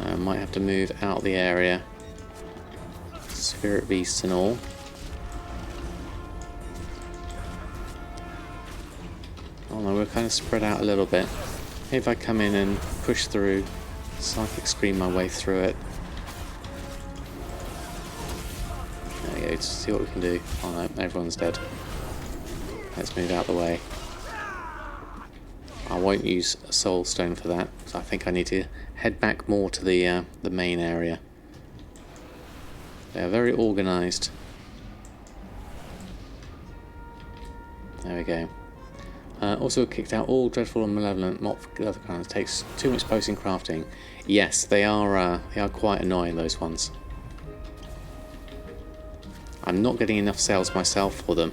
S1: I might have to move out of the area. Spirit beasts and all. Oh no, we're kind of spread out a little bit. Maybe if I come in and push through, psychic scream my way through it. There we go, to see what we can do. Oh no, everyone's dead. Let's move out of the way. I won't use a soul stone for that, so I think I need to head back more to the main area. They're very organised. There we go. Also kicked out all dreadful and malevolent mob leather kinds. Takes too much posting crafting. Yes, they are quite annoying, those ones. I'm not getting enough sales myself for them.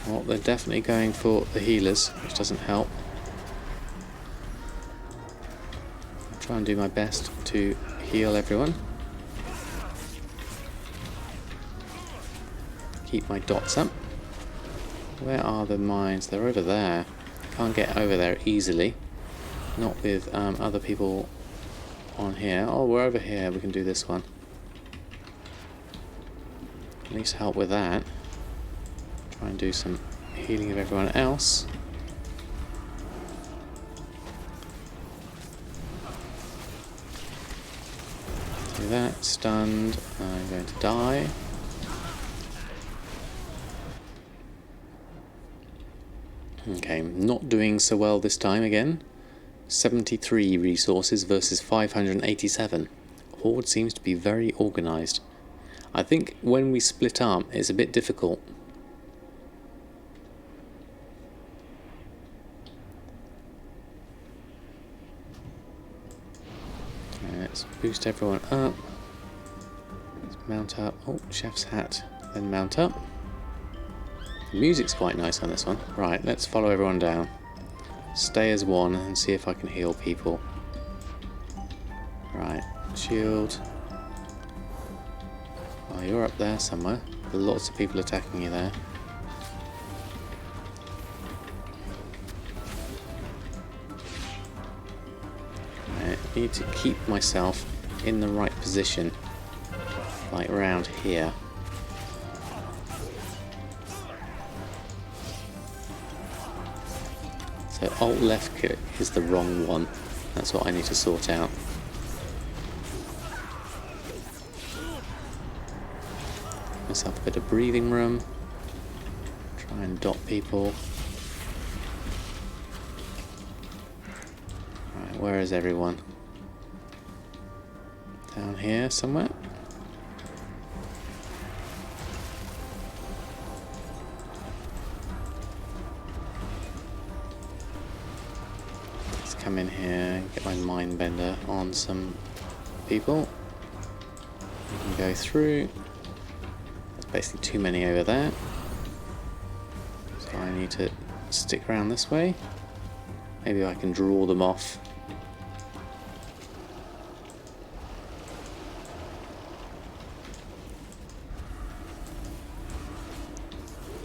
S1: Well, they're definitely going for the healers, which doesn't help. I'll try and do my best to heal everyone. Keep my dots up. Where are the mines? They're over there. Can't get over there easily. Not with other people on here. Oh, we're over here. We can do this one. At least help with that. Try and do some healing of everyone else. Do that, stunned. I'm going to die. Okay, not doing so well this time again. 73 resources versus 587. Horde seems to be very organised. I think when we split up, it's a bit difficult. Let's boost everyone up. Let's mount up. Oh, chef's hat. Then mount up. The music's quite nice on this one. Right, let's follow everyone down. Stay as one and see if I can heal people. Right, shield. Oh, you're up there somewhere. Lots of people attacking you there. I need to keep myself in the right position, like around here. So Alt left click is the wrong one. That's what I need to sort out. Myself a bit of breathing room. Try and dot people. Right, where is everyone? Down here somewhere. Let's come in here and get my mind bender on some people. We can go through. There's basically too many over there. So I need to stick around this way. Maybe I can draw them off.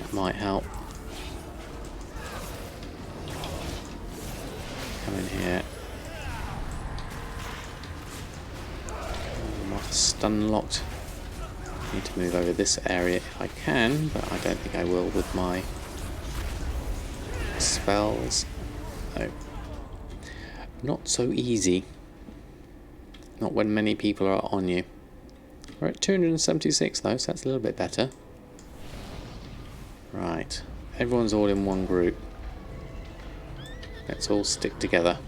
S1: That might help. Come in here. I'm not stun locked. Need to move over this area if I can, but I don't think I will with my spells. No. Not so easy. Not when many people are on you. We're at 276 though, so that's a little bit better. Right. Everyone's all in one group. Let's all stick together.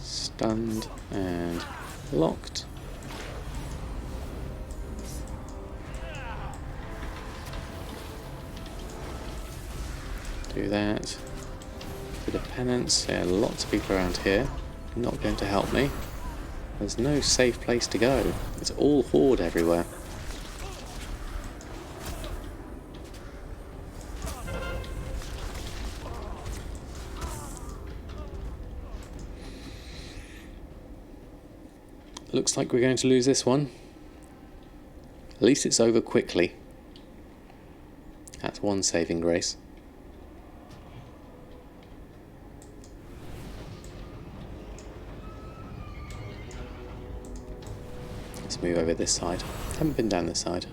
S1: Stunned and locked. Do that. Bit of penance. Yeah, lots of people around here. Not going to help me. There's no safe place to go. It's all horde everywhere. Looks like we're going to lose this one. At least it's over quickly. That's one saving grace. Let's move over this side. Haven't been down this side.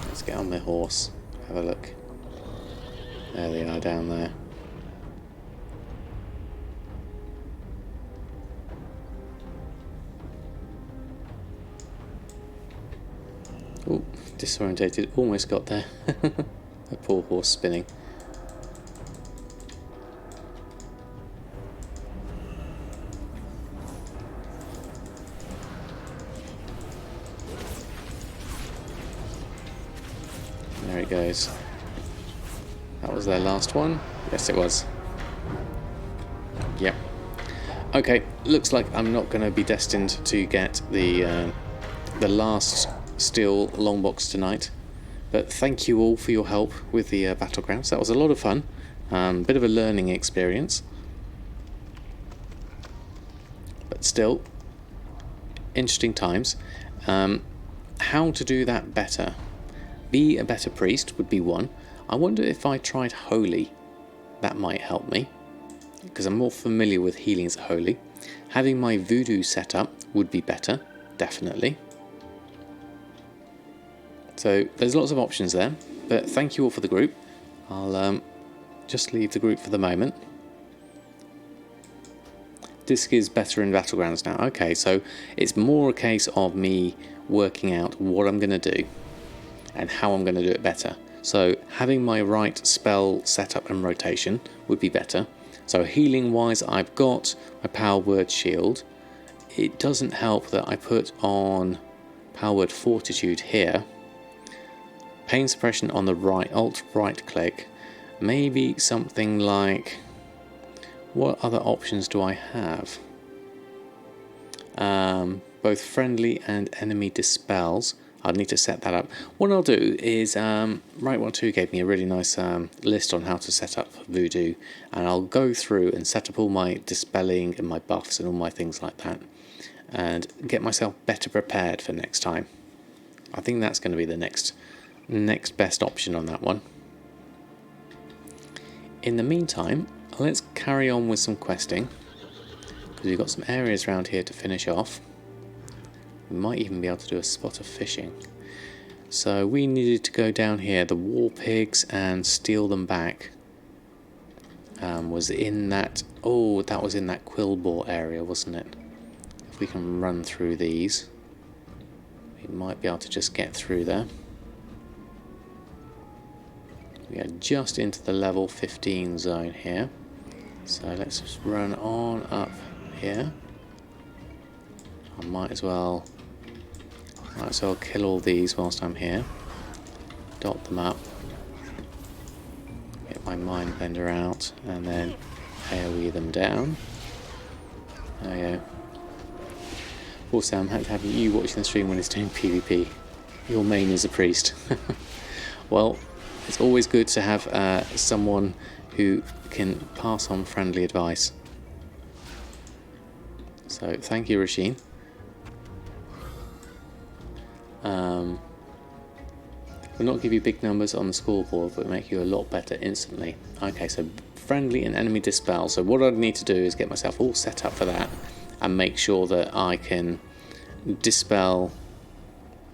S1: Let's get on my horse. Have a look. There they are down there. Oh, disorientated, almost got there. A poor horse spinning. There it goes. That was their last one. Yes, it was. Yep. Okay, looks like I'm not going to be destined to get the last steel long box tonight, but thank you all for your help with the Battlegrounds. That was a lot of fun. Bit of a learning experience, but still interesting times. How to do that better? Be a better priest would be one. I wonder if I tried holy, that might help me, because I'm more familiar with healing as holy. Having my voodoo set up would be better, definitely. So there's lots of options there, but thank you all for the group. I'll just leave the group for the moment. Disc is better in Battlegrounds now. Okay, so it's more a case of me working out what I'm going to do and how I'm going to do it better. So having my right spell setup and rotation would be better. So healing wise, I've got my power word shield. It doesn't help that I put on power word fortitude here. Pain suppression on the right, alt right click. Maybe something like, what other options do I have? Both friendly and enemy dispels. I'd need to set that up. What I'll do is, Right12 gave me a really nice list on how to set up Voodoo, and I'll go through and set up all my dispelling and my buffs and all my things like that, and get myself better prepared for next time. I think that's going to be the next best option on that one. In the meantime, let's carry on with some questing, because we've got some areas around here to finish off. We might even be able to do a spot of fishing. So we needed to go down here, the war pigs, and steal them back. Was in that, oh, that was in that Quillbore area, wasn't it? If we can run through these, we might be able to just get through there. We are just into the level 15 zone here. So let's just run on up here. I might as well kill all these whilst I'm here. Dot them up. Get my mind bender out and then AoE them down. There we go. Also, I'm happy to have you watching the stream when it's doing PvP. Your main is a priest. Well, it's always good to have someone who can pass on friendly advice. So thank you, Rasheen. Will not give you big numbers on the scoreboard, but make you a lot better instantly. Okay, so friendly and enemy dispel. So what I'd need to do is get myself all set up for that and make sure that I can dispel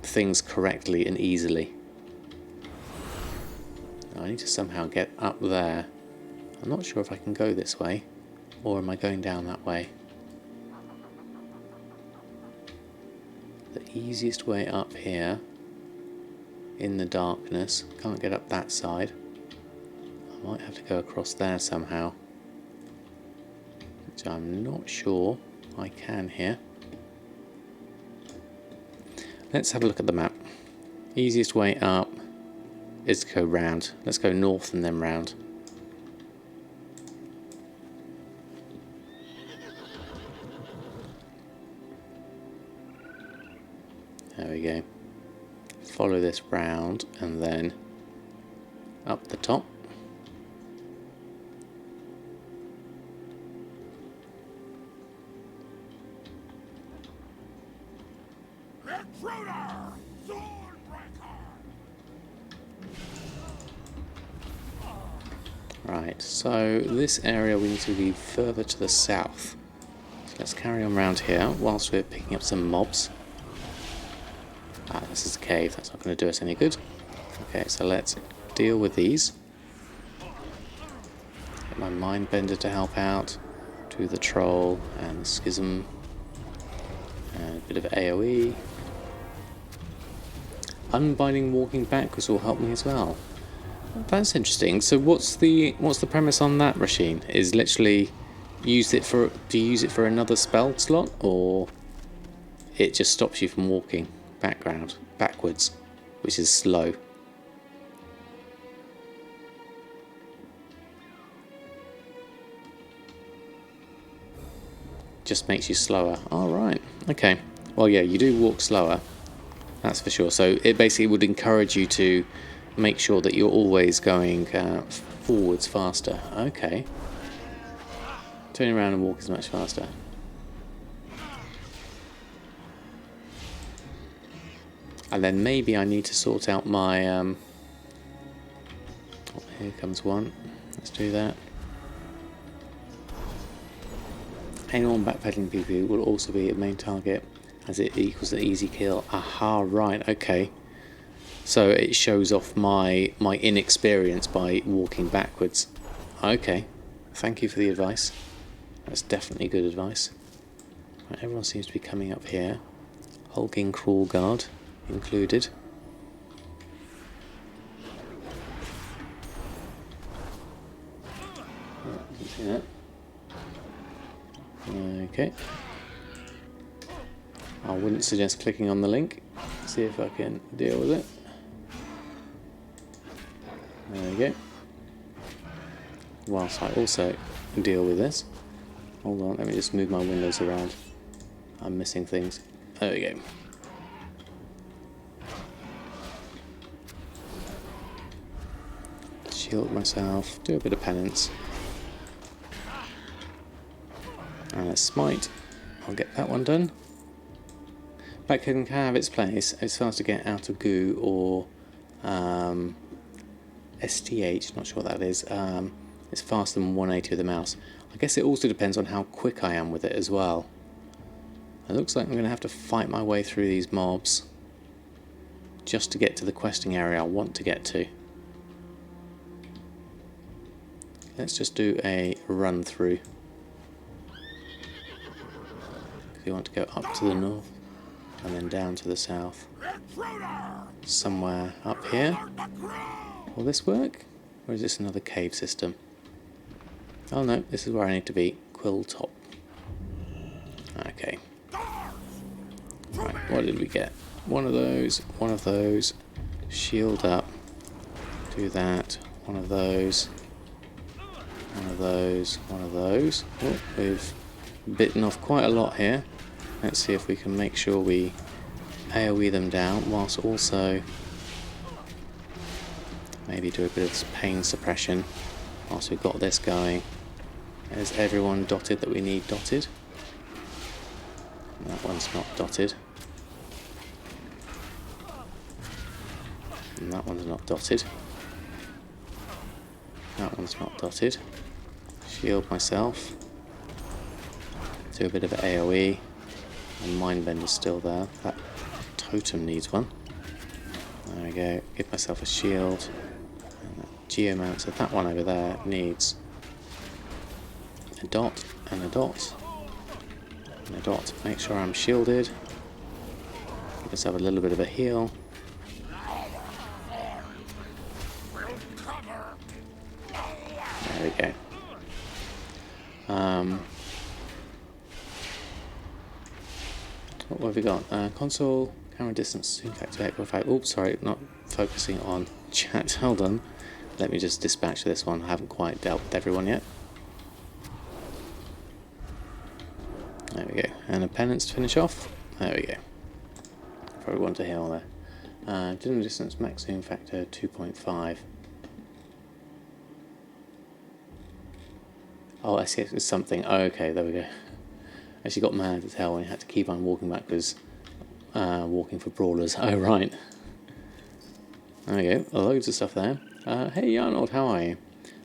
S1: things correctly and easily. I need to somehow get up there. I'm not sure if I can go this way, or am I going down that way? The easiest way up here, in the darkness, can't get up that side. I might have to go across there somehow, which I'm not sure I can here. Let's have a look at the map. Easiest way up is to go round. Let's go north and then round. There we go. Follow this round and then up the top. Right, so this area we need to be further to the south. So let's carry on around here whilst we're picking up some mobs. Ah, this is a cave, that's not going to do us any good. Okay, so let's deal with these. Get my mind bender to help out. Do the troll and the schism. And a bit of AoE. Unbinding walking backwards will help me as well. That's interesting. So what's the premise on that, Rasheen? Is literally do you use it for another spell slot, or it just stops you from walking backwards, which is slow? Just makes you slower. All right. Okay. Well, yeah, you do walk slower. That's for sure. So it basically would encourage you to make sure that you're always going forwards faster. Okay. Turning around and walk is much faster. And then maybe I need to sort out my... oh, here comes one. Let's do that. Anyone backpedaling PvP will also be a main target, as it equals an easy kill. Aha, right, okay. So it shows off my inexperience by walking backwards. Okay, thank you for the advice. That's definitely good advice. Right, everyone seems to be coming up here. Hulking Crawl Guard included. Oh, didn't see that. Okay. I wouldn't suggest clicking on the link. See if I can deal with it. There we go. Whilst I also deal with this. Hold on, let me just move my windows around. I'm missing things. There we go. Shield myself, do a bit of penance. And a smite. I'll get that one done. That can have its place. It's fast to get out of goo or STH, not sure what that is. It's faster than 180 with the mouse. I guess it also depends on how quick I am with it as well. It looks like I'm going to have to fight my way through these mobs just to get to the questing area I want to get to. Let's just do a run through. We want to go up to the north and then down to the south. Somewhere up here. Will this work? Or is this another cave system? Oh no, this is where I need to be. Quill top. Okay. Right, what did we get? One of those. Shield up. Do that. One of those. One of those. One of those. Oh, we've bitten off quite a lot here. Let's see if we can make sure we AoE them down whilst also maybe do a bit of pain suppression whilst we've got this going. Is everyone dotted that we need dotted? That one's not dotted. And that one's not dotted. That one's not dotted. Shield myself. Do a bit of AoE. And Mindbender's still there. That totem needs one. There we go. Give myself a shield. And that geomancer, that one over there, needs a dot and a dot. And a dot. Make sure I'm shielded. Give myself a little bit of a heal. There we go. What have we got? Console, camera distance, zoom factor 8.5. Oops, sorry, not focusing on chat. Hold on. Let me just dispatch this one. I haven't quite dealt with everyone yet. There we go. And a penance to finish off. There we go. Probably want to heal there. Zoom distance, max zoom factor 2.5. Oh, I see it's something. Oh, okay, there we go. Actually got mad as hell when I had to keep on walking backwards, walking for brawlers. Oh, right. There we go. Loads of stuff there. Hey, Arnold, how are you?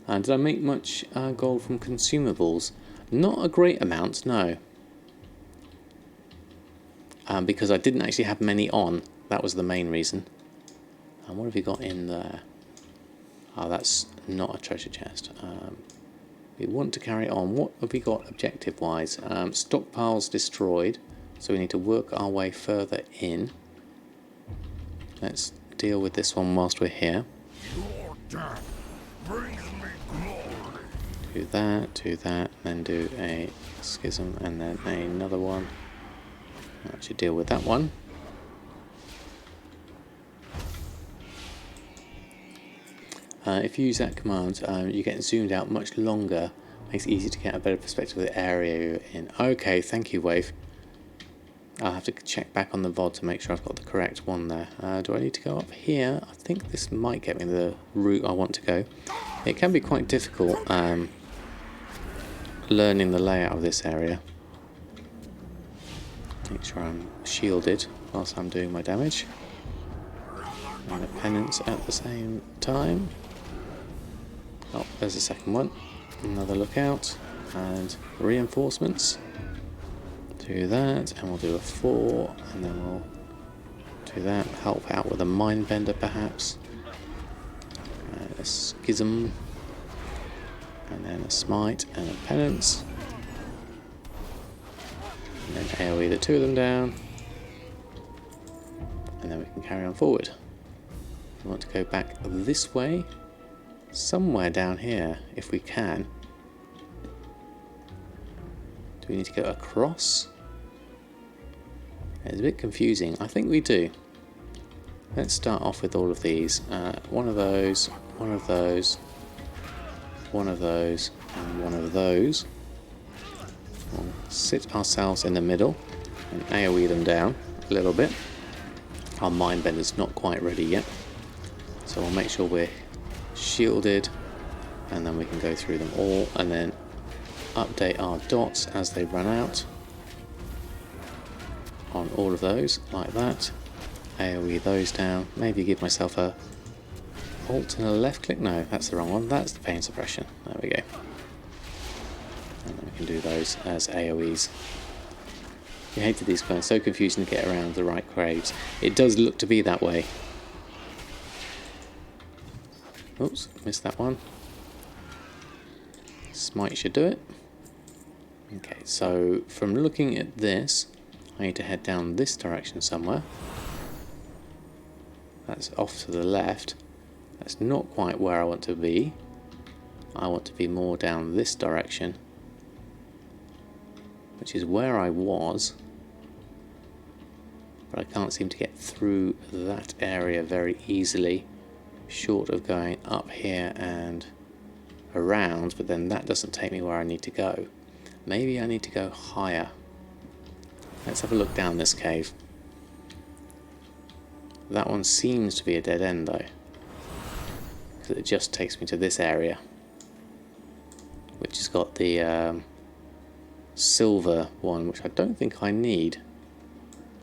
S1: Did I make much gold from consumables? Not a great amount, no. Because I didn't actually have many on. That was the main reason. And what have you got in there? Oh, that's not a treasure chest. We want to carry on. What have we got objective-wise? Stockpiles destroyed, so we need to work our way further in. Let's deal with this one whilst we're here. Do that, then do a schism, and then another one. I'll actually deal with that one. If you use that command, you get zoomed out much longer. Makes it easy to get a better perspective of the area you're in. Okay, thank you, Wave. I'll have to check back on the VOD to make sure I've got the correct one there. Do I need to go up here? I think this might get me the route I want to go. It can be quite difficult learning the layout of this area. Make sure I'm shielded whilst I'm doing my damage. And a penance at the same time. Oh, there's a second one. Another lookout. And reinforcements. Do that, and we'll do a 4, and then we'll do that. Help out with a Mindbender, perhaps. A schism. And then a smite and a penance. And then AoE the two of them down. And then we can carry on forward. We want to go back this way. Somewhere down here, if we can. Do we need to go across? It's a bit confusing. I think we do. Let's start off with all of these. One of those, one of those, one of those, and one of those. We'll sit ourselves in the middle and AoE them down a little bit. Our Mindbender's not quite ready yet, so we'll make sure we're shielded, and then we can go through them all and then update our dots as they run out on all of those, like that. AoE those down, maybe give myself a alt and a left click. No, that's the wrong one, that's the pain suppression. There we go. And then we can do those as AoEs. I hated these guys, so confusing to get around the right graves. It does look to be that way. Oops, missed that one. Smite should do it. Okay, so from looking at this, I need to head down this direction somewhere. That's off to the left. That's not quite where I want to be. I want to be more down this direction, which is where I was, but I can't seem to get through that area very easily, short of going up here and around, but then that doesn't take me where I need to go. Maybe I need to go higher. Let's have a look down this cave. That one seems to be a dead end though, because it just takes me to this area, which has got the silver one, which I don't think I need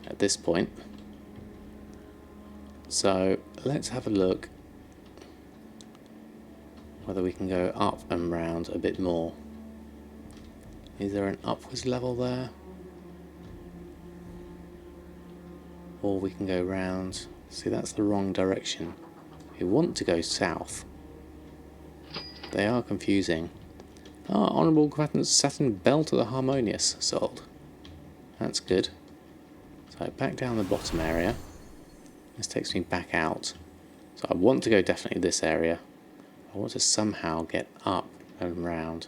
S1: at this point. So let's have a look whether we can go up and round a bit more. Is there an upwards level there? Or we can go round. See, that's the wrong direction. We want to go south. They are confusing. Ah, Honourable Combatant's Satin Belt of the Harmonious sold. That's good. So back down the bottom area. This takes me back out. So I want to go definitely this area. I want to somehow get up and round.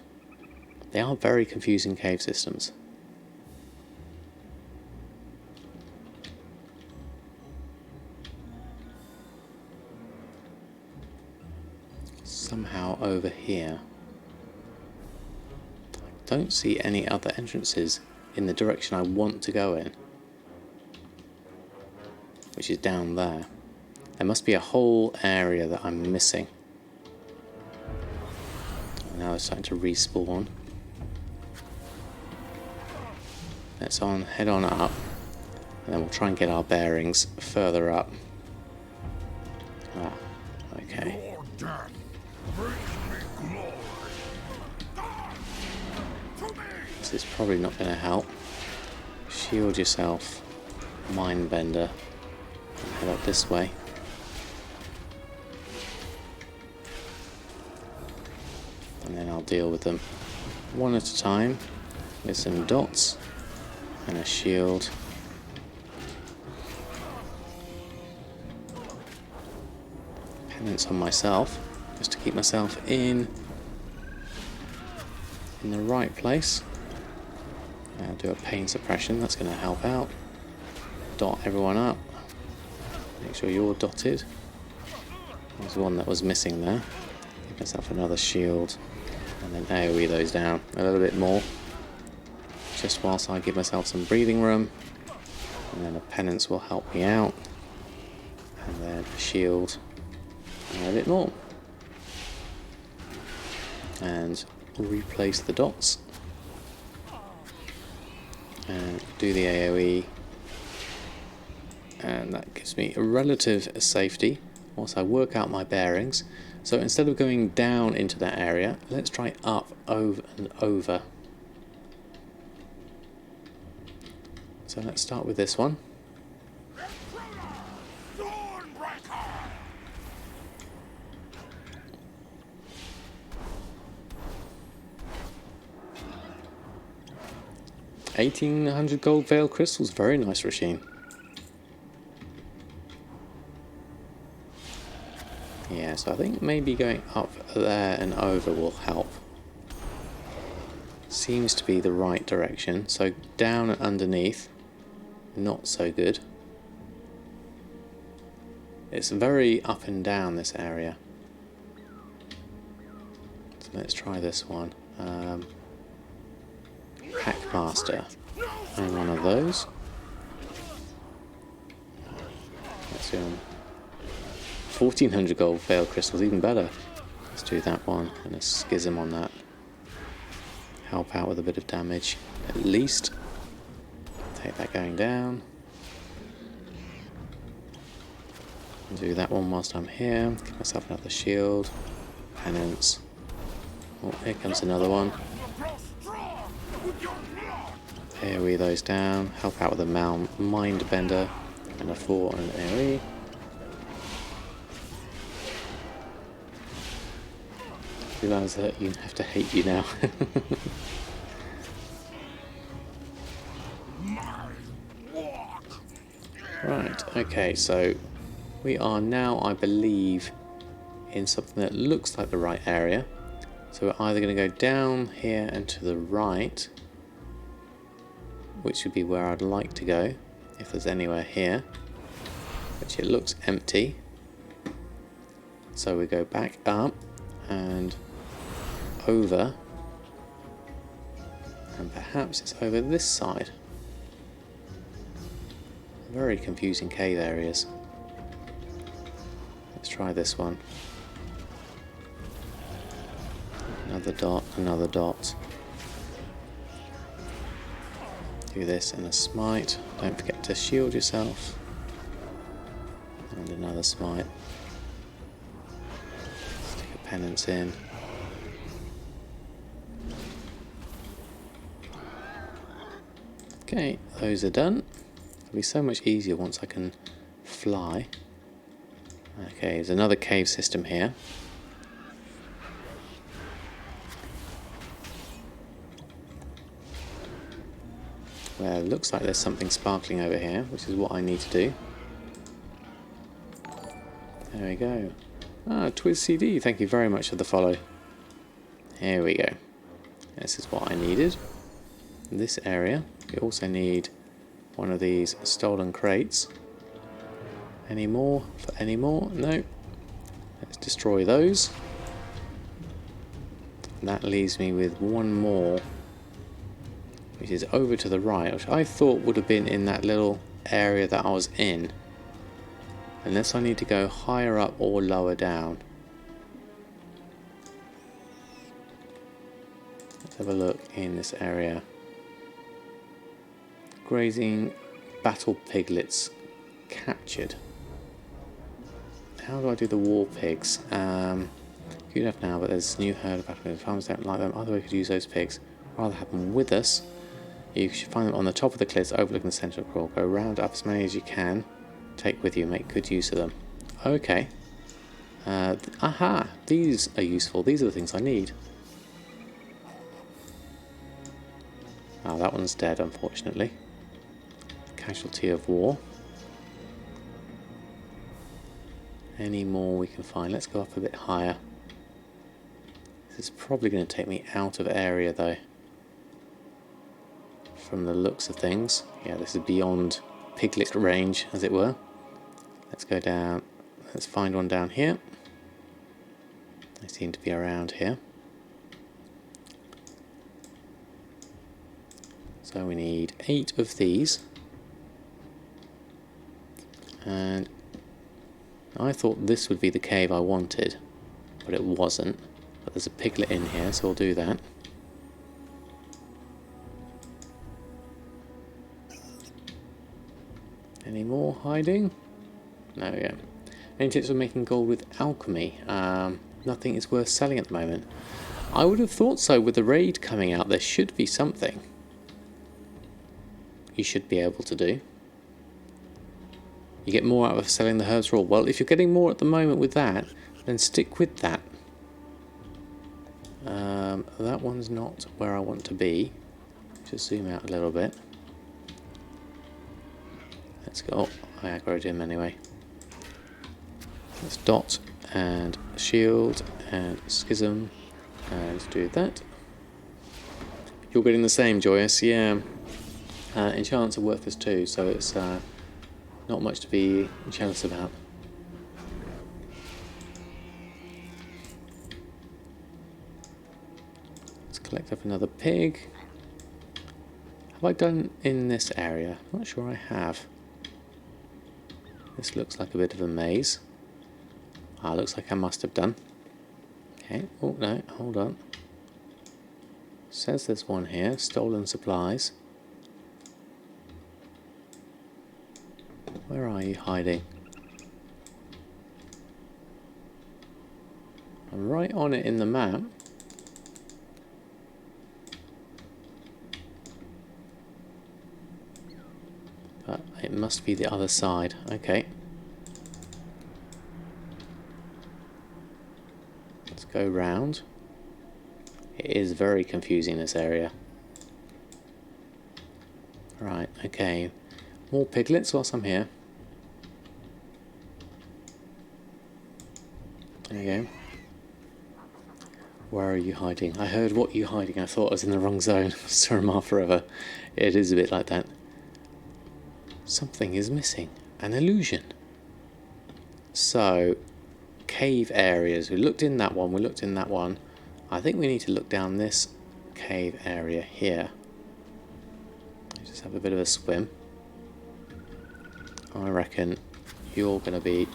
S1: They are very confusing cave systems. Somehow over here. I don't see any other entrances in the direction I want to go in, which is down there. There must be a whole area that I'm missing. Now they're starting to respawn. Let's head on up, and then we'll try and get our bearings further up. Ah, okay. This is probably not going to help. Shield yourself, Mindbender, and head up this way. And then I'll deal with them one at a time with some dots and a shield. Penance on myself, just to keep myself in the right place. I'll do a pain suppression, that's going to help out. Dot everyone up. Make sure you're dotted. There's one that was missing there. Give myself another shield. And then AoE those down a little bit more. Just whilst I give myself some breathing room. And then a penance will help me out. And then a shield. And a bit more. And replace the dots. And do the AoE. And that gives me a relative safety whilst I work out my bearings. So instead of going down into that area, let's try up, over and over. So let's start with this one. $1,800 gold veil crystals, very nice machine. Yeah, so I think maybe going up there and over will help. seems to be the right direction. So down and underneath, not so good. It's very up and down, this area. So let's try this one. Packmaster. And one of those. Let's do 1400 gold failed crystals, even better. Let's do that one and a schism on that. Help out with a bit of damage, at least. Take that going down. Do that one whilst I'm here. Give myself another shield. Penance. Oh, here comes another one. AoE those down. Help out with a mind bender and a 4 and an AoE. Realise that you have to hate you now. Right, okay, so we are now, I believe, in something that looks like the right area. So we're either going to go down here and to the right, which would be where I'd like to go, if there's anywhere here, which it looks empty. So we go back up and over, and perhaps it's over this side. Very confusing cave areas. Let's try this one. Another dot, another dot. Do this and a smite. Don't forget to shield yourself. And another smite. Stick a penance in. Okay, those are done. It'll be so much easier once I can fly. Okay, there's another cave system here. Well, it looks like there's something sparkling over here, which is what I need to do. There we go. Ah, Twiz CD, thank you very much for the follow. Here we go. This is what I needed. This area, we also need one of these stolen crates. Any more? For any more? No. Let's destroy those. And that leaves me with one more, which is over to the right, which I thought would have been in that little area that I was in. Unless I need to go higher up or lower down. Let's have a look in this area. Grazing battle piglets captured. How do I do the war pigs? Good enough now, but there's new herd of battle pigs. Farmers don't like them. Either way, we could use those pigs. Rather have them with us. You should find them on the top of the cliffs overlooking the centre of the crawl. Go round up as many as you can. Take with you. Make good use of them. Okay. Aha! These are useful. These are the things I need. Oh, that one's dead, unfortunately. Casualty of war. Any more we can find? Let's go up a bit higher. This is probably going to take me out of area though. From the looks of things. Yeah, this is beyond piglet range, as it were. Let's go down. Let's find one down here. They seem to be around here. So we need 8 of these. And I thought this would be the cave I wanted, but it wasn't. But there's a piglet in here, so we'll do that. Any more hiding? No, yeah. Any tips for making gold with alchemy? Nothing is worth selling at the moment. I would have thought so. With the raid coming out, there should be something you should be able to do. You get more out of selling the herbs raw. Well, if you're getting more at the moment with that, then stick with that. That one's not where I want to be. Just zoom out a little bit. Let's go. Oh, I aggroed him anyway. Let's dot and shield and schism and do that. You're getting the same, Joyous, yeah. Enchants are worthless too, so it's not much to be jealous about. Let's collect up another pig. Have I done in this area? I'm not sure I have. This looks like a bit of a maze. Looks like I must have done. Okay, oh no, hold on. Says there's one here, stolen supplies. Where are you hiding? I'm right on it in the map. But it must be the other side. Okay. Let's go round. It is very confusing, this area. Right, okay. More piglets whilst I'm here. There you go. Where are you hiding? I heard what you hiding. I thought I was in the wrong zone. Suramar forever. It is a bit like that. Something is missing. An illusion. So, cave areas. We looked in that one. We looked in that one. I think we need to look down this cave area here. Just have a bit of a swim. I reckon you're going to be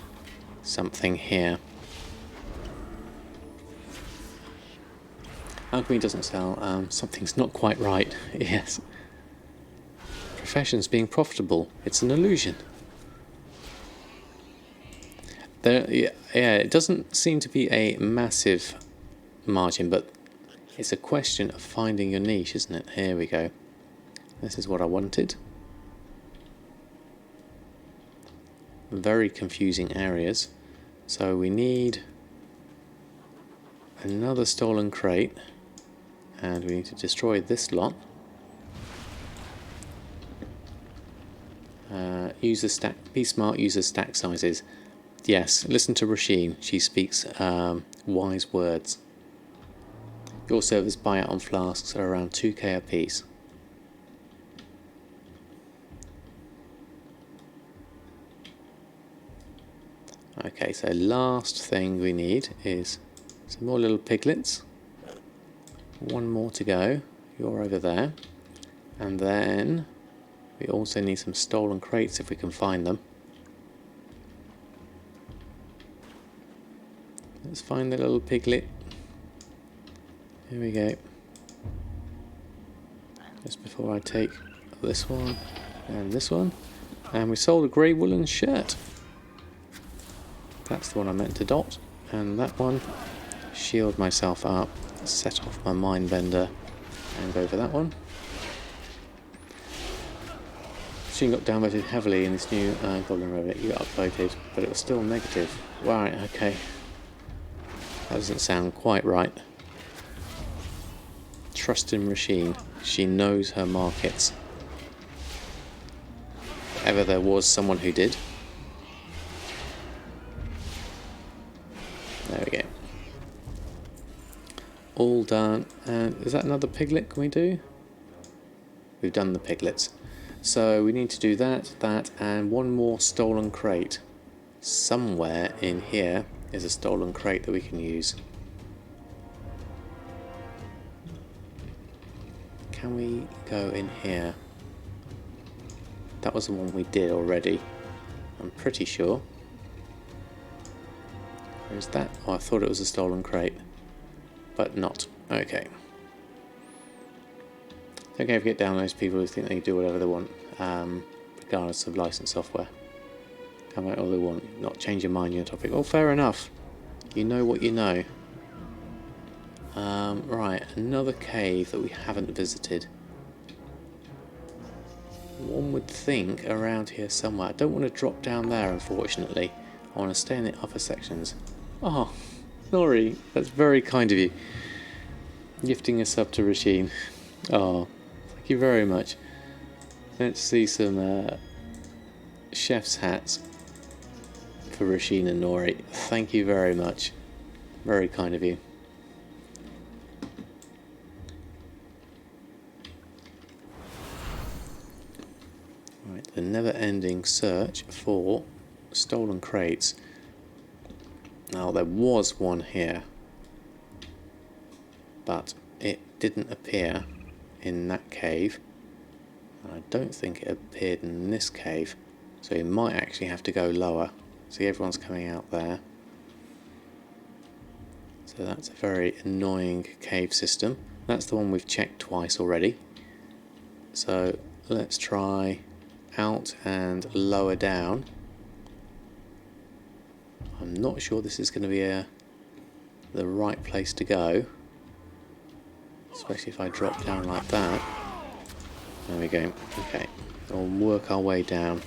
S1: something here. Alchemy doesn't sell. Something's not quite right. Yes. Professions being profitable. It's an illusion. Yeah, it doesn't seem to be a massive margin, but it's a question of finding your niche, isn't it? Here we go. This is what I wanted. Very confusing areas. So we need another stolen crate, and we need to destroy this lot. Use the stack. Be smart. Use the stack sizes. Yes. Listen to Rasheen. She speaks wise words. Your service buyout on flasks are around 2k a piece. Okay, so last thing we need is some more little piglets. One more to go. You're over there. And then we also need some stolen crates if we can find them. Let's find the little piglet. Here we go. Just before I take this one and this one. And we sold a grey woolen shirt. That's the one I meant to dot. And that one, shield myself up, set off my mind bender, and go for that one. Machine got downvoted heavily in this new Goblin Rabbit. You got upvoted, but it was still negative. Right, okay. That doesn't sound quite right. Trust in Rasheen. She knows her markets. If ever there was someone who did. There we go. All done. And is that another piglet can we do? We've done the piglets. So we need to do that, and one more stolen crate. Somewhere in here is a stolen crate that we can use. Can we go in here? That was the one we did already. I'm pretty sure. Where is that? Oh, I thought it was a stolen crate. But not. Okay. It's okay if you get down those people who think they can do whatever they want, regardless of licensed software. Come out all they want, not change your mind on your topic. Oh, fair enough. You know what you know. Right, another cave that we haven't visited. One would think around here somewhere. I don't want to drop down there, unfortunately. I want to stay in the upper sections. Oh, sorry. That's very kind of you. Gifting a sub to Rasheen. Oh, thank you very much. Let's see some chef's hats for Rasheen and Nori. Thank you very much. Very kind of you. the never-ending search for stolen crates. Now there was one here, but it didn't appear in that cave, and I don't think it appeared in this cave, so you might actually have to go lower. See, everyone's coming out there, so that's a very annoying cave system. That's the one we've checked twice already, so let's try out and lower down. I'm not sure this is going to be the right place to go, especially if I drop down like that. There we go. Okay, we'll work our way down.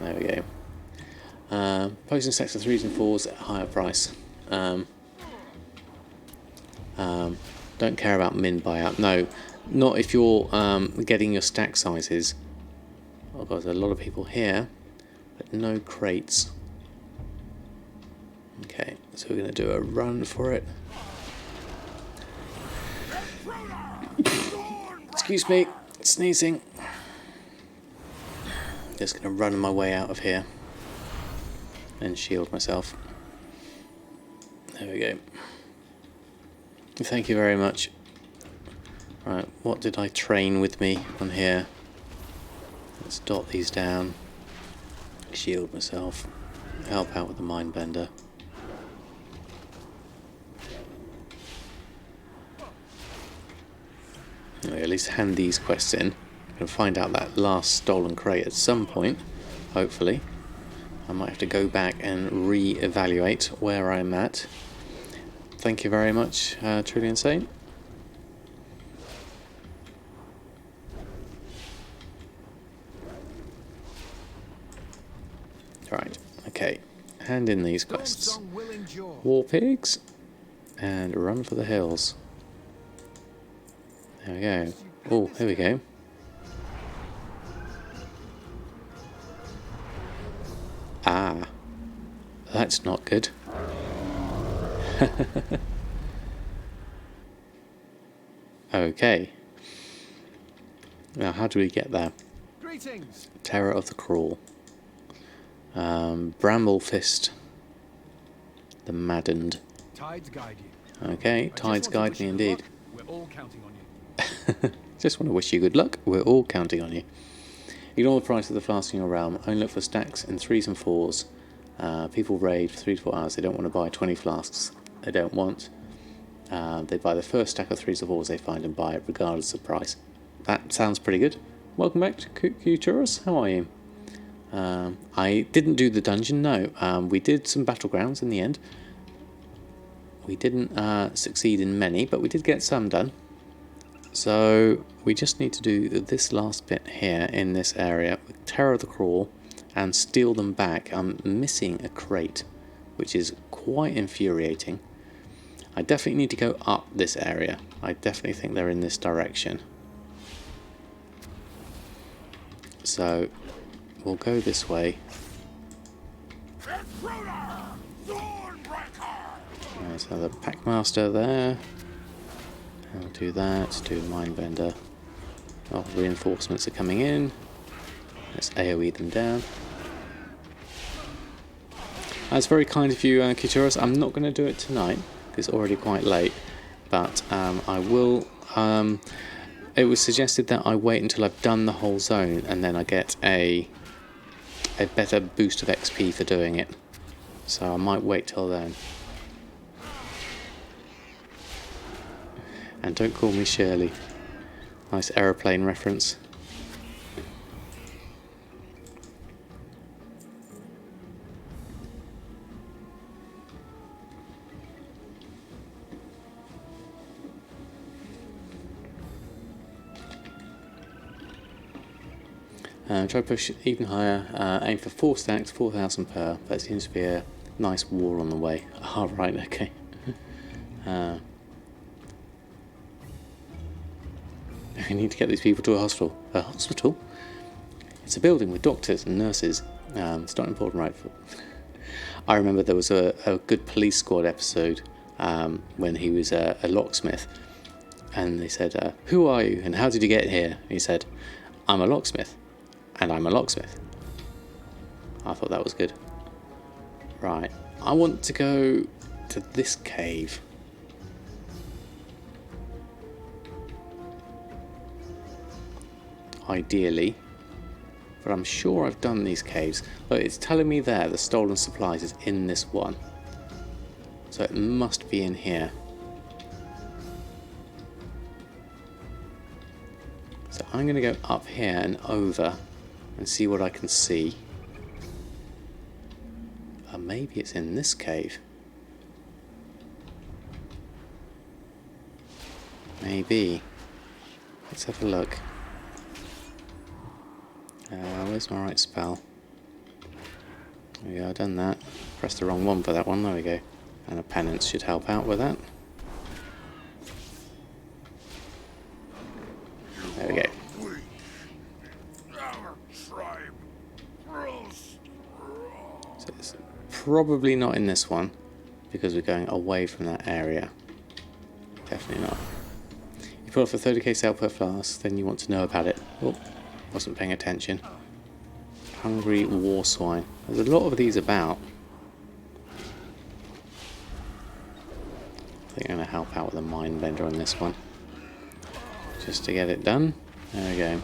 S1: There we go. Posting sector 3s and 4s at a higher price. Don't care about min buyout. No, not if you're getting your stack sizes. Oh god, there's a lot of people here, but no crates. Okay, so we're going to do a run for it. Excuse me, sneezing. Just going to run my way out of here and shield myself. There we go. Thank you very much. Right, what did I train with me on here? Let's dot these down. Shield myself. Help out with the mindbender. Anyway, at least hand these quests in. I'm going to find out that last stolen crate at some point, hopefully. I might have to go back and re-evaluate where I'm at. Thank you very much, Truly Insane. Right, okay. Hand in these quests. War pigs and run for the hills. There we go. Oh, here we go. Ah, that's not good. Okay. Now, how do we get there?
S3: Greetings.
S1: Terror of the Crawl. Bramble Fist. The Maddened.
S3: Tides guide you.
S1: Okay, tides guide me indeed.
S3: We're all counting on you.
S1: Just want to wish you good luck. We're all counting on you. Ignore the price of the flask in your realm. Only look for stacks in 3s and 4s. People raid for 3 to 4 hours. They don't want to buy 20 flasks. They don't want. They buy the first stack of 3s or 4s they find and buy it regardless of price. That sounds pretty good. Welcome back to Kuturos. How are you? I didn't do the dungeon, no. We did some Battlegrounds in the end. We didn't succeed in many, but we did get some done. So we just need to do this last bit here in this area with Terror of the Crawl and steal them back. I'm missing a crate, which is quite infuriating. I definitely need to go up this area. I definitely think they're in this direction. So we'll go this way. There's another Packmaster there. I'll do that, do Mindbender. Oh, reinforcements are coming in. Let's AoE them down. That's very kind of you, Kuturos. I'm not going to do it tonight, because it's already quite late. But I will... it was suggested that I wait until I've done the whole zone, and then I get a better boost of XP for doing it. So I might wait till then. And don't call me Shirley. Nice aeroplane reference. Try to push even higher. Aim for 4 stacks, 4,000 per. That seems to be a nice war on the way. Ah, right, okay. We need to get these people to a hospital. A hospital? It's a building with doctors and nurses. It's not important, right? I remember there was a good police squad episode when he was a locksmith. And they said, who are you and how did you get here? He said, I'm a locksmith. And I'm a locksmith. I thought that was good. Right, I want to go to this cave. Ideally. But I'm sure I've done these caves. Look, it's telling me there the stolen supplies is in this one. So it must be in here. So I'm going to go up here and over and see what I can see. Maybe it's in this cave. Maybe. Let's have a look. Where's my right spell? There we go, I've done that. Pressed the wrong one for that one, there we go. And a penance should help out with that. There we go. So it's probably not in this one, because we're going away from that area. Definitely not. You put off a 30k sale per flask, then you want to know about it. Oh, wasn't paying attention. Hungry war swine. There's a lot of these about. I think I'm going to help out with a mind bender on this one. Just to get it done. There we go.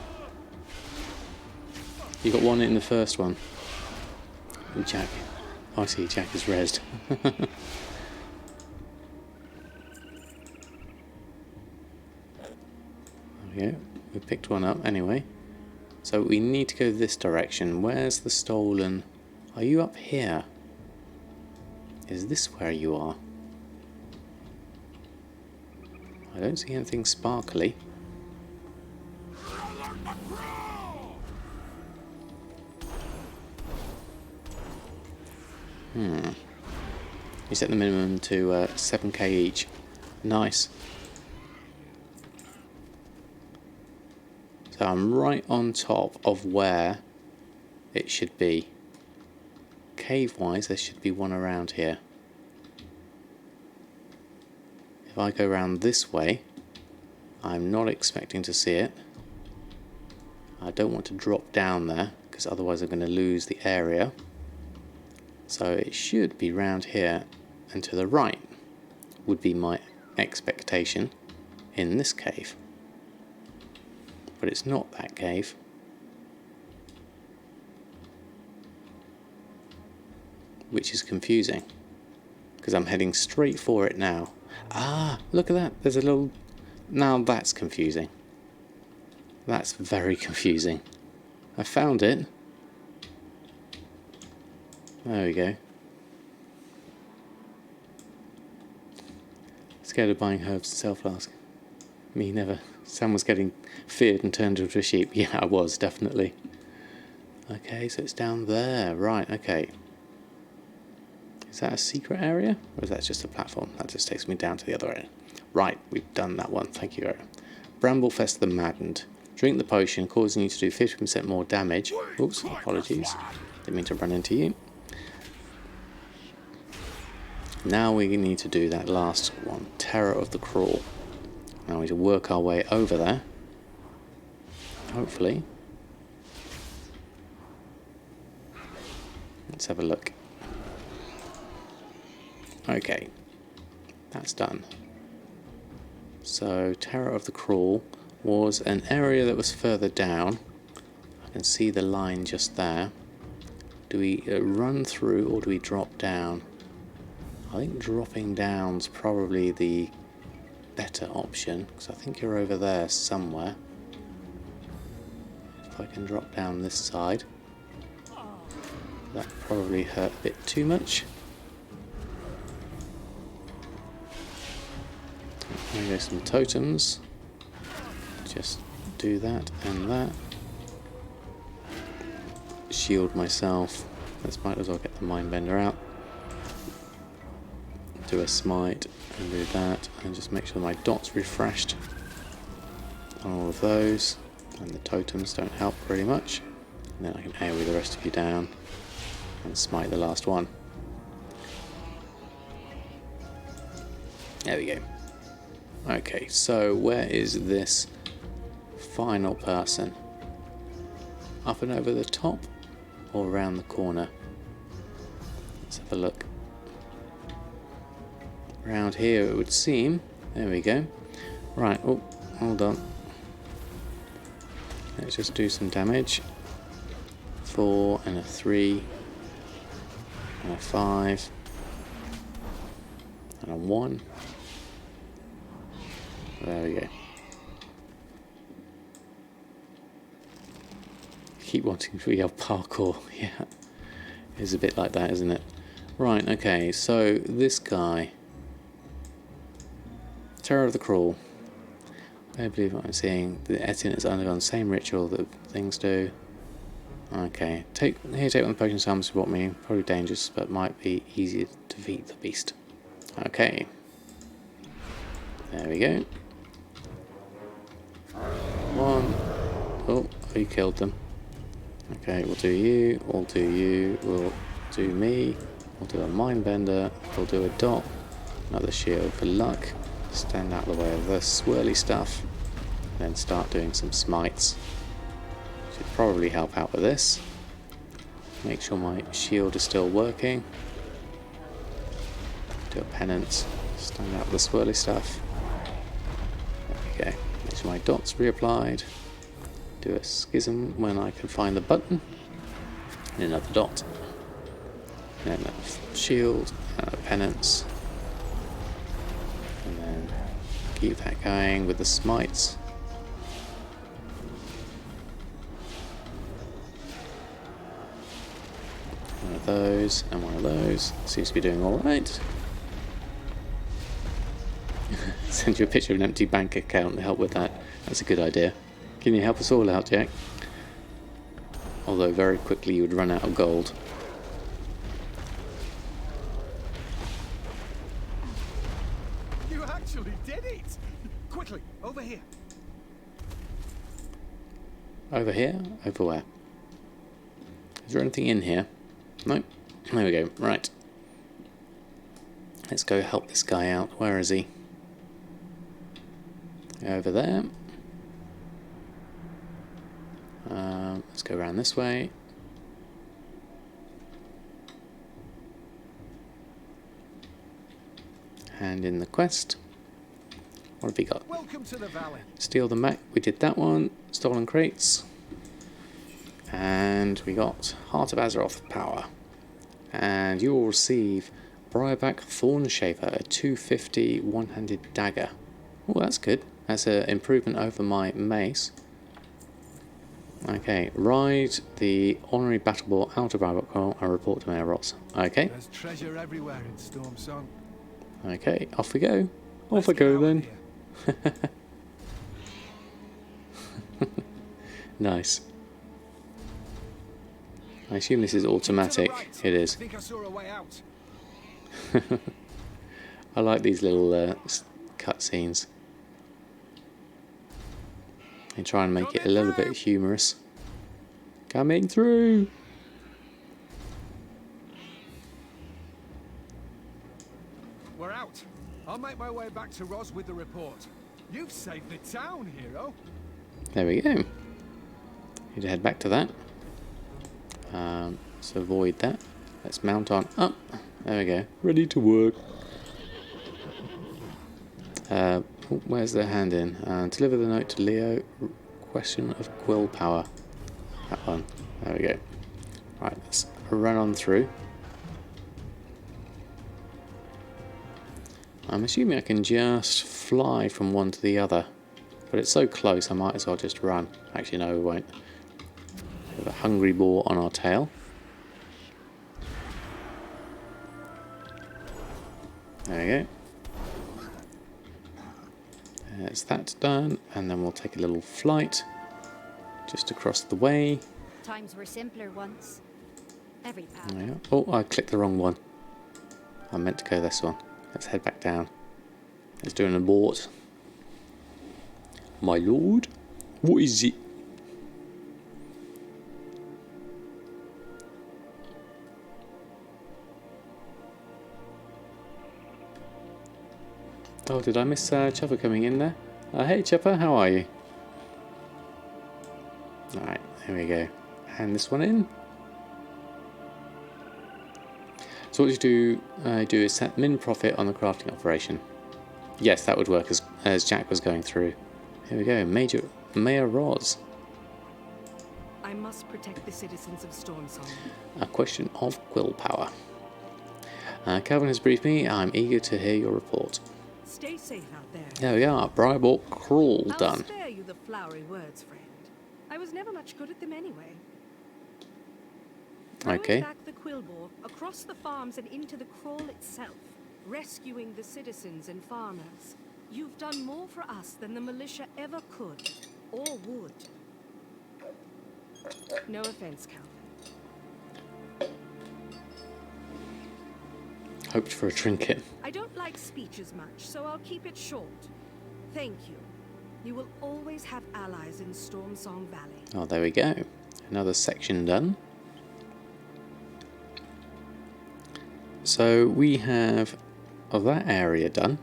S1: You got one in the first one. And Jack. Oh, I see, Jack is rezzed. There we go. We picked one up anyway. So we need to go this direction. Where's the stolen? Are you up here? Is this where you are? I don't see anything sparkly. You set the minimum to 7k each. Nice. So I'm right on top of where it should be. Cave-wise, there should be one around here. If I go around this way, I'm not expecting to see it. I don't want to drop down there, because otherwise I'm going to lose the area. So it should be round here, and to the right would be my expectation in this cave. But it's not that cave. Which is confusing, because I'm heading straight for it now. Ah, look at that, there's a little... Now that's confusing. That's very confusing. I found it. There we go. Scared of buying herbs and sell flask. Me never. Sam was getting feared and turned into a sheep. Yeah, I was, definitely. Okay, so it's down there. Right, okay. Is that a secret area? Or is that just a platform? That just takes me down to the other area. Right, we've done that one. Thank you, Aaron. Bramblefest the Maddened. Drink the potion, causing you to do 50% more damage. Oops, apologies. Didn't mean to run into you. Now we need to do that last one. Terror of the Crawl. Now we need to work our way over there. Hopefully. Let's have a look. Okay. That's done. So, Terror of the Crawl was an area that was further down. I can see the line just there. Do we run through or do we drop down? I think dropping down's probably the better option, because I think you're over there somewhere. If I can drop down this side. That probably hurt a bit too much. There go some totems. Just do that and that. Shield myself. Let's might as well get the Mindbender out. Do a smite and do that, and just make sure my dot's refreshed on all of those, and the totems don't help very much. And then I can AoE the rest of you down and smite the last one. There we go. Okay, so where is this final person? up and over the top or around the corner? Let's have a look. Around here it would seem. There we go. Right, oh, hold on. Let's just do some damage. 4 and a 3 and a 5 and a 1. There we go. Keep wanting to yell parkour. Yeah, it's a bit like that, isn't it? Right, okay, so this guy, Terror of the Crawl. I believe what I'm seeing. The Etienne has undergone the same ritual that things do. Okay, take one of the potion samples you brought me. Probably dangerous, but might be easier to defeat the beast. Okay. There we go. 1. Oh, you killed them. Okay, we'll do you, we'll do you, we'll do me, we'll do a mindbender, we'll do a dot, another shield for luck, stand out of the way of the swirly stuff, and then start doing some smites. Should probably help out with this. Make sure my shield is still working. Do a penance, stand out with the swirly stuff. There we go. Make sure my dot's reapplied. Do a schism when I can find the button. And another dot. And then a shield, and a penance. And then keep that going with the smites. One of those and one of those. Seems to be doing alright. Send you a picture of an empty bank account to help with that. That's a good idea. Can you help us all out, Jack? Although very quickly you would run out of gold.
S3: You actually did it! Quickly, over here.
S1: Over here? Over where? Is there anything in here? Nope. There we go. Right. Let's go help this guy out. Where is he? Over there. Let's go around this way. Hand in the quest. What have we got?
S3: Welcome to the valley.
S1: Steal the mech. We did that one. Stolen crates. And we got Heart of Azeroth power. And you will receive Briarback Thorn Shaper, a 250 one-handed dagger. Oh, that's good. That's an improvement over my mace. Okay, ride the honorary battle ball out of Battlegrounds and report to Mailbox. Okay.
S3: There's treasure everywhere in Stormsong.
S1: Okay, off we go. Off
S3: Let's
S1: we
S3: get
S1: go
S3: out
S1: then.
S3: of here.
S1: Nice. I assume this is automatic.
S3: To the right.
S1: It is.
S3: I think I saw a way out.
S1: I like these little cutscenes. They try and make it a little bit humorous. Coming through!
S3: We're out. I'll make my way back to Ros with the report. You've saved the town, hero.
S1: There we go. Need to head back to that. Let's avoid that. Let's mount on up. There we go. Ready to work. Where's the hand in? Deliver the note to Leo. Question of quill power. That one. There we go. Right, let's run on through. I'm assuming I can just fly from one to the other. But it's so close I might as well just run. Actually no, we won't. We have a hungry boar on our tail. There we go. There's that done, and then we'll take a little flight just across the way.
S2: Times were simpler once. Every power.
S1: There we are. Oh, I clicked the wrong one. I meant to go this one. Let's head back down. Let's do an abort. My lord, what is it? Oh, did I miss Chopper coming in there? Hey Chopper, how are you? Alright, here we go. hand this one in. So what you do is set min profit on the crafting operation. Yes, that would work as Jack was going through. Here we go, Mayor Roz.
S4: I must protect the citizens of Stormsong.
S1: A question of willpower. Calvin has briefed me. I'm eager to hear your report.
S4: Stay safe out there.
S1: There we are. Bribe or crawl
S4: I'll
S1: done.
S4: spare you the flowery words, friend. I was never much good at them anyway.
S1: Okay.
S4: Throwing back the quillbore across the farms and into the crawl itself, rescuing the citizens and farmers. You've done more for us than the militia ever could or would. No offense, Calvin.
S1: Hoped for a trinket.
S4: I don't like speeches much, so I'll keep it short. Thank you. You will always have allies in Stormsong Valley.
S1: Oh, there we go. Another section done. So we have that area done.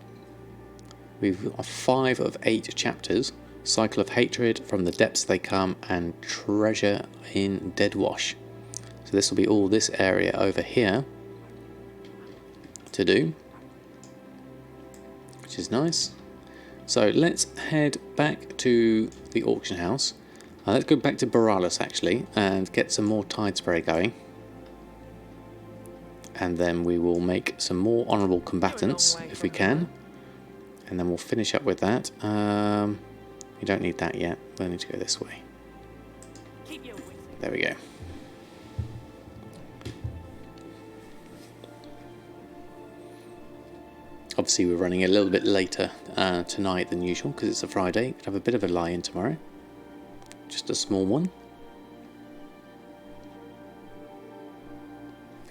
S1: We've got 5 of 8 chapters. Cycle of Hatred, From the Depths They Come, and Treasure in Deadwash. So this will be all this area over here to do, which is nice. So let's head back to the auction house. Let's go back to Boralis actually and get some more tide spray going. And then we will make some more honourable combatants if we can. And then we'll finish up with that. We don't need that yet. We'll need to go this way. There we go. Obviously we're running a little bit later tonight than usual because it's a Friday. Could have a bit of a lie-in tomorrow. Just a small one.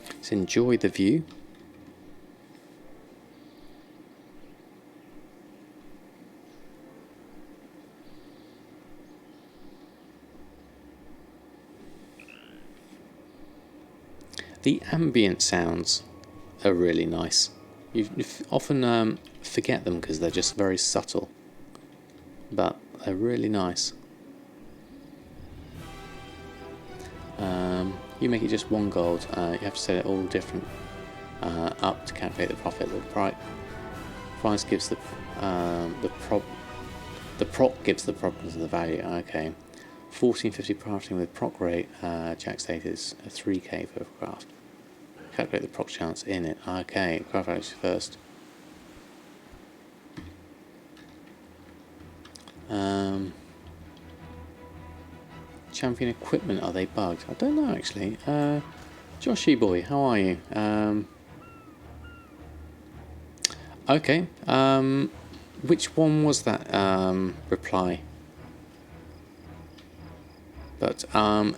S1: Let's enjoy the view. The ambient sounds are really nice. You often forget them because they're just very subtle, but they're really nice. You make it just 1 gold. You have to set it all different up to calculate the profit. The price gives the prop gives the problems of the value. Okay, 1450 crafting with proc rate. Jack state is 3k per craft. Calculate the proc chance in it. Okay, craft values first. Champion equipment, are they bugged? I don't know actually. Joshy boy, how are you? Okay. Which one was that reply? But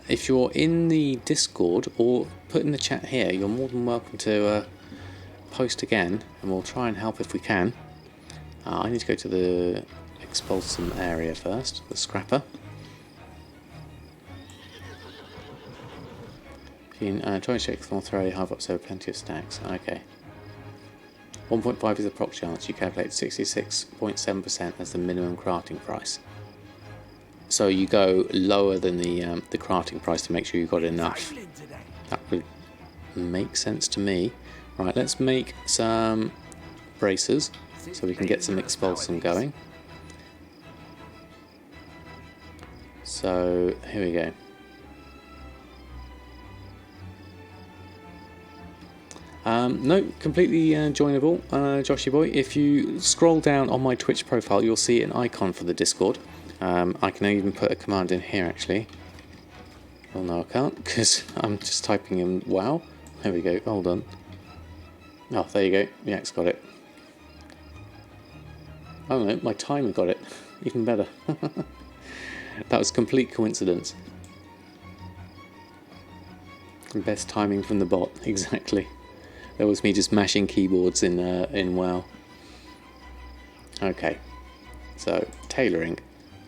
S1: if you're in the Discord or put in the chat here, you're more than welcome to post again, and we'll try and help if we can. I need to go to the expulsum area first, the scrapper. You can try and check the throw hive up so plenty of stacks. Okay. 1.5 is the proc chance. You calculate 66.7% as the minimum crafting price. So you go lower than the crafting price to make sure you've got enough. That would make sense to me. Right, let's make some bracers so we can get some expulsum going. So here we go. No, completely joinable, Joshy boy. If you scroll down on my Twitch profile, you'll see an icon for the Discord. I can even put a command in here actually. Well, no, I can't because I'm just typing in WoW. There we go. Hold on. Oh, there you go. Jack's got it. Oh no, my timer got it. Even better. That was complete coincidence. Best timing from the bot, exactly. That was me just mashing keyboards in WoW. Okay, so tailoring.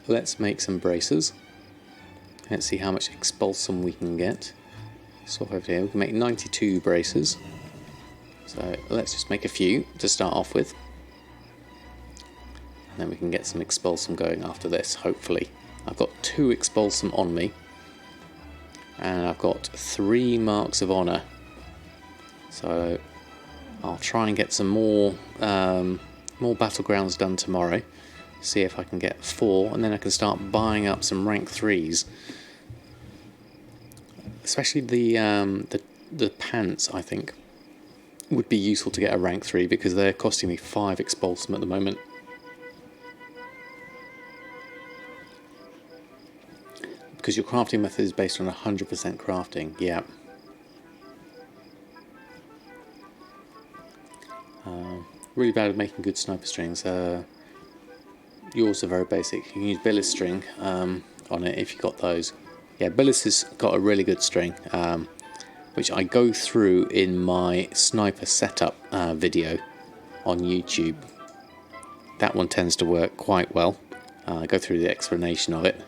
S1: Let's make some bracers. Let's see how much expulsum we can get. Swap over here. We can make 92 bracers. So let's just make a few to start off with. And then we can get some expulsum going after this, hopefully. I've got 2 expulsum on me. and I've got 3 marks of honor. So I'll try and get some more Battlegrounds done tomorrow. See if I can get 4, and then I can start buying up some rank 3s. Especially the pants, I think, would be useful to get a rank 3 because they're costing me 5 expulsum at the moment. Because your crafting method is based on 100% crafting, yeah. Really bad at making good sniper strings. Yours are very basic. You can use billet string on it if you got those. Yeah, Billis has got a really good string, which I go through in my sniper setup video on YouTube. That one tends to work quite well. I go through the explanation of it.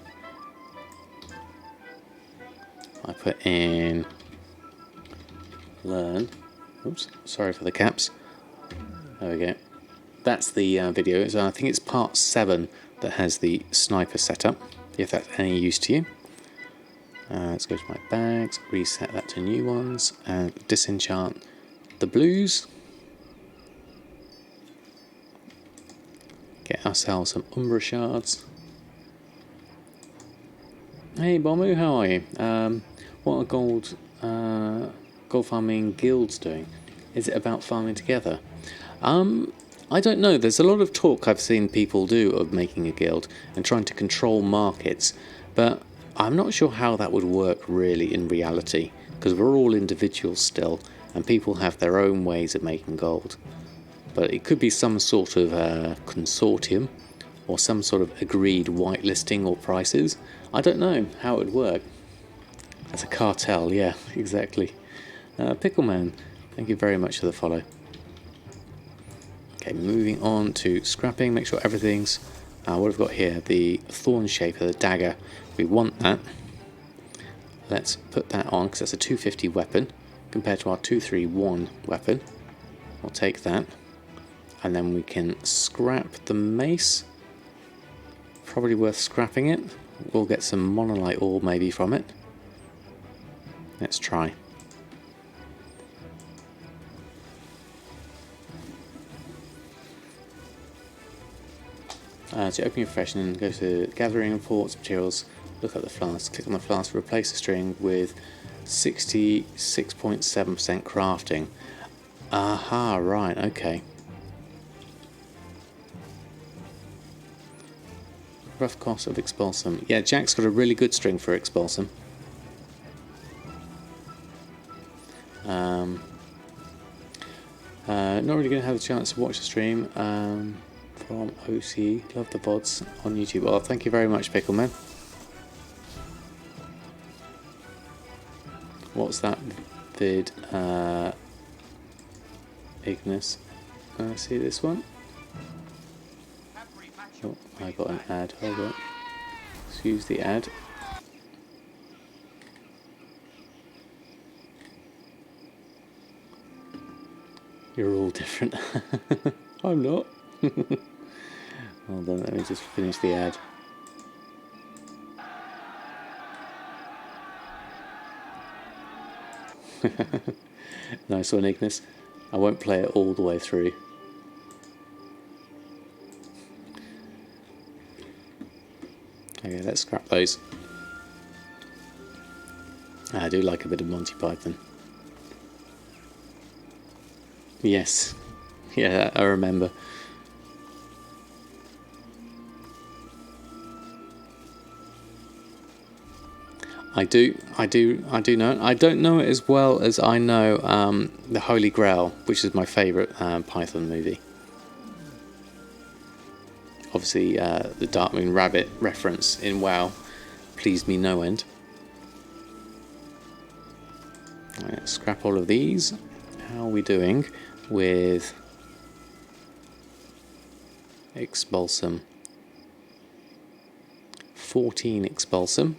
S1: I put in learn. Oops, sorry for the caps. There we go. That's the video. So I think it's part 7 that has the sniper setup, if that's any use to you. Let's go to my bags, reset that to new ones, and disenchant the blues. Get ourselves some Umbra shards. Hey Bomu, how are you? What are gold farming guilds doing? Is it about farming together? I don't know. There's a lot of talk I've seen people do of making a guild and trying to control markets, but I'm not sure how that would work really in reality, because we're all individuals still, and people have their own ways of making gold. But it could be some sort of consortium, or some sort of agreed whitelisting or prices. I don't know how it would work. That's a cartel, yeah, exactly. Pickleman, thank you very much for the follow. Okay, moving on to scrapping, make sure everything's... what I've got here, the thorn shaper, the dagger, we want that. Let's put that on, because that's a 250 weapon, compared to our 231 weapon. We'll take that. And then we can scrap the mace. Probably worth scrapping it. We'll get some monolite ore maybe from it. Let's try. So open your profession and go to gathering reports, materials, look at the flask, click on the flask, replace the string with 66.7% crafting. Aha, right, okay. Rough cost of expulsum. Yeah, Jack's got a really good string for expulsum. Not really going to have a chance to watch the stream from OC. Love the VODs on YouTube. Oh, thank you very much, Pickleman. What's that vid? Ignis. See this one? Oh, I got an ad. Hold on. Excuse the ad. You're all different. I'm not. Hold on, let me just finish the ad. Nice one, Ignis. I won't play it all the way through. Okay, let's scrap those. I do like a bit of Monty Python. Yes. Yeah, I remember. I do know it. I don't know it as well as I know the Holy Grail, which is my favourite Python movie. Obviously, the Darkwing Rabbit reference in WoW pleased me no end. Let's scrap all of these. How are we doing with expulsum? 14 expulsum.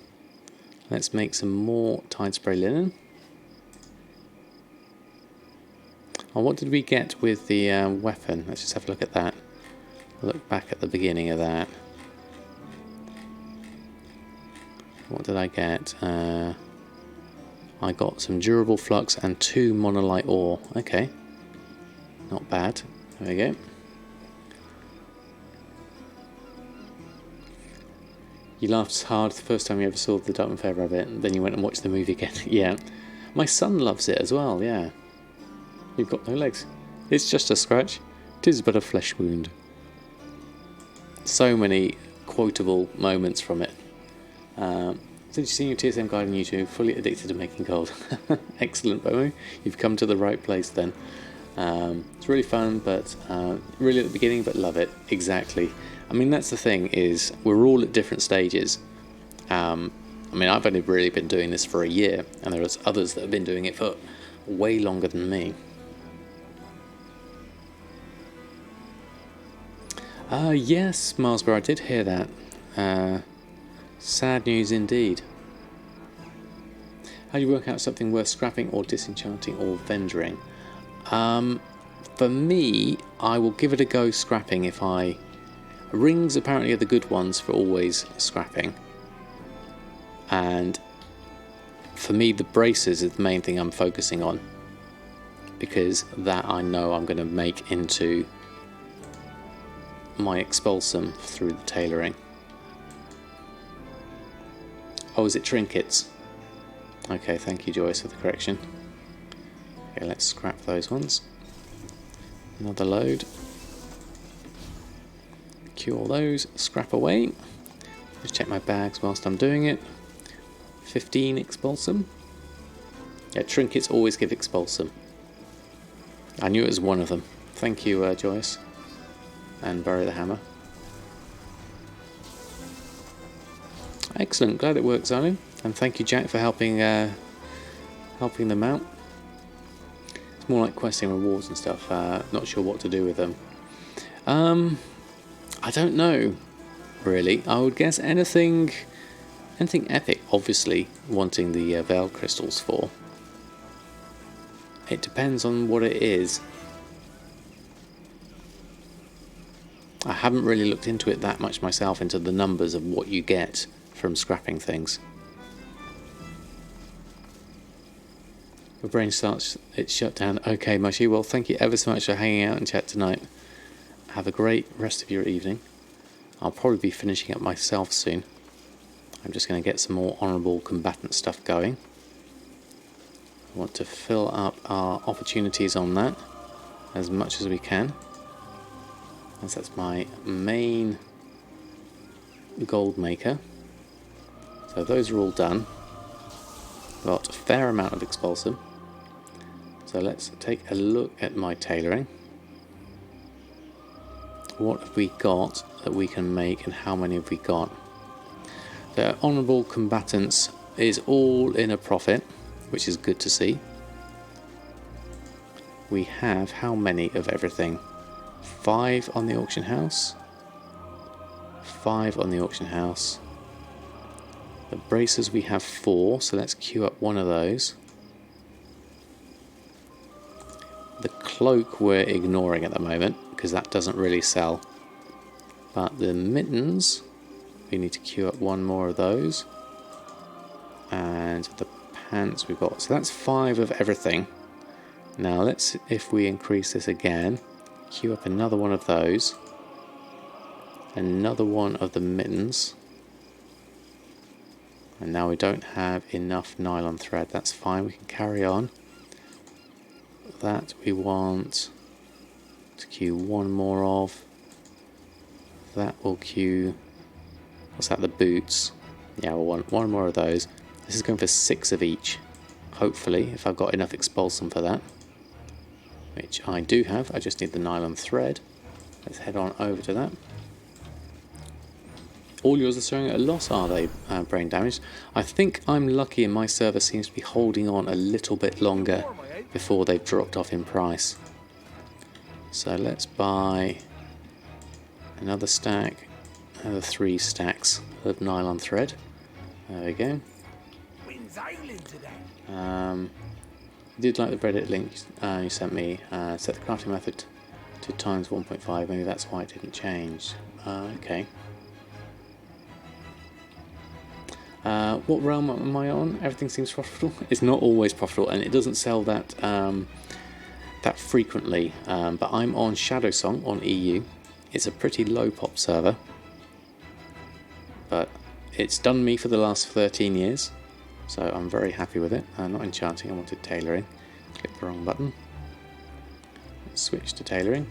S1: Let's make some more tide spray linen. Oh, what did we get with the weapon? Let's just have a look at that. Look back at the beginning of that. What did I get? I got some durable flux and 2 monolite ore. Okay, not bad. There we go. You laughed hard the first time you ever saw the Dartmouth Fair Rabbit, and then you went and watched the movie again. Yeah, my son loves it as well. Yeah, you've got no legs. It's just a scratch. 'Tis but a flesh wound. So many quotable moments from it. Since you've seen your TSM guide on YouTube, fully addicted to making gold. Excellent, Bomo. You've come to the right place then. It's really fun, but really at the beginning, but love it. Exactly. I mean, that's the thing, is we're all at different stages. I mean, I've only really been doing this for a year, and there are others that have been doing it for way longer than me. Yes, Marsborough, I did hear that. Sad news indeed. How do you work out something worth scrapping or disenchanting or vendoring? For me, I will give it a go scrapping if I... Rings apparently are the good ones for always scrapping. And for me, the braces is the main thing I'm focusing on, because that I know I'm going to make into my expulsum through the tailoring. Oh, is it trinkets? Okay, thank you, Joyce, for the correction. Okay, let's scrap those ones. Another load. Queue all those, scrap away. Just check my bags whilst I'm doing it. 15 expulsum. Yeah, trinkets always give expulsum. I knew it was one of them. Thank you, Joyce. And bury the hammer. Excellent, glad it works, Alan. And thank you, Jack, for helping them out. It's more like questing rewards and stuff. Not sure what to do with them. I don't know, really. I would guess anything epic, obviously, wanting the Veil crystals for. It depends on what it is. I haven't really looked into it that much myself, into the numbers of what you get from scrapping things. My brain starts, it's shut down. Okay, Mushy, well, thank you ever so much for hanging out in chat tonight. Have a great rest of your evening. I'll probably be finishing up myself soon. I'm just going to get some more honourable combatant stuff going. I want to fill up our opportunities on that as much as we can, as that's my main gold maker. So those are all done. Got a fair amount of expulsum. So let's take a look at my tailoring. What have we got that we can make, and how many have we got? The honourable combatants is all in a profit, which is good to see. We have how many of everything? 5 on the auction house. 5 on the auction house. The bracers we have 4, so let's queue up one of those. The cloak we're ignoring at the moment, because that doesn't really sell. But the mittens, we need to queue up one more of those. And the pants we've got, so that's 5 of everything. Now let's, if we increase this again, queue up another one of those. Another one of the mittens. And now we don't have enough nylon thread. That's fine, we can carry on. That we want to queue one more of. That will queue, what's that, the boots? Yeah, we'll want one more of those. This is going for 6 of each. Hopefully, if I've got enough expulsum for that. Which I do have, I just need the nylon thread. Let's head on over to that. All yours are showing a loss, are they, brain damaged? I think I'm lucky and my server seems to be holding on a little bit longer before they've dropped off in price. So let's buy another stack, another 3 stacks of nylon thread. There we go. I did like the Reddit link you sent me. Set the crafting method to times 1.5, maybe that's why it didn't change. Okay. What realm am I on? Everything seems profitable. It's not always profitable, and it doesn't sell that that frequently. But I'm on Shadowsong on EU. It's a pretty low pop server, but it's done me for the last 13 years, so I'm very happy with it. Not enchanting, I wanted tailoring. Click the wrong button. Switch to tailoring.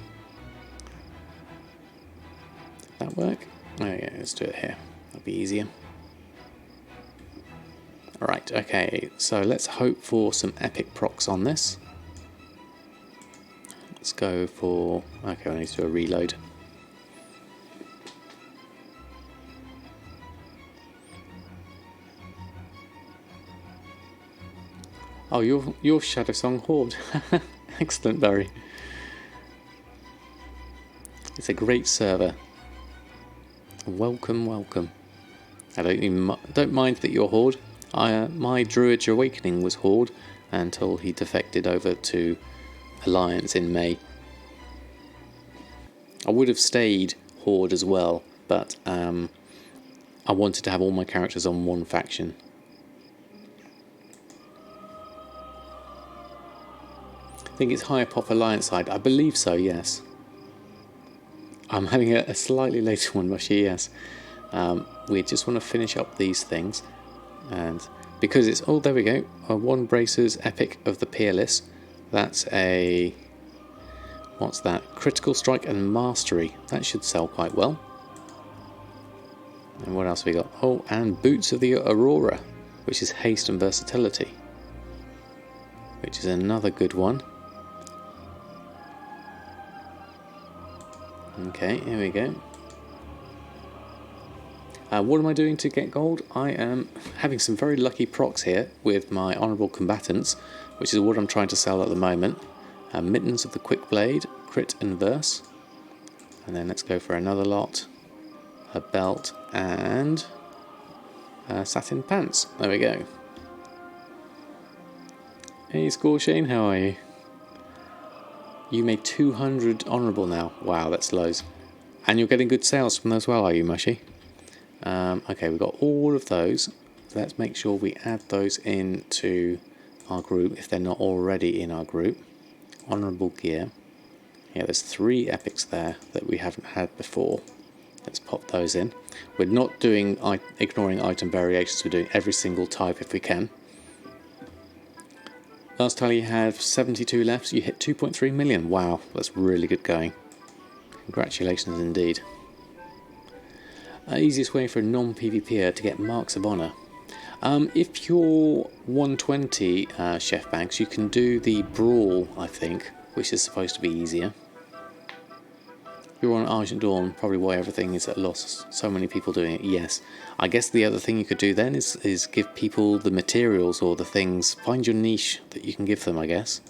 S1: Did that work? Oh yeah, let's do it here. That'll be easier. Alright, okay, so let's hope for some epic procs on this. Let's go for... okay, I need to do a reload. Oh, you're Shadowsong Horde. Excellent, Barry. It's a great server. Welcome, welcome. I don't mind that you're Horde. My Druid's Awakening was Horde until he defected over to Alliance in May. I would have stayed Horde as well, but I wanted to have all my characters on one faction. I think it's higher pop Alliance side. I believe so, yes. I'm having a slightly later one, Mushy, yes. We just want to finish up these things. And because it's... oh, there we go. A 1 Bracers Epic of the Peerless. That's a... what's that? Critical Strike and Mastery. That should sell quite well. And what else have we got? Oh, and Boots of the Aurora, which is Haste and Versatility, which is another good one. Okay, here we go. What am I doing to get gold? I am having some very lucky procs here with my Honourable Combatants, which is what I'm trying to sell at the moment. Mittens of the Quick Blade, Crit and Verse. And then let's go for another lot. A belt and satin pants. There we go. Hey Scorchane, how are you? You made 200 honourable now. Wow, that's loads. And you're getting good sales from those as well, are you, Mushy? Okay, we've got all of those. Let's make sure we add those into our group if they're not already in our group. Honourable gear. Yeah, there's 3 epics there that we haven't had before. Let's pop those in. We're not doing ignoring item variations. We're doing every single type if we can. Last time you had 72 left, you hit 2.3 million. Wow, that's really good going. Congratulations indeed. Easiest way for a non-PvPer to get Marks of Honour. If you're 120 Chef Banks, you can do the Brawl, I think, which is supposed to be easier. If you're on Argent Dawn, probably why everything is at loss. So many people doing it, yes. I guess the other thing you could do then is give people the materials or the things. Find your niche that you can give them, I guess.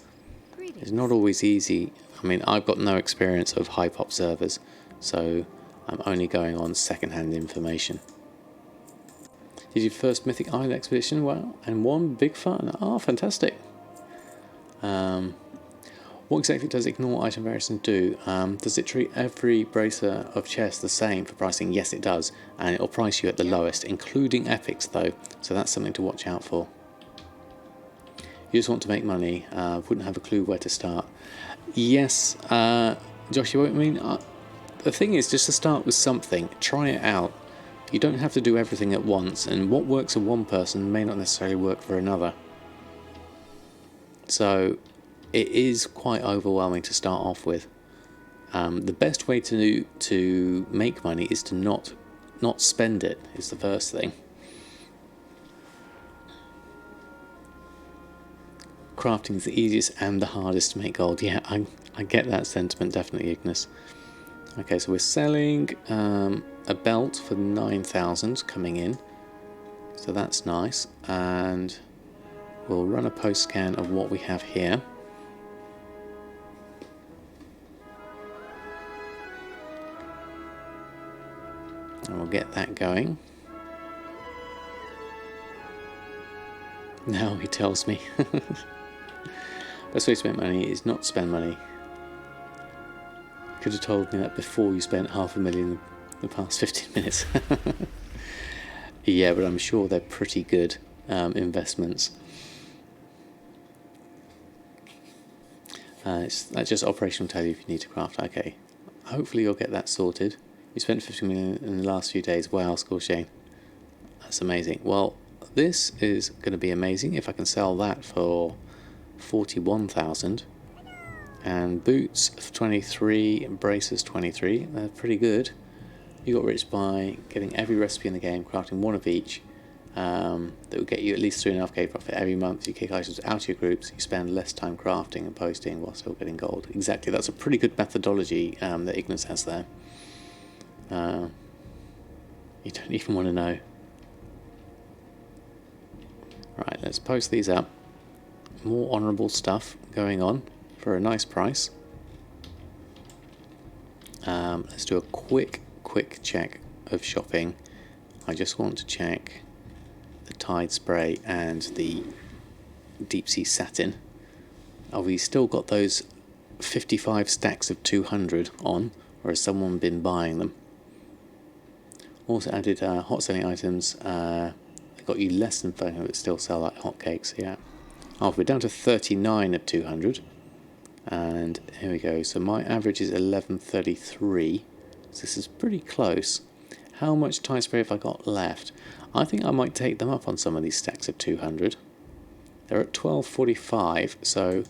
S1: It's not always easy. I mean, I've got no experience of high pop servers, so I'm only going on second-hand information. Did your first Mythic Island expedition? Wow, and won big fun. Oh, fantastic. What exactly does ignore item variation do? Does it treat every bracer of chests the same for pricing? Yes, it does, and it'll price you at the lowest, including epics though, so that's something to watch out for. You just want to make money, wouldn't have a clue where to start. Yes, Josh, you know what I mean? The thing is, just to start with something, try it out. You don't have to do everything at once, and what works for one person may not necessarily work for another. So it is quite overwhelming to start off with. The best way to make money is to not spend it, is the first thing. Crafting is the easiest and the hardest to make gold. Yeah, I get that sentiment, definitely, Ignis. Okay, so we're selling a belt for 9,000 coming in, so that's nice, and we'll run a post scan of what we have here. And we'll get that going. Now he tells me. Best way to make money is not spend money. Could have told me that before you spent 500,000 in the past 15 minutes. Yeah, but I'm sure they're pretty good investments. That's just operational tell you if you need to craft. Okay, hopefully you'll get that sorted. You spent 50 million in the last few days. Wow, Scorchane. That's amazing. Well, this is going to be amazing if I can sell that for 41,000. And boots for 23, and braces 23. They're pretty good. You got rich by getting every recipe in the game, crafting one of each. That will get you at least 3.5k profit every month. You kick items out of your groups. You spend less time crafting and posting while still getting gold. Exactly, that's a pretty good methodology that Ignis has there. You don't even want to know. Right, let's post these up. More honourable stuff going on for a nice price. Let's do a quick check of shopping. I just want to check the Tide Spray and the Deep Sea Satin. Have we still got those 55 stacks of 200 on, or has someone been buying them? Also added hot selling items. They got you less than 500 but still sell like hotcakes. Yeah. Oh, we're down to 39 of 200. And here we go. So my average is 1133. So this is pretty close. How much Tide Spray have I got left? I think I might take them up on some of these stacks of 200. They're at 1245, so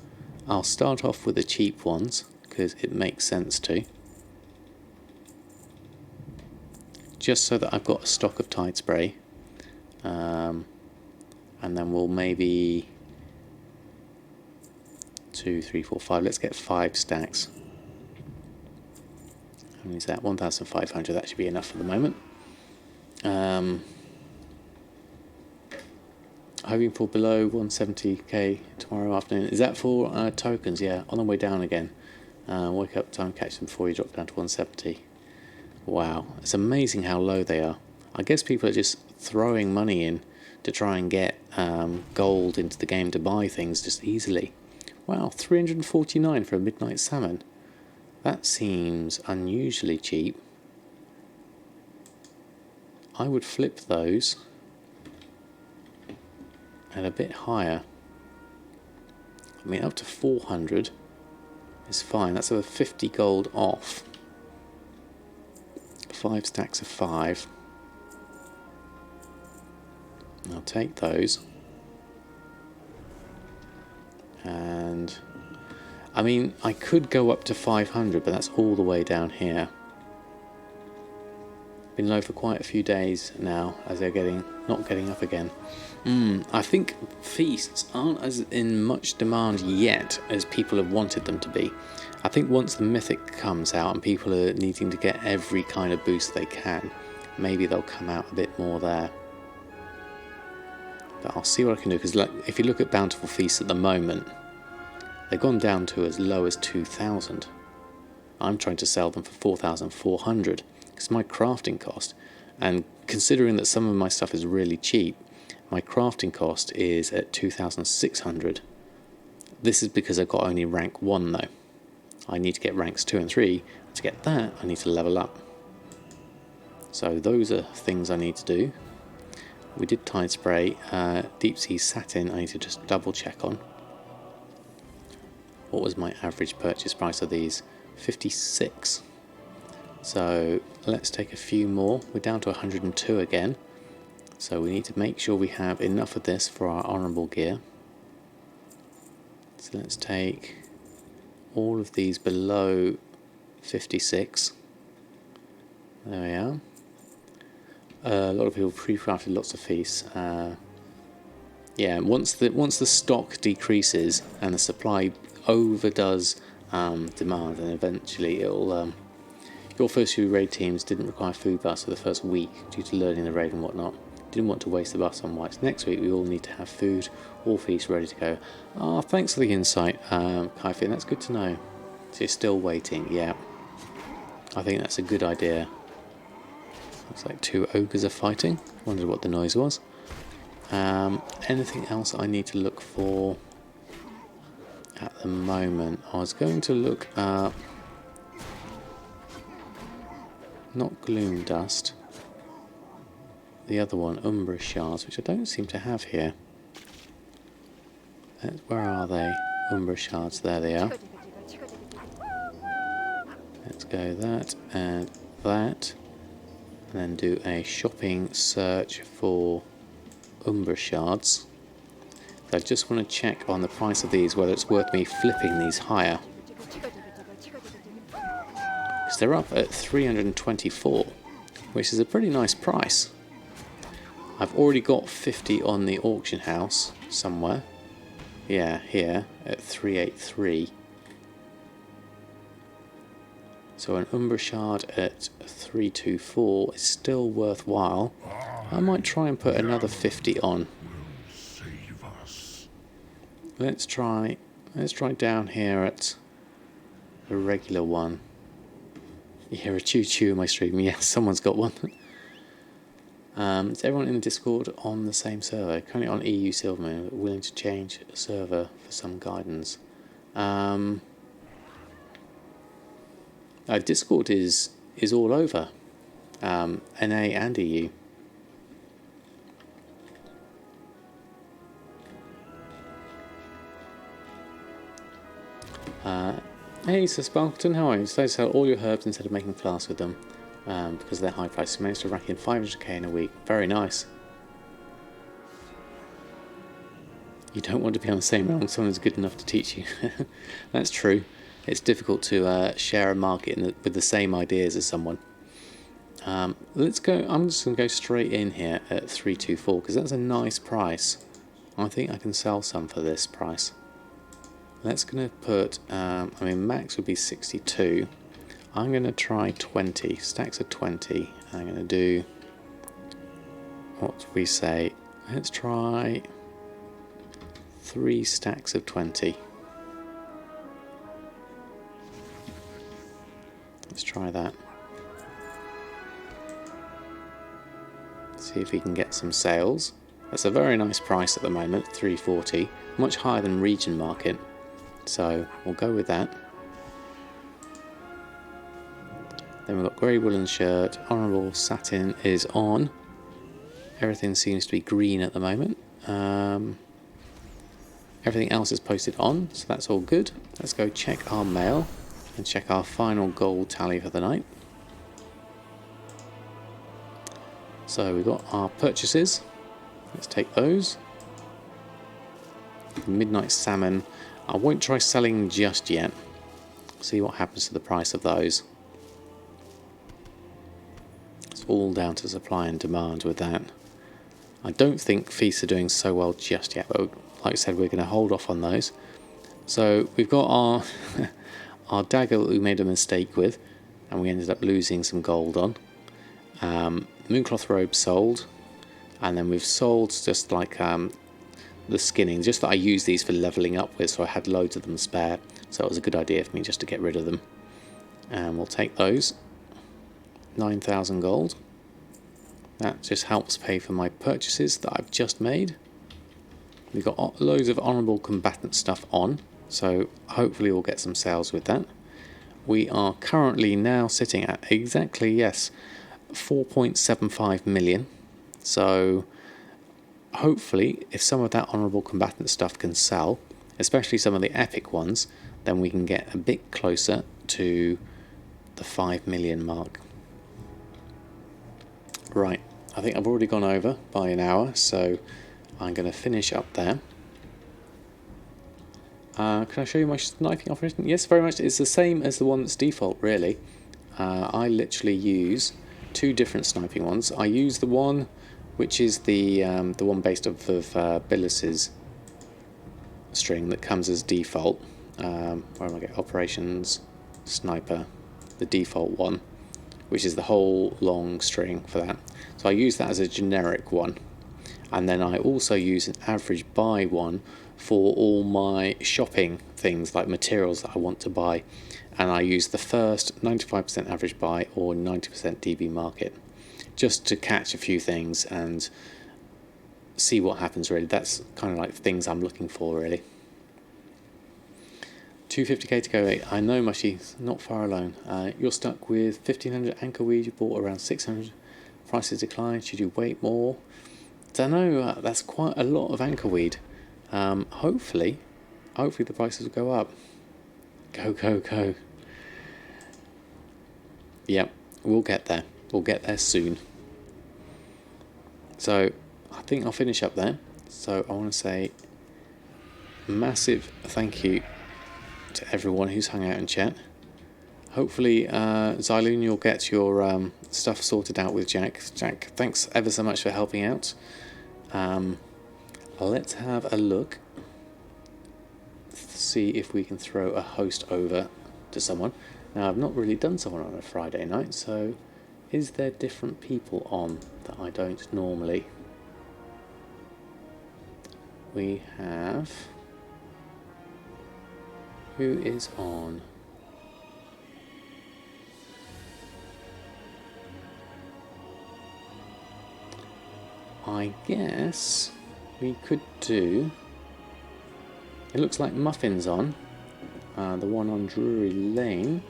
S1: I'll start off with the cheap ones because it makes sense to. Just so that I've got a stock of Tide Spray. And then we'll maybe 2, 3, 4, 5. Let's get 5 stacks. How many is that? 1,500. That should be enough for the moment. Hoping for below 170k tomorrow afternoon. Is that for tokens? Yeah, on the way down again. Wake up time, catch them before you drop down to 170. Wow, it's amazing how low they are. I guess people are just throwing money in to try and get gold into the game to buy things just easily. Wow, 349 for a midnight salmon. That seems unusually cheap. I would flip those and a bit higher. I mean, up to 400 is fine. That's over 50 gold off. 5 stacks of 5. I'll take those. And I mean, I could go up to 500, but that's all the way down here. Been low for quite a few days now, as they're not getting up again. I think feasts aren't as in much demand yet as people have wanted them to be. I think once the mythic comes out and people are needing to get every kind of boost they can, maybe they'll come out a bit more there. But I'll see what I can do, because like, if you look at bountiful feasts at the moment, they've gone down to as low as 2,000. I'm trying to sell them for 4,400. It's my crafting cost, and considering that some of my stuff is really cheap, my crafting cost is at 2,600. This is because I've got only rank 1 though. I need to get ranks 2 and 3. To get that, I need to level up. So those are things I need to do. We did Tide Spray. Deep Sea Satin I need to just double check on. What was my average purchase price of these? 56. So let's take a few more. We're down to 102 again. So we need to make sure we have enough of this for our honourable gear. So let's take all of these below 56. There we are. A lot of people pre-crafted lots of feasts. Yeah, once the stock decreases and the supply overdoes demand, then eventually it'll. Your first few raid teams didn't require food bus for the first week due to learning the raid and whatnot. Didn't want to waste the bus on whites. Next week we all need to have food, all feasts ready to go. Ah, thanks for the insight, Kaifi. That's good to know. So you're still waiting, yeah. I think that's a good idea. Looks like 2 ogres are fighting. Wondered what the noise was. Anything else I need to look for at the moment? I was going to look up, not gloom dust. the other one, Umbra Shards, which I don't seem to have here. Where are they? Umbra Shards, there they are. Let's go that and that. And then do a shopping search for Umbra Shards. I just want to check on the price of these, whether it's worth me flipping these higher. Because they're up at 324, which is a pretty nice price. I've already got 50 on the auction house somewhere. Yeah, here at 383. So an Umbra Shard at 324 is still worthwhile. I might try and put another 50 on. Let's try down here at a regular one. You hear a choo-choo in my stream. Yeah, someone's got one. Is everyone in Discord on the same server? Currently on EU Silvermoon, but willing to change server for some guidance. Discord is all over. NA and EU. Hey, Sir Sparkleton, how are you? So sell all your herbs instead of making flasks with them, because of their high price. You managed to rack in 500k in a week. Very nice. You don't want to be on the same realm. Someone is good enough to teach you. That's true. It's difficult to share a market with the same ideas as someone. Let's go. I'm just going to go straight in here at 324 because that's a nice price. I think I can sell some for this price. Let's going to put, I mean max would be 62. I'm going to try 20, stacks of 20. I'm going to do, what we say, let's try 3 stacks of 20. Let's try that. See if we can get some sales. That's a very nice price at the moment, 340, much higher than region market. So we'll go with that. Then we've got grey woolen shirt, honourable satin is on. Everything seems to be green at the moment. Everything else is posted on, so that's all good. Let's go check our mail and check our final gold tally for the night. So we've got our purchases. Let's take those. Midnight salmon. I won't try selling just yet. See what happens to the price of those. It's all down to supply and demand with that. I don't think feasts are doing so well just yet, but like I said, we're going to hold off on those. So we've got our our dagger that we made a mistake with, and we ended up losing some gold on. Mooncloth robe sold, and then we've sold just like the skinning, just that I use these for leveling up with, so I had loads of them spare, so it was a good idea for me just to get rid of them. And we'll take those. 9,000 gold. That just helps pay for my purchases that I've just made. We've got loads of honourable combatant stuff on, so hopefully we'll get some sales with that. We are currently now sitting at exactly, yes, 4.75 million. So hopefully if some of that honourable combatant stuff can sell, especially some of the epic ones, then we can get a bit closer to the 5 million mark. Right, I think I've already gone over by an hour, so I'm going to finish up there. Can I show you my sniping operation? Yes, very much. It's the same as the one that's default, really. I literally use 2 different sniping ones. I use the one which is the one based off of Billis's string that comes as default. Where am I getting? Operations, Sniper, the default one, which is the whole long string for that. So I use that as a generic one. And then I also use an average buy one for all my shopping things, like materials that I want to buy. And I use the first 95% average buy or 90% DB market, just to catch a few things and see what happens, really. That's kind of like things I'm looking for, really. 250k to go. I know, Mushy, not far alone. You're stuck with 1500 anchor weed. You bought around 600 Prices decline. Should you wait more? Don't know. That's quite a lot of anchorweed. Hopefully the prices will go up. Go, go, go. Yep, we'll get there. We'll get there soon. So I think I'll finish up there. So I want to say massive thank you to everyone who's hung out in chat. Hopefully, Xyloon, you'll get your stuff sorted out with Jack. Jack, thanks ever so much for helping out. Let's have a look. See if we can throw a host over to someone. Now, I've not really done someone on a Friday night, so is there different people on that I don't normally? We have... Who is on? I guess we could do... It looks like Muffin's on. The one on Drury Lane.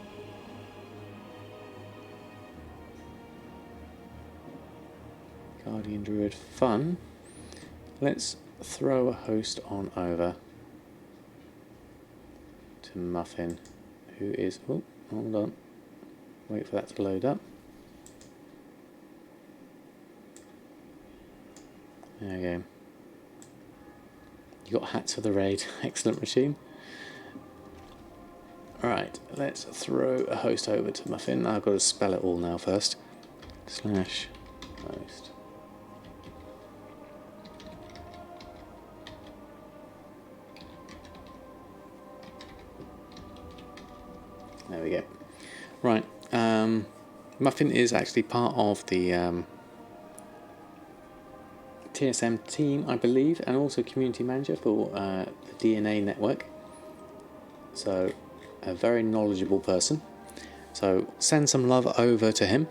S1: Guardian Druid Fun. Let's throw a host on over to Muffin, who is... Oh, hold on. Wait for that to load up. There we go. You got hats for the raid. Excellent machine. Alright, let's throw a host over to Muffin. I've got to spell it all now first. / host. There we go. Right, Muffin is actually part of the TSM team, I believe, and also community manager for the DNA network. So, a very knowledgeable person. So, send some love over to him.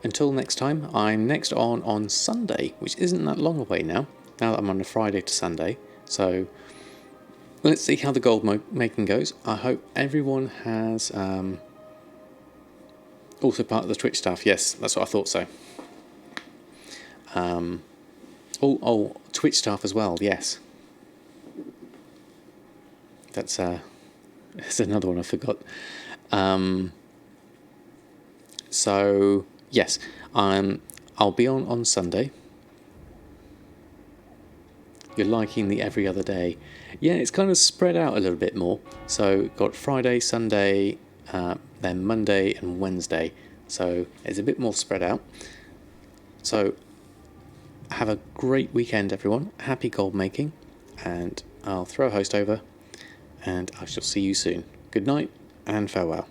S1: Until next time, I'm next on Sunday, which isn't that long away now that I'm on a Friday to Sunday. So, let's see how the gold making goes. I hope everyone has... also part of the Twitch staff. Yes, that's what I thought so. Twitch staff as well, yes. That's another one I forgot. So, yes, I'll be on Sunday. You're liking the every other day. Yeah, it's kind of spread out a little bit more. So, got Friday, Sunday, then Monday and Wednesday. So, it's a bit more spread out. So, have a great weekend, everyone. Happy gold making. And I'll throw a host over. And I shall see you soon. Good night and farewell.